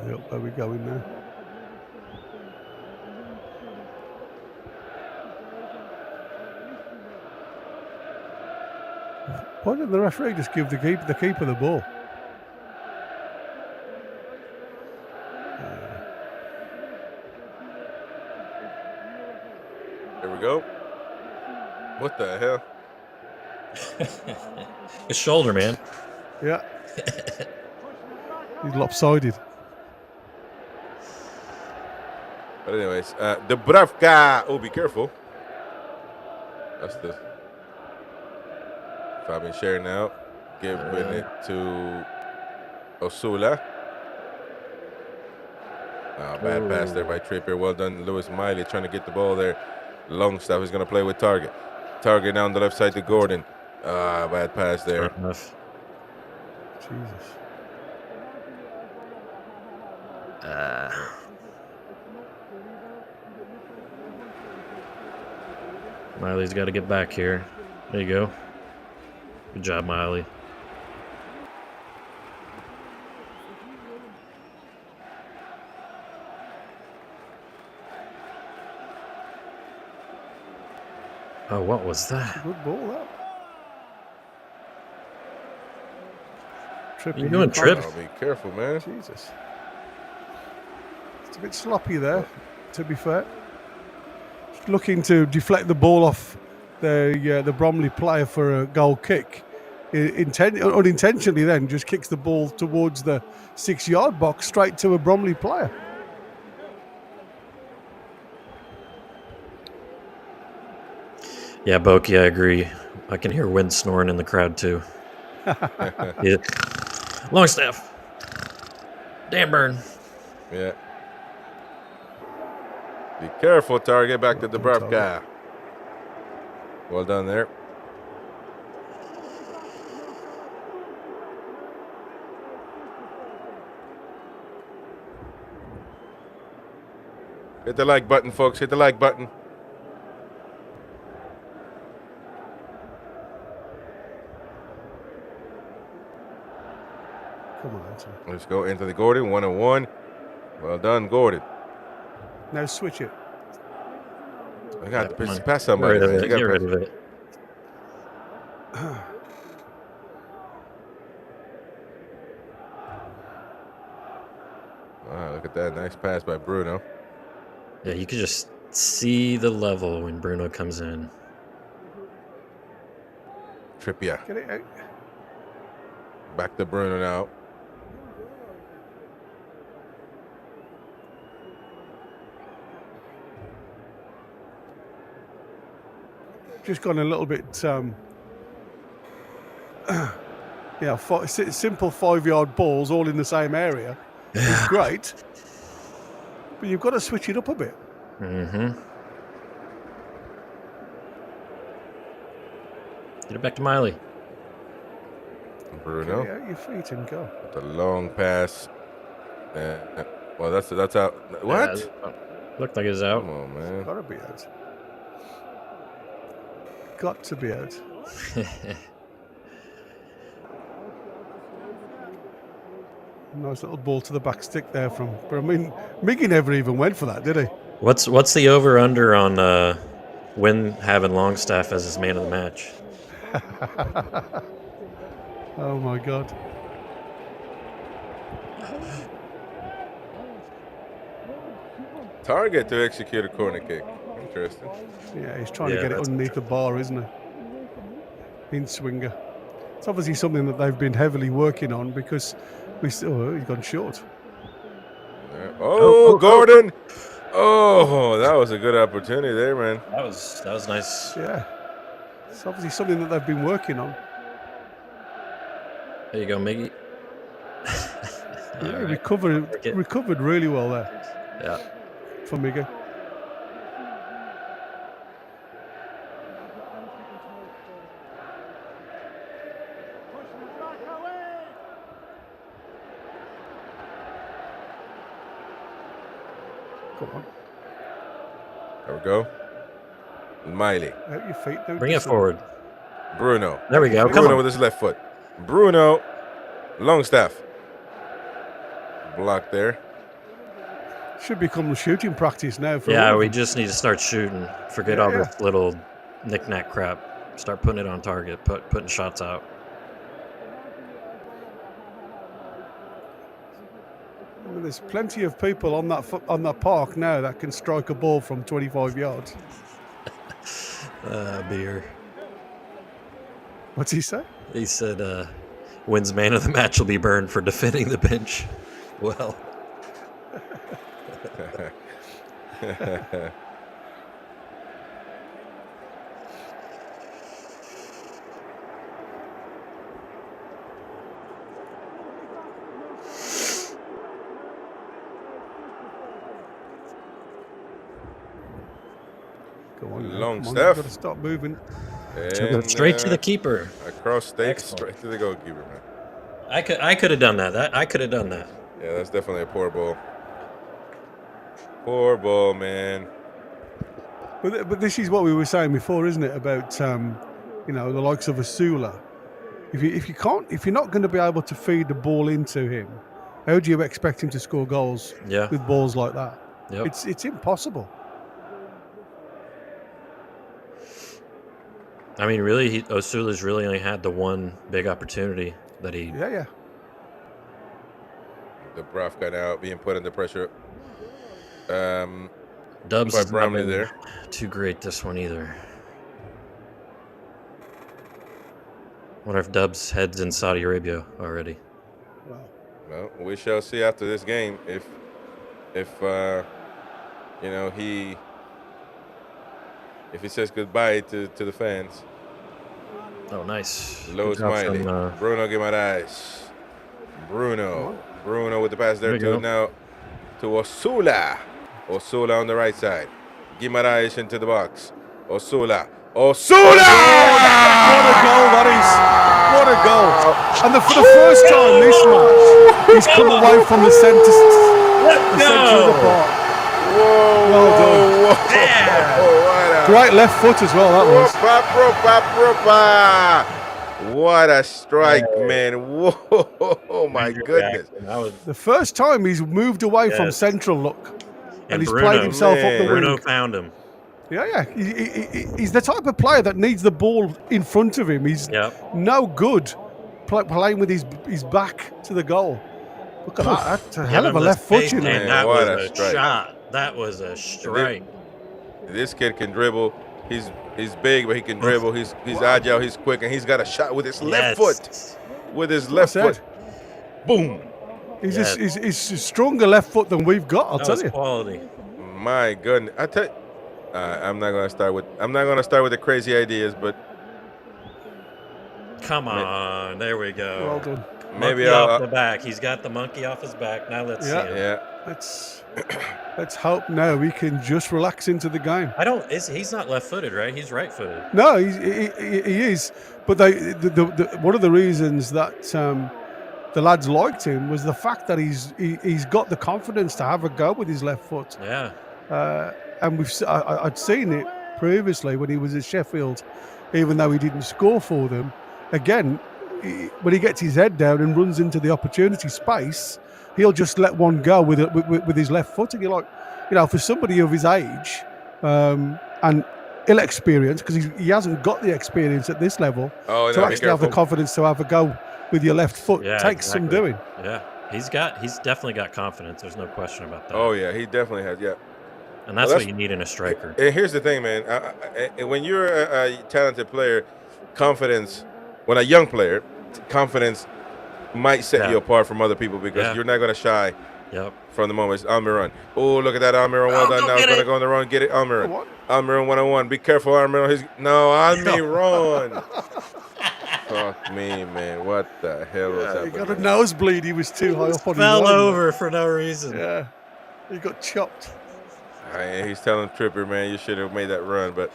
Yep, there we go in there. Why didn't the referee just give the keeper the ball? There we go. What the hell? His shoulder, man. Yeah. He's lopsided. But anyways, Dubravka. Oh, be careful. That's the Fabian Scher now. Giving it to Osula. Bad pass there by Trippier. Well done, Lewis Miley trying to get the ball there. Longstaff is going to play with Target. Target now on the left side to Gordon. Bad pass there. Jesus. Miley's got to get back here. There you go. Good job, Miley. Oh, what was A that? good ball, that. Trippy, You doing, can't- Trip? Oh, be careful, man. Jesus. It's a bit sloppy there, to be fair. Just looking to deflect the ball off the Bromley player for a goal kick. Unintentionally then just kicks the ball towards the 6-yard box straight to a Bromley player. Yeah, Boki, I agree. I can hear wind snoring in the crowd too. Yeah. Longstaff. Damn burn. Yeah. Be careful, Target. Back to Well done, Dubravka. Well done there. Hit the like button, folks. Hit the like button. Come on, Anthony. Let's go into the Gordon. 1-1. Well done, Gordon. Now switch it. I got Yeah, to come pass on. somebody. Get rid Man. of You it. gotta Get rid pass- of it. Wow, look at that. Nice pass by Bruno. Yeah, you could just see the level when Bruno comes in. Trippier. Get it out. Back to Bruno now. Just gone a little bit, simple 5-yard balls all in the same area. It's great, but you've got to switch it up a bit. Mm-hmm. Get it back to Miley. Bruno. Get out your feet and go. The long pass. Well, that's out. What? Yeah, looked like it was out. Come on, man. Got to be out. Got to be out. Nice little ball to the back stick there from. But I mean, Miggy never even went for that, did he? What's the over under on Wynn having Longstaff as his man of the match? Oh my God. Target to execute a corner kick. Interesting. Yeah, he's trying to Yeah, get it that's underneath the bar, isn't he? In swinger. It's obviously something that they've been heavily working on because he's gone short. Oh, Gordon. Oh, that was a good opportunity there, man. That was nice. Yeah. It's obviously something that they've been working on. There you go, Miggy. Yeah, All right. recovered really well there Yeah. from Miggy. Come on. There we go. Miley. Out your feet. Don't Bring it just- forward. Bruno. There we go. Come Bruno on. with his left foot. Bruno. Longstaff. Block there. Should become shooting practice now. For all Yeah, of we them. just need to start shooting. Forget all this little knick-knack crap. Start putting it on target. Putting shots out. I mean, there's plenty of people on that park now that can strike a ball from 25 yards. Beer. What's he say? He said, "Wins man of the match will be burned for defending the bench." Well, Go on, Long come on, stuff. Got to stop moving. And, straight to the keeper. Across state, Excellent. straight to the goalkeeper, man. I could have done that. I could have done that. Yeah, that's definitely a poor ball. Poor ball, man. But this is what we were saying before, isn't it? About the likes of Osula. If you're not going to be able to feed the ball into him, how do you expect him to score goals Yeah. with balls like that? Yep. It's impossible. I mean, really, Osula's really only had the one big opportunity that he. Yeah. Dubravka now being put under pressure. Dubs by is not Bromley been there. too great this one either. Wonder if Dubs heads in Saudi Arabia already. Well, we shall see after this game if he says goodbye to the fans. Oh, nice. Low Good job Miley. from, Bruno Guimaraes. Bruno with the pass there There you to now to Osula. Osula on the right side. Guimaraes into the box. Osula. What a goal that is! What a goal! And for the first time this match, he's come away from the centre of the park. Whoa! Well done. Whoa! Yeah. Great left foot as well. That was. What a strike, man! Whoa! Oh my goodness! That was, The first time he's moved away from Yes. central look, and he's Bruno, played himself up the Bruno wing. found him. Yeah. He's the type of player that needs the ball in front of him. He's no good playing with his back to the goal. Look at that. That's a hell of a left foot, you know. Man, that what was a a strike. shot. That was a strike. This kid can dribble. He's big, but he can dribble. He's agile. He's quick, and he's got a shot with his left foot. With his left foot, boom! He's a stronger left foot than we've got. I'll That tell was you. quality. My goodness! I tell you, I'm not gonna start with the crazy ideas, but Come on, there we go. Well done. maybe Monkey I'll. off the back. He's got the monkey off his back. Now let's see him. Yeah. Let's hope now we can just relax into the game. He's not left-footed, right? He's right-footed. No, he is. But one of the reasons that the lads liked him was the fact that he's got the confidence to have a go with his left foot. Yeah. And I'd seen it previously when he was at Sheffield, even though he didn't score for them. Again, when he gets his head down and runs into the opportunity space, he'll just let one go with his left foot. And you're like, for somebody of his age and ill experience, because he hasn't got the experience at this level to actually have the confidence to have a go with your left foot takes some doing. Yeah, he's definitely got confidence. There's no question about that. Oh yeah, he definitely has. Yeah. And that's what you need in a striker. And here's the thing, man. When you're a talented player, confidence. When a young player, confidence might set you apart from other people because you're not going to shy from the moment. It's Almiron. Oh, look at that Almiron. Well done. Now he's going to go on the run. Get it, Almiron. Almiron 1-on-1. Be careful, Almiron. Almiron. Fuck me, man. What the hell was that? He got a nosebleed. He was too high up on his Fell line. over for no reason. Yeah. He got chopped. He's telling Tripper, man, you should have made that run, but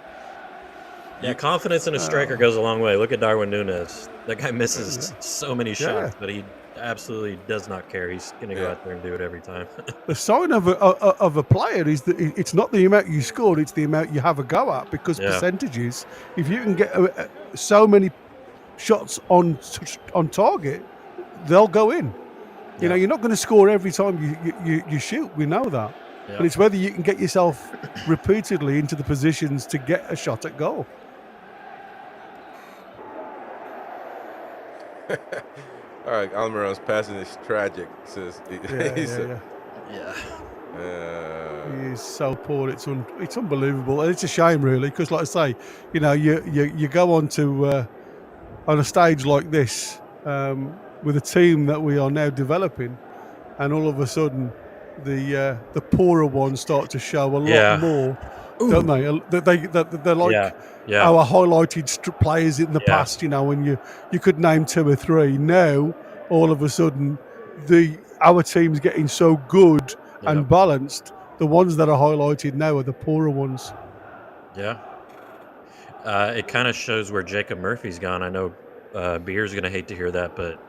yeah, confidence in a striker goes a long way. Look at Darwin Núñez. That guy misses so many shots, but he absolutely does not care. He's going to go out there and do it every time. The sign of a player is that it's not the amount you scored, it's the amount you have a go at, because percentages, if you can get so many shots on target, they'll go in. You know, you're not going to score every time you shoot. We know that. But it's whether you can get yourself repeatedly into the positions to get a shot at goal. All right, Almiron's passing is tragic. Says He's so poor. It's unbelievable. And it's a shame, really, because, like I say, you go on to on a stage like this with a team that we are now developing, and all of a sudden the poorer ones start to show a lot more, don't they? They're like our highlighted players in the past, when you could name two or three. Now, all of a sudden, our team's getting so good and balanced. The ones that are highlighted now are the poorer ones. Yeah. It kind of shows where Jacob Murphy's gone. I know Beer's going to hate to hear that, but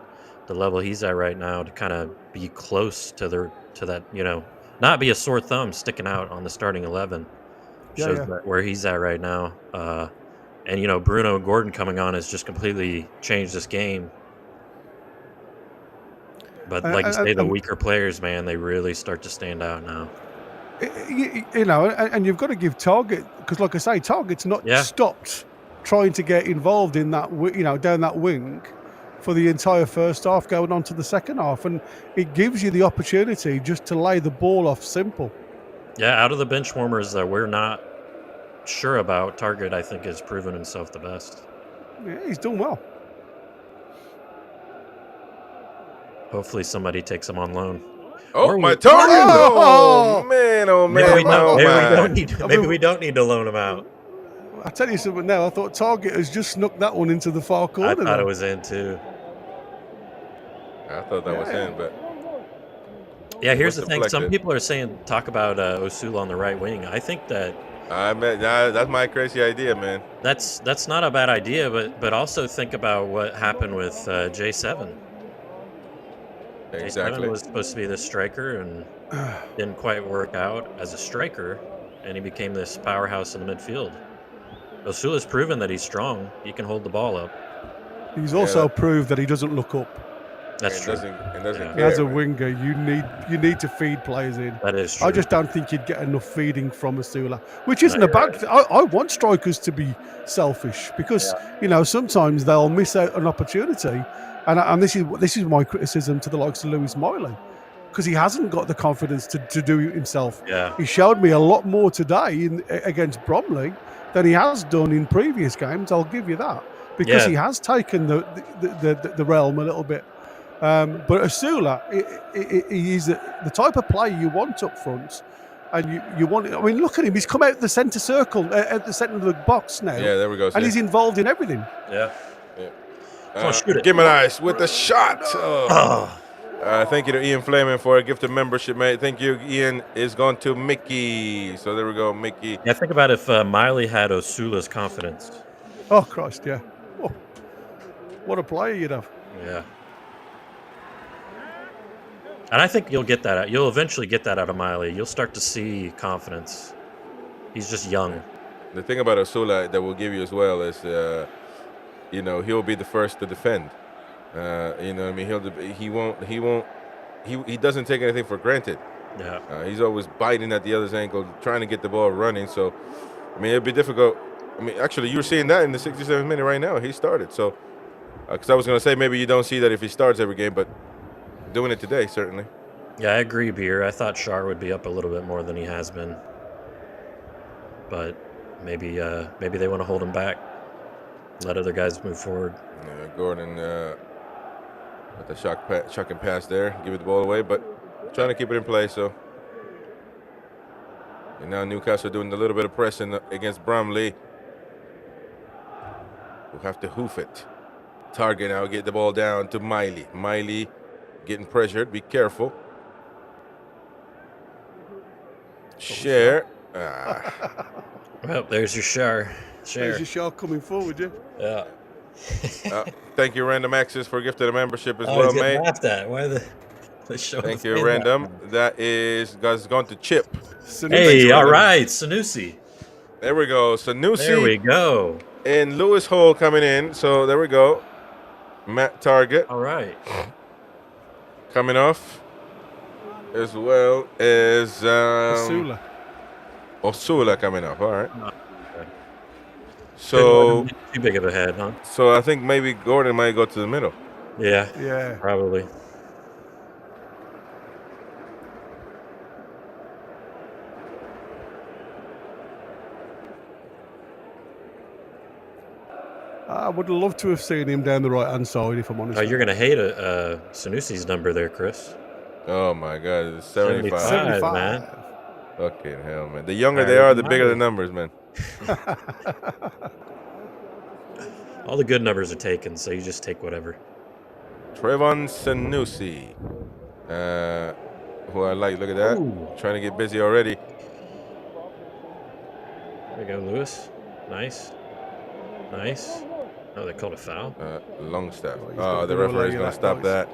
the level he's at right now, to kind of be close to that, not be a sore thumb sticking out on the starting 11, shows where he's at right now. And Bruno Gordon coming on has just completely changed this game. But like you say, the weaker players, man, they really start to stand out now. And you've got to give Target, because like I say, Target's not stopped trying to get involved in that, down that wing for the entire first half, going on to the second half, and it gives you the opportunity just to lay the ball off simple. Yeah, out of the bench warmers that we're not sure about, Target, I think, has proven himself the best. Yeah, he's done well. Hopefully somebody takes him on loan. Oh, Or my we- Target! Oh! Oh, man, oh, Maybe, man, we don't, oh, maybe, we man. don't need, maybe we don't need to loan him out. I tell you something now, I thought Target has just snuck that one into the far I corner. thought there. it was in too. I thought that was in, but Yeah, here's was the thing. Some deflected. people are saying talk about Osula on the right wing. I think that that's my crazy idea, man. that's not a bad idea, but also think about what happened with J7. Exactly. J7 was supposed to be this striker and didn't quite work out as a striker, and he became this powerhouse in the midfield. Osula's proven that he's strong. He can hold the ball up. He's also proved that he doesn't look up. That's true. Doesn't Yeah. care, As a man. winger, you need to feed players in. That is true. I just don't think you'd get enough feeding from Osula, which isn't No, a bad thing. I want strikers to be selfish because sometimes they'll miss out an opportunity, and this is my criticism to the likes of Lewis Miley, because he hasn't got the confidence to do it himself. Yeah. He showed me a lot more today against Bromley than he has done in previous games. I'll give you that, because he has taken the realm a little bit. But Osula, he is the type of player you want up front, and you want. I mean, look at him; he's come out the centre circle, at the centre of the box now. Yeah, there we go. And he's involved in everything. Yeah. Come on, shoot it. Gimenez with the shot. Oh. Thank you to Ian Flamin for a gift of membership, mate. Thank you, Ian. Is gone to Mickey. So there we go, Mickey. Yeah, think about if Miley had Osula's confidence. Oh Christ, yeah. Oh, what a player you'd have. Yeah. And I think you'll get that. You'll eventually get that out of Miley. You'll start to see confidence. He's just young. The thing about Osula that we'll give you as well is, he'll be the first to defend. What I mean, he doesn't take anything for granted. Yeah. He's always biting at the other's ankle, trying to get the ball running. So, I mean, it'd be difficult. I mean, actually, you're seeing that in the 67th minute right now. He started. So, because I was going to say maybe you don't see that if he starts every game, but doing it today, certainly. Yeah, I agree, Beer. I thought Shar would be up a little bit more than he has been. But maybe they want to hold him back. Let other guys move forward. Yeah, Gordon with the shocking pass there. Give it the ball away, but trying to keep it in play. So, and now Newcastle doing a little bit of pressing against Bromley. We'll have to hoof it. Target now, get the ball down to Miley. Miley getting pressured. Be careful. Share. Well, there's your Shar. There's your shot coming forward, yeah. Yeah. Thank you, Random Access, for gifting a membership as Oh, well, he's getting mate. laughed at. Why the show? Thank you, Random. That is gone to Chip. Hey, all right, Sanusi. There we go. Sanusi. There we go. And Lewis Hall coming in. So there we go. Matt Target. All right. Coming off. As well as Osula coming off. All right. So Too big of a head, huh? So I think maybe Gordon might go to the middle. Yeah. Yeah. Probably. I would love to have seen him down the right hand side, if I'm honest. Oh, you're gonna hate Sanusi's number there, Chris. Oh my God, it's 75. 75, man. Fucking hell, man. The younger they are, the bigger the numbers, man. All the good numbers are taken, so you just take whatever. Trevon Sanusi. Who I like. Look at that. Ooh. Trying to get busy already. There you go, Lewis. Nice. Nice. Oh, they called a foul. Longstaff. Oh, The referee's going to stop that.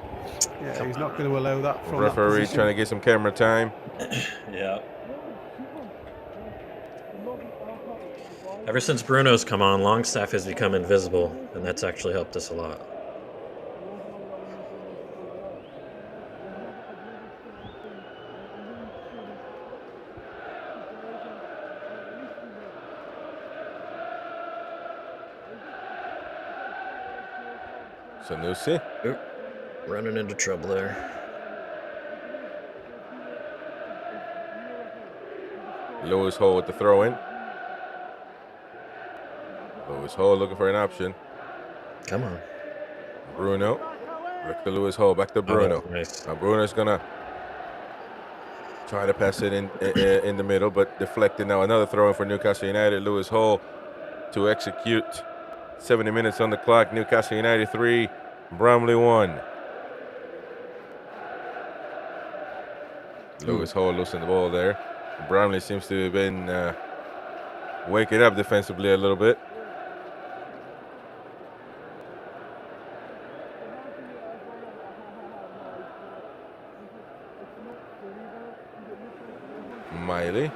Yeah, he's not going to allow that from Referee that trying to get some camera time. Yeah. Ever since Bruno's come on, Longstaff has become invisible, and that's actually helped us a lot. Sanusi. Oop, running into trouble there. Lewis Hall with the throw in. Lewis Hall looking for an option. Come on. Bruno. Back to Lewis Hall. Back to Bruno. Oh, nice. Now Bruno's gonna try to pass it in the middle, but deflected now. Another throw in for Newcastle United. Lewis Hall to execute. 70 minutes on the clock. Newcastle United 3, Bromley 1. Lewis Hall losing the ball there. Bromley seems to have been waking up defensively a little bit. Miley.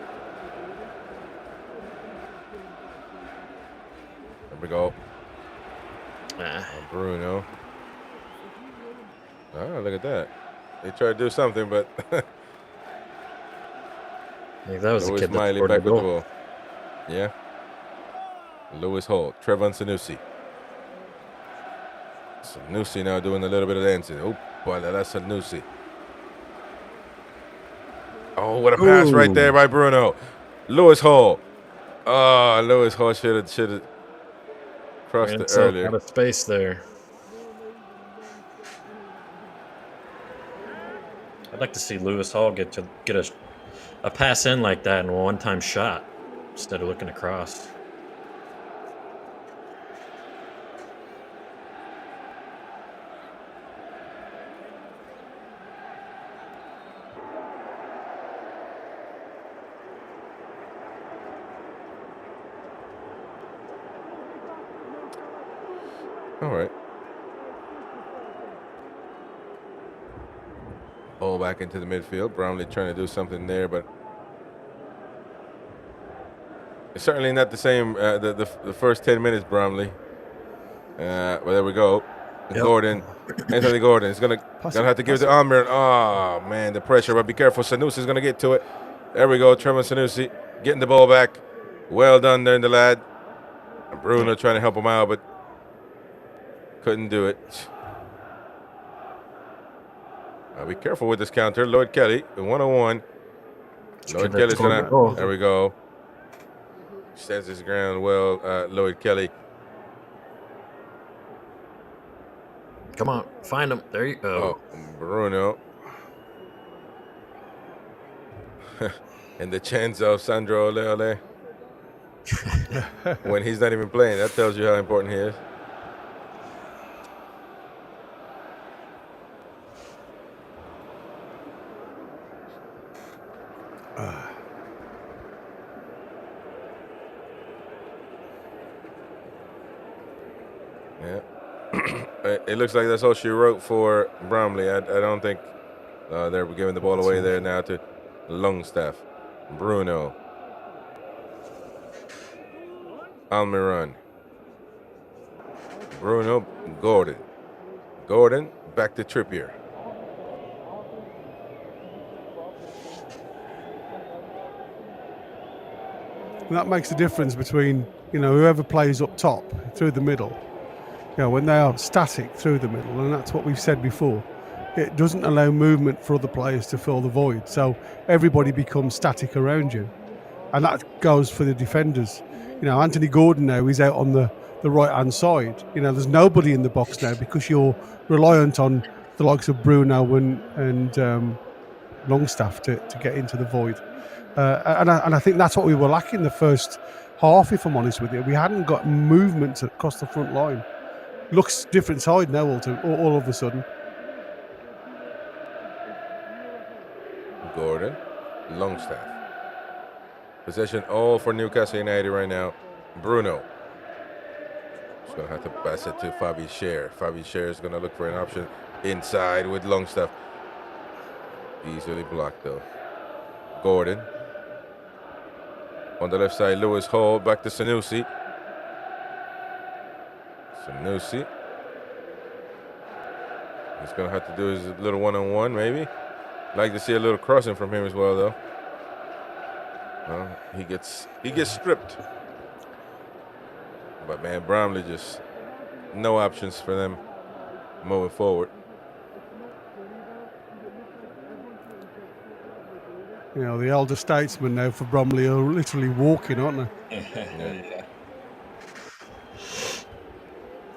There we go. Bruno. Oh, look at that. They tried to do something, but I think that was the Lewis kid that Miley scored back the with the goal. ball. Yeah. Lewis Hall. Trevon Sanusi. Sanusi now doing a little bit of dancing. Oh, boy, that's Sanusi. Oh, what a pass right there by Bruno. Lewis Hall. Oh, Lewis Hall should have crossed it earlier. Out of space there. I'd like to see Lewis Hall get a pass in like that in a one-time shot instead of looking across. All right. Ball back into the midfield. Bromley trying to do something there, but it's certainly not the same. The first 10 minutes, Bromley. Well, there we go. Yep. Gordon, Anthony Gordon is gonna have to give it to Amir. Oh man, the pressure. But be careful. Sanusi is gonna get to it. There we go. Trevor Sanusi getting the ball back. Well done there, the lad. Bruno trying to help him out, but couldn't do it. Be careful with this counter. Lloyd Kelly, 1-on-1. Lloyd Kelly's gonna. There we go. Stands his ground well. Lloyd Kelly. Come on, find him. There you go. Oh, Bruno. And the chance of Sandro Leole. When he's not even playing, that tells you how important he is. Yeah. It looks like that's all she wrote for Bromley. I don't think they're giving the ball away there now to Longstaff. Bruno. Almiron. Bruno. Gordon. Gordon back to Trippier. And that makes the difference between, whoever plays up top through the middle, when they are static through the middle, and that's what we've said before. It doesn't allow movement for other players to fill the void. So everybody becomes static around you. And that goes for the defenders. Anthony Gordon now is out on the right-hand side. There's nobody in the box now because you're reliant on the likes of Bruno and Longstaff to get into the void. And I think that's what we were lacking the first half, if I'm honest with you. We hadn't got movement across the front line. Looks different side now all of a sudden. Gordon, Longstaff. Possession all for Newcastle United right now. Bruno. Just going to have to pass it to Fabi Scher. Fabi Scher is going to look for an option inside with Longstaff. Easily blocked though. Gordon. On the left side, Lewis Hall back to Sanusi. Sanusi. He's going to have to do his little one-on-one maybe. Like to see a little crossing from him as well though. Well, he gets stripped. But man, Bromley just no options for them. moving forward. You know, the elder statesmen now for Bromley are literally walking, aren't they? Yeah.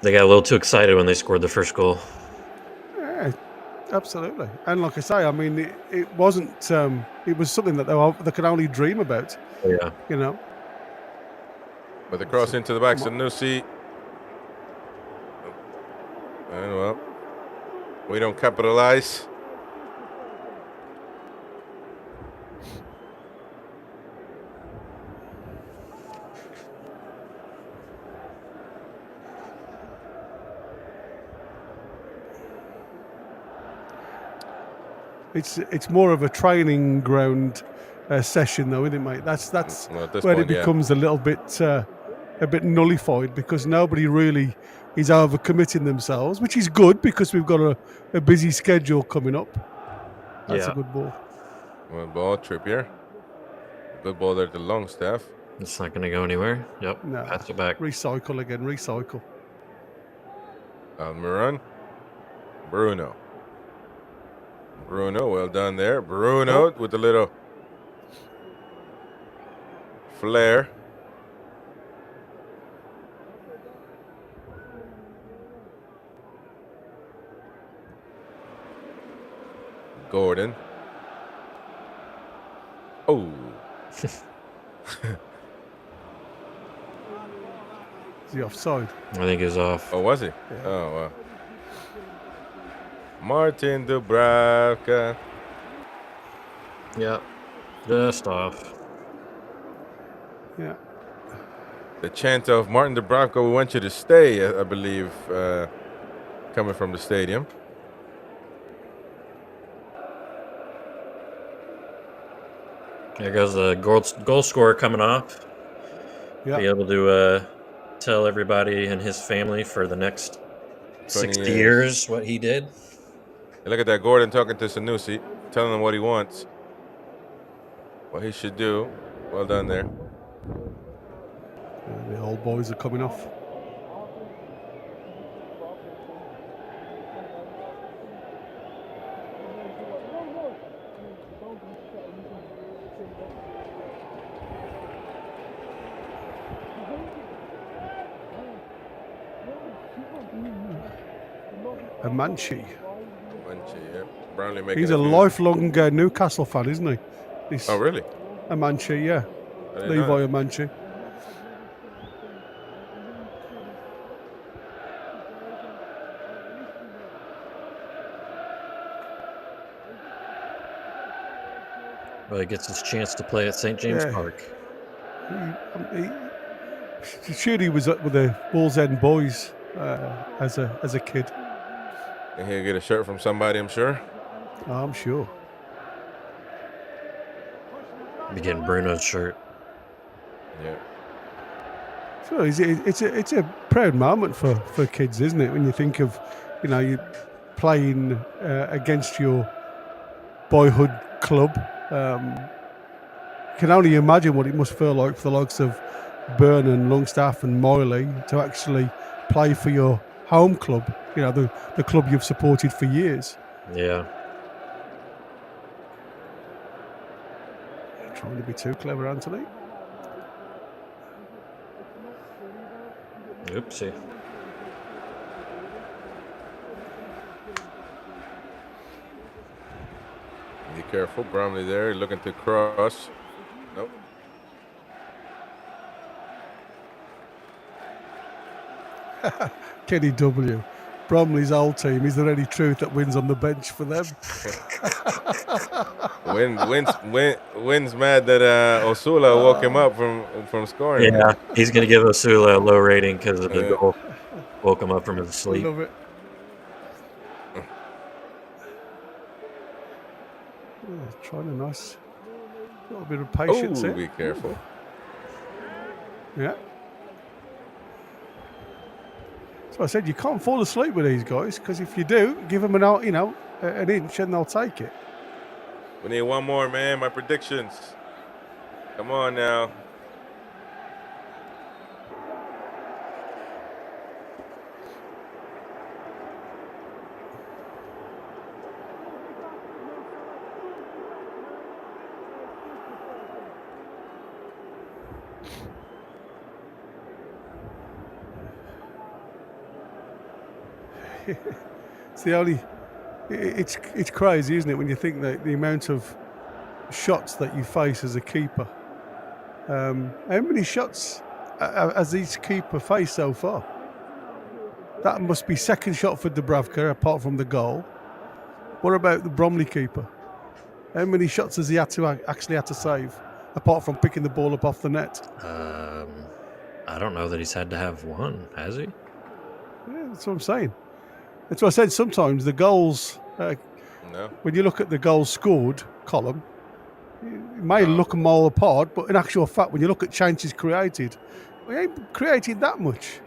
They got a little too excited when they scored the first goal. Yeah, absolutely. And like I say, I mean, it wasn't. It was something that they could only dream about. Yeah. You know. But the cross into the back, Sanusi. And well, we don't capitalize. It's more of a training ground session, though, isn't it, mate? That's where it becomes a little bit nullified, because nobody really is overcommitting themselves, which is good because we've got a busy schedule coming up. That's a good ball. Well, ball, Trippier. Good ball there to Longstaff. It's not going to go anywhere. Yep. No. Pass it back. Recycle again. Recycle. Almiron. Bruno. Bruno, well done there. Bruno with a little flair. Gordon. Oh. Is he offside? I think he's off. Oh, was he? Yeah. Oh, wow. Martin Dubravka. Yeah. Just off. Yeah. The chant of Martin Dubravka, we want you to stay, I believe, coming from the stadium. There goes the goal scorer coming off. Yeah. Be able to tell everybody and his family for the next 60 years what he did. Hey, look at that, Gordon talking to Sanusi, telling him what he wants, what he should do. Well done there. The old boys are coming off. Manchi. Yeah. Bromley making He's a lifelong Newcastle fan, isn't he? Oh, really? Manchi, yeah. Levi Manchi. Well, he gets his chance to play at St. James Park. He was up with the Bulls End boys as a kid. And he'll get a shirt from somebody, I'm sure. I'm sure. Be getting Bruno's shirt. Yeah. So it's a proud moment for kids, isn't it? When you think of, you playing against your boyhood club. You can only imagine what it must feel like for the likes of Byrne and Longstaff and Miley to actually play for your home club. The club you've supported for years. Yeah. Trying to be too clever, Anthony. Oopsie. Be careful, Bromley there, looking to cross. Nope. Kenny W. Bromley's old team. Is there any truth that wins on the bench for them? Wynn's mad that Osula woke him up from scoring. Yeah, he's going to give Osula a low rating because of the goal. Woke him up from his sleep. Love it. Trying a nice little bit of patience here. Be careful. Yeah. So I said you can't fall asleep with these guys, because if you do, give them an inch and they'll take it. We need one more, man. My predictions. Come on now. It's the only. It's crazy, isn't it, when you think that the amount of shots that you face as a keeper. How many shots has each keeper faced so far? That must be second shot for Dubravka, apart from the goal. What about the Bromley keeper? How many shots has he actually had to save, apart from picking the ball up off the net? I don't know that he's had to have one, has he? Yeah, that's what I'm saying. That's what I said. Sometimes the goals, No. when you look at the goals scored column, it may look a mile apart, but in actual fact, when you look at chances created, we ain't created that much.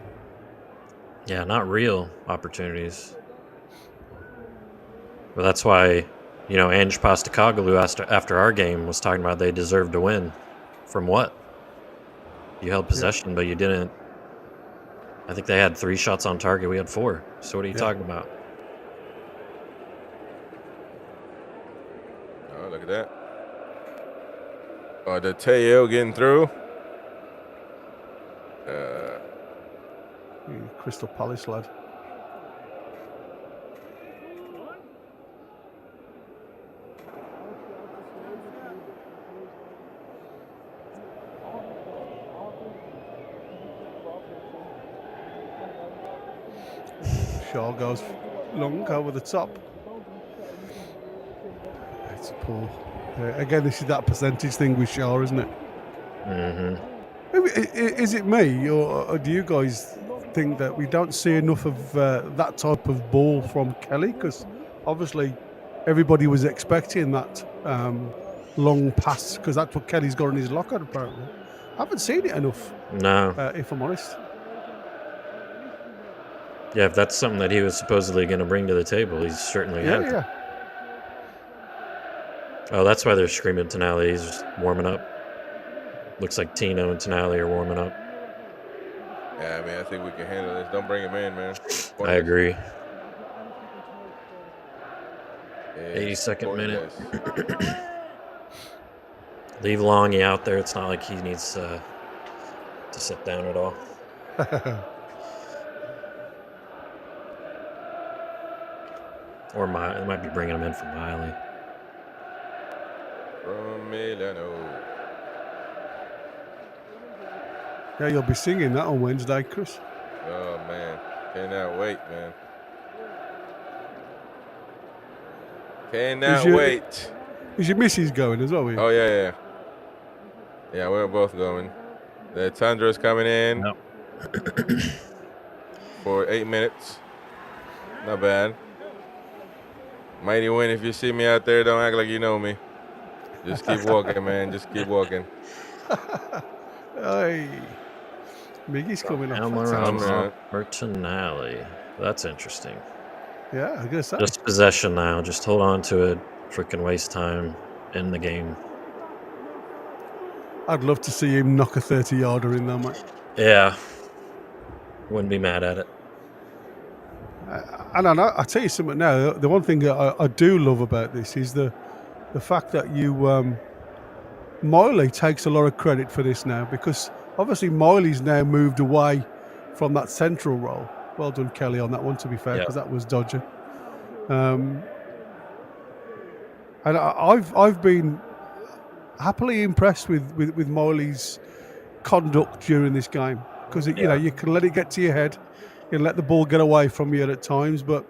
Yeah, not real opportunities. But that's why, Ange Postecoglou after our game was talking about they deserved to win. From what? You held possession, but you didn't. I think they had 3 shots on target. We had 4. So what are you talking about? Oh, look at that. Oh, the Teo getting through. Crystal Palace lad. Shaw goes long over the top. It's poor. Again, this is that percentage thing with Shaw, isn't it? Mm-hmm. Is it me, or do you guys think that we don't see enough of that type of ball from Kelly? Because obviously everybody was expecting that long pass, because that's what Kelly's got in his locker apparently. I haven't seen it enough. No. If I'm honest. Yeah, if that's something that he was supposedly going to bring to the table, he's certainly had. Yeah. Oh, that's why they're screaming Tonali. He's just warming up. Looks like Tino and Tonali are warming up. Yeah, I think we can handle this. Don't bring him in, man. I agree. 82nd minute. Leave Longy out there. It's not like he needs to sit down at all. Or it might be bringing him in for Miley. From Milano. Yeah, you'll be singing that on Wednesday, Chris. Oh, man. Cannot wait, man. Cannot wait. Is your missus going as well? Oh, yeah. Yeah, we're both going. The Tundra's coming in for 8 minutes. Not bad. Mighty win. If you see me out there, don't act like you know me. Just keep walking, man. Just keep walking. Hey. Miggy's coming up. Almiron or Tonali. That's interesting. Yeah, I was going to say. Just possession now. Just hold on to it. Freaking waste time in the game. I'd love to see him knock a 30-yarder in there, mate. Yeah. Wouldn't be mad at it. And I'll tell you something now. The one thing that I do love about this is the fact that Miley takes a lot of credit for this now, because obviously Miley's now moved away from that central role. Well done, Kelly, on that one, to be fair, because that was dodgy. And I've been happily impressed with Miley's conduct during this game, because you can let it get to your head. You can let the ball get away from you at times, but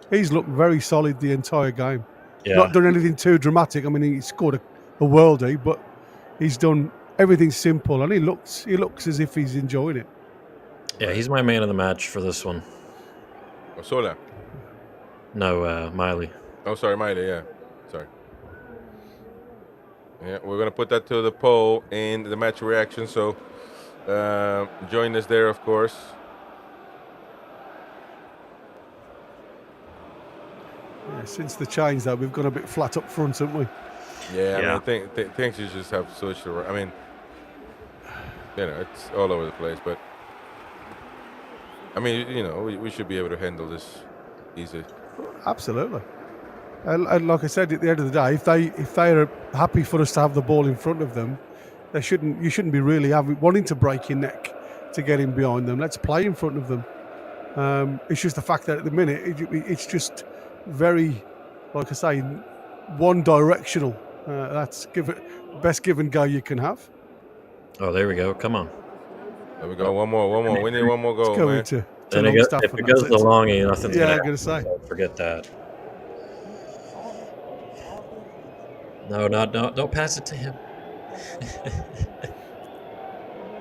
he's looked very solid the entire game. Yeah. Not done anything too dramatic. I mean, he scored a worldie, but he's done everything simple, and he looks as if he's enjoying it. Yeah, he's my man of the match for this one. Osula. No, Miley. Oh, sorry, Miley, yeah. Sorry. Yeah, we're going to put that to the poll in the match reaction, so join us there, of course. Yeah, since the change, though, we've gone a bit flat up front, haven't we? Yeah, I mean, things you just have switched around. I mean, it's all over the place, but I mean, we should be able to handle this easy. Absolutely. And like I said, at the end of the day, if they are happy for us to have the ball in front of them, you shouldn't be really wanting to break your neck to get in behind them. Let's play in front of them. It's just the fact that at the minute it's just very, like I say, one directional. That's best give and go you can have. Oh, there we go. Come on. There we go. One more. We need one more goal, Go man. into Then if it goes to Longy, nothing's yeah, gonna I'm gonna happen, say. so forget that. No, don't pass it to him.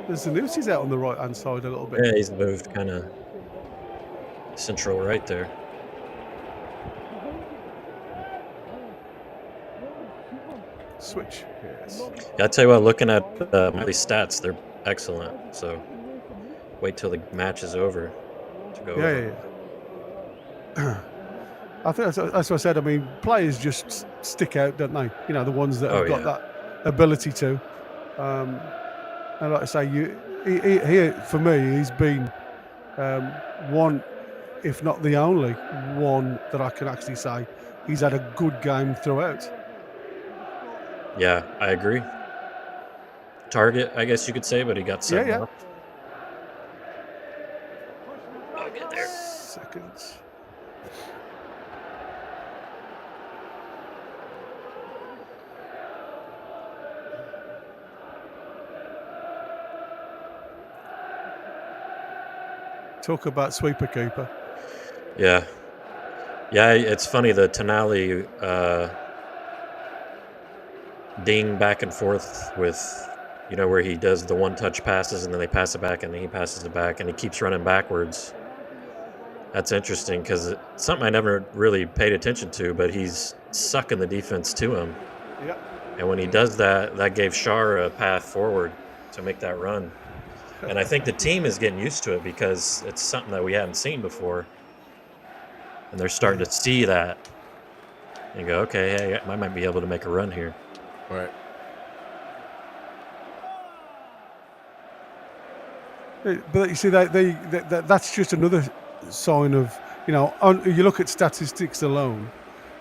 There's Zanussi's out on the right hand side a little bit. Yeah, he's moved kind of central right there. Switch. Yes. Yeah, I tell you what, looking at Miley's stats, they're excellent. So wait till the match is over to go over. Yeah. I think that's what I said. I mean, players just stick out, don't they? You know, the ones that have got that ability to. And like I say, here for me, he's been one, if not the only one that I can actually say he's had a good game throughout. Yeah, I agree. Target, I guess you could say, but he got sent off. I'll get there. Seconds. Talk about sweeper keeper. Yeah. Yeah, it's funny, the Tonali ding back and forth with, you know, where he does the one-touch passes and then they pass it back and then he passes it back and he keeps running backwards. That's interesting because it's something I never really paid attention to, but he's sucking the defense to him. Yep. And when he does that, that gave Shar a path forward to make that run. And I think the team is getting used to it because it's something that we haven't seen before. And they're starting to see that and go, okay, hey, I might be able to make a run here. Right. But you see, that's just another sign of, you know, you look at statistics alone,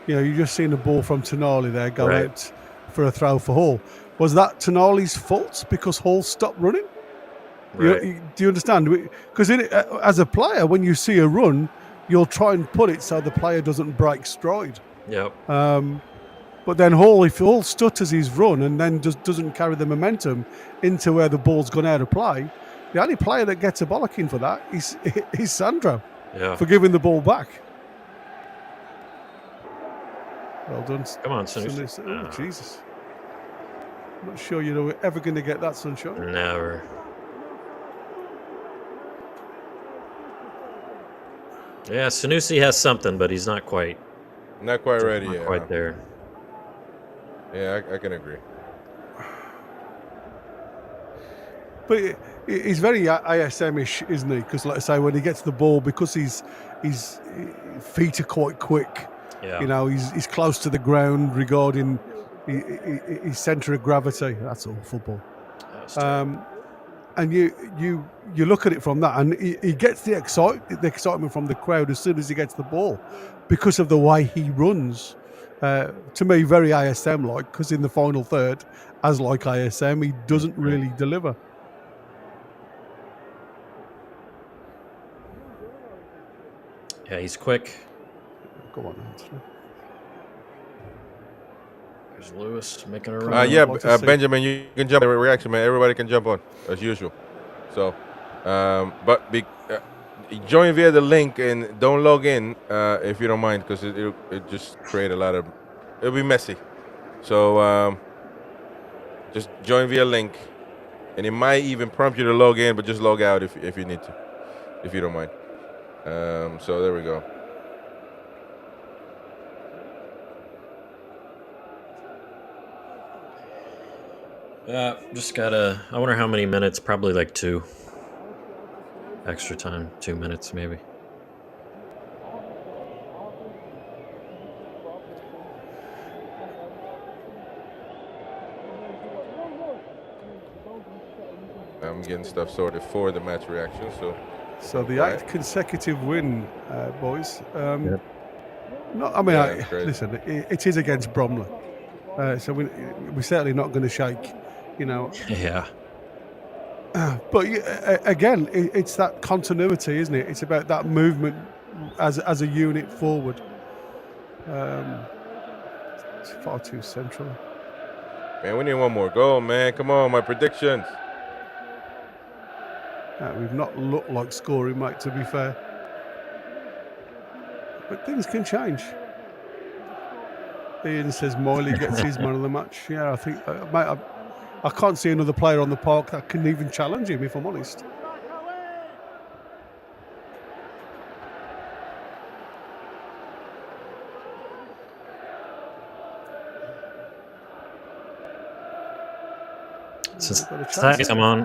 you know, you're just seeing the ball from Tonali there go out for a throw for Hall. Was that Tonali's fault because Hall stopped running? Right. Do you understand? Because as a player, when you see a run, you'll try and put it so the player doesn't break stride. Yep. But then Hall, if Hall stutters his run and then just doesn't carry the momentum into where the ball's gone out of play, the only player that gets a bollocking for that is Sandro for giving the ball back. Well done. Come on, Sunshine. Oh, Jesus. I'm not sure you're ever going to get that, Sunshine. Never. Yeah, Sanusi has something, but he's not quite. Not quite ready not yet. Quite there. Yeah, I can agree. But he's very ASM-ish, isn't he? Because, like I say, when he gets the ball, because his feet are quite quick. Yeah. You know, he's close to the ground regarding his centre of gravity. That's all football. And you look at it from that, and he gets the excitement from the crowd as soon as he gets the ball, because of the way he runs. To me, very ISM-like, because in the final third, as like ISM, he doesn't really deliver. Yeah, he's quick. Go on, Anthony. There's Lewis making a run. Benjamin, you can jump on the reaction, man. Everybody can jump on, as usual. So, join via the link and don't log in if you don't mind, because it just create a lot of, it'll be messy. So just join via link, and it might even prompt you to log in, but just log out if you need to, if you don't mind. So there we go. Just gotta. I wonder how many minutes. Probably like 2. Extra time, 2 minutes maybe. I'm getting stuff sorted for the match reaction. So the 8th consecutive win, boys. Yep. I mean, listen, it is against Bromley, so we're certainly not going to shake. You know. Yeah. But again, it's that continuity, isn't it? It's about that movement as a unit forward. It's far too central. Man, we need one more goal, man. Come on, my predictions. We've not looked like scoring, mate, to be fair. But things can change. Ian says Miley gets his man of the match. Yeah, I think, mate, I can't see another player on the park that can even challenge him, if I'm honest. Since come on,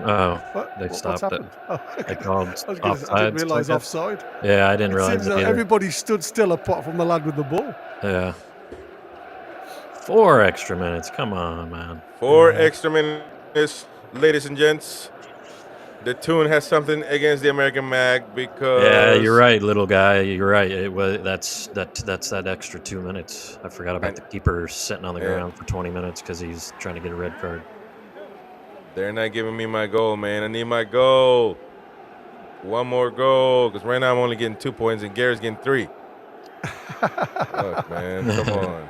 they stopped it. Oh, They called offside. I didn't realise offside. Yeah, I didn't realize it either. Everybody stood still apart from the lad with the ball. Yeah. 4 extra minutes. Come on, man. 4 extra minutes, ladies and gents. The tune has something against the American Mag because Yeah, you're right, little guy. You're right. It was that's that extra 2 minutes. I forgot about the keeper sitting on the ground for 20 minutes because he's trying to get a red card. They're not giving me my goal, man. I need my goal. One more goal, because right now I'm only getting 2 points and Gary's getting 3. Look, man, come on.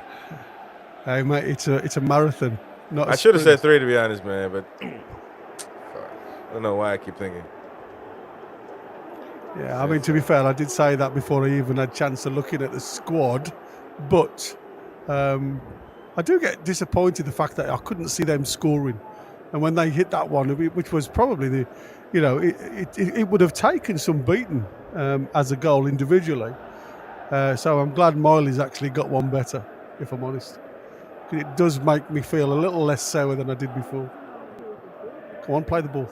Hey, mate, it's a marathon. Not a I should have sprint. said 3 to be honest, man, but I don't know why I keep thinking. Yeah, I mean, to be fair, I did say that before I even had a chance of looking at the squad, but I do get disappointed the fact that I couldn't see them scoring. And when they hit that one, which was probably it would have taken some beating as a goal individually. So I'm glad Miley's actually got one better, if I'm honest. It does make me feel a little less sour than I did before. Come on, play the ball.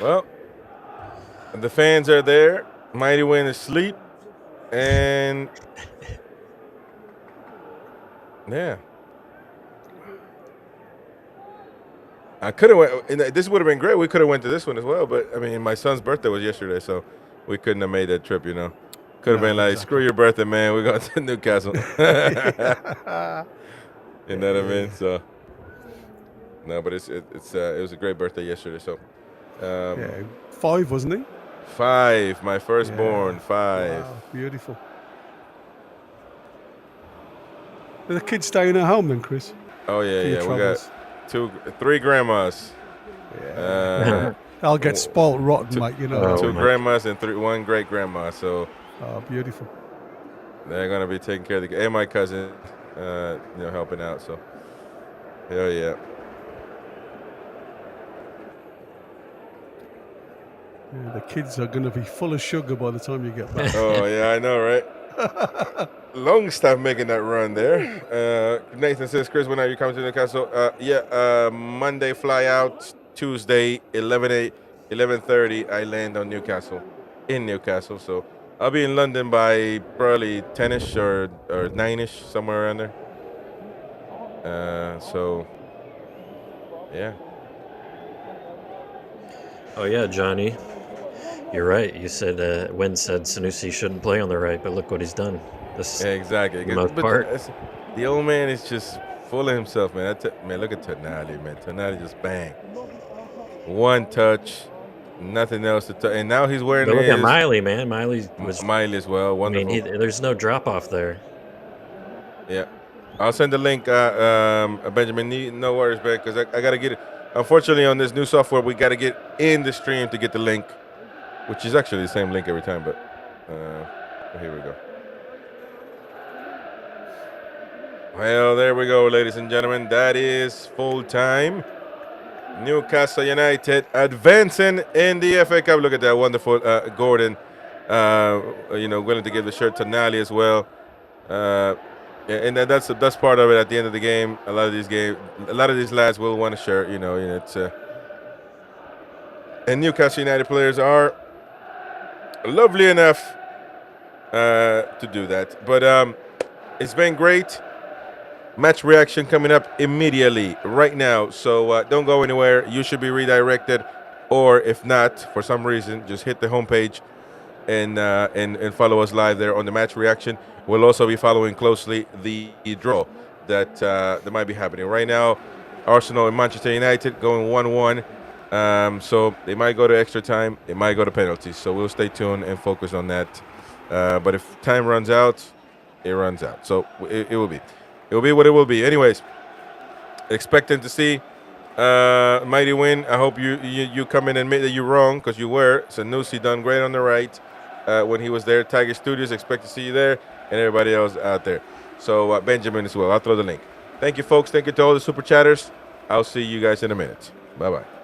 Well, the fans are there. Mighty went asleep. And yeah. I could have went. This would have been great. We could have went to this one as well, but I mean, my son's birthday was yesterday, so we couldn't have made that trip. Could have been like, screw your birthday, man. We're going to Newcastle. You know what I mean? So no, but it was a great birthday yesterday. So 5, wasn't he? 5, my firstborn. 5. Wow, beautiful. Are the kids staying at home then, Chris? Oh yeah. We got 3 grandmas. Yeah. I'll get spoiled rotten, mate. 2 grandmas and 1 great grandma. So beautiful. They're gonna be taking care of and my cousin, helping out. So hell yeah. Yeah, the kids are going to be full of sugar by the time you get back. Oh, yeah, I know, right? Longstaff making that run there. Nathan says, Chris, when are you coming to Newcastle? Monday fly out, Tuesday, 11:30, I land on in Newcastle. So I'll be in London by probably 10-ish or 9-ish, somewhere around there. So, yeah. Oh, yeah, Johnny. You're right. You said Wen said Sanusi shouldn't play on the right, but look what he's done. Exactly. The most part. The old man is just full of himself, man. Man, look at Tonali, man. Tonali just bang. 1 touch, nothing else to touch. And now he's wearing Look at Miley, man. Miley as well. Wonderful. I mean, there's no drop off there. Yeah. I'll send the link, Benjamin. No worries, man, because I got to get it. Unfortunately, on this new software, we got to get in the stream to get the link, which is actually the same link every time, but here we go. Well, there we go, ladies and gentlemen. That is full time. Newcastle United advancing in the FA Cup. Look at that wonderful Gordon, willing to give the shirt to Nali as well. And that's part of it. At the end of the game, a lot of these lads will want a shirt. It's and Newcastle United players are lovely enough to do that. But it's been great. Match reaction coming up immediately right now. So don't go anywhere. You should be redirected, or if not, for some reason, just hit the homepage and follow us live there on the match reaction. We'll also be following closely the draw. that might be happening right now. Arsenal and Manchester United going 1-1. So they might go to extra time. They might go to penalties. So we'll stay tuned and focus on that. But if time runs out, it runs out. So it will be. It will be what it will be. Anyways, expecting to see Mighty win. I hope you come in and admit that you're wrong, because you were. Sanusi done great on the right when he was there. Tiger Studios, expect to see you there, and everybody else out there. So Benjamin as well. I'll throw the link. Thank you, folks. Thank you to all the super chatters. I'll see you guys in a minute. Bye-bye.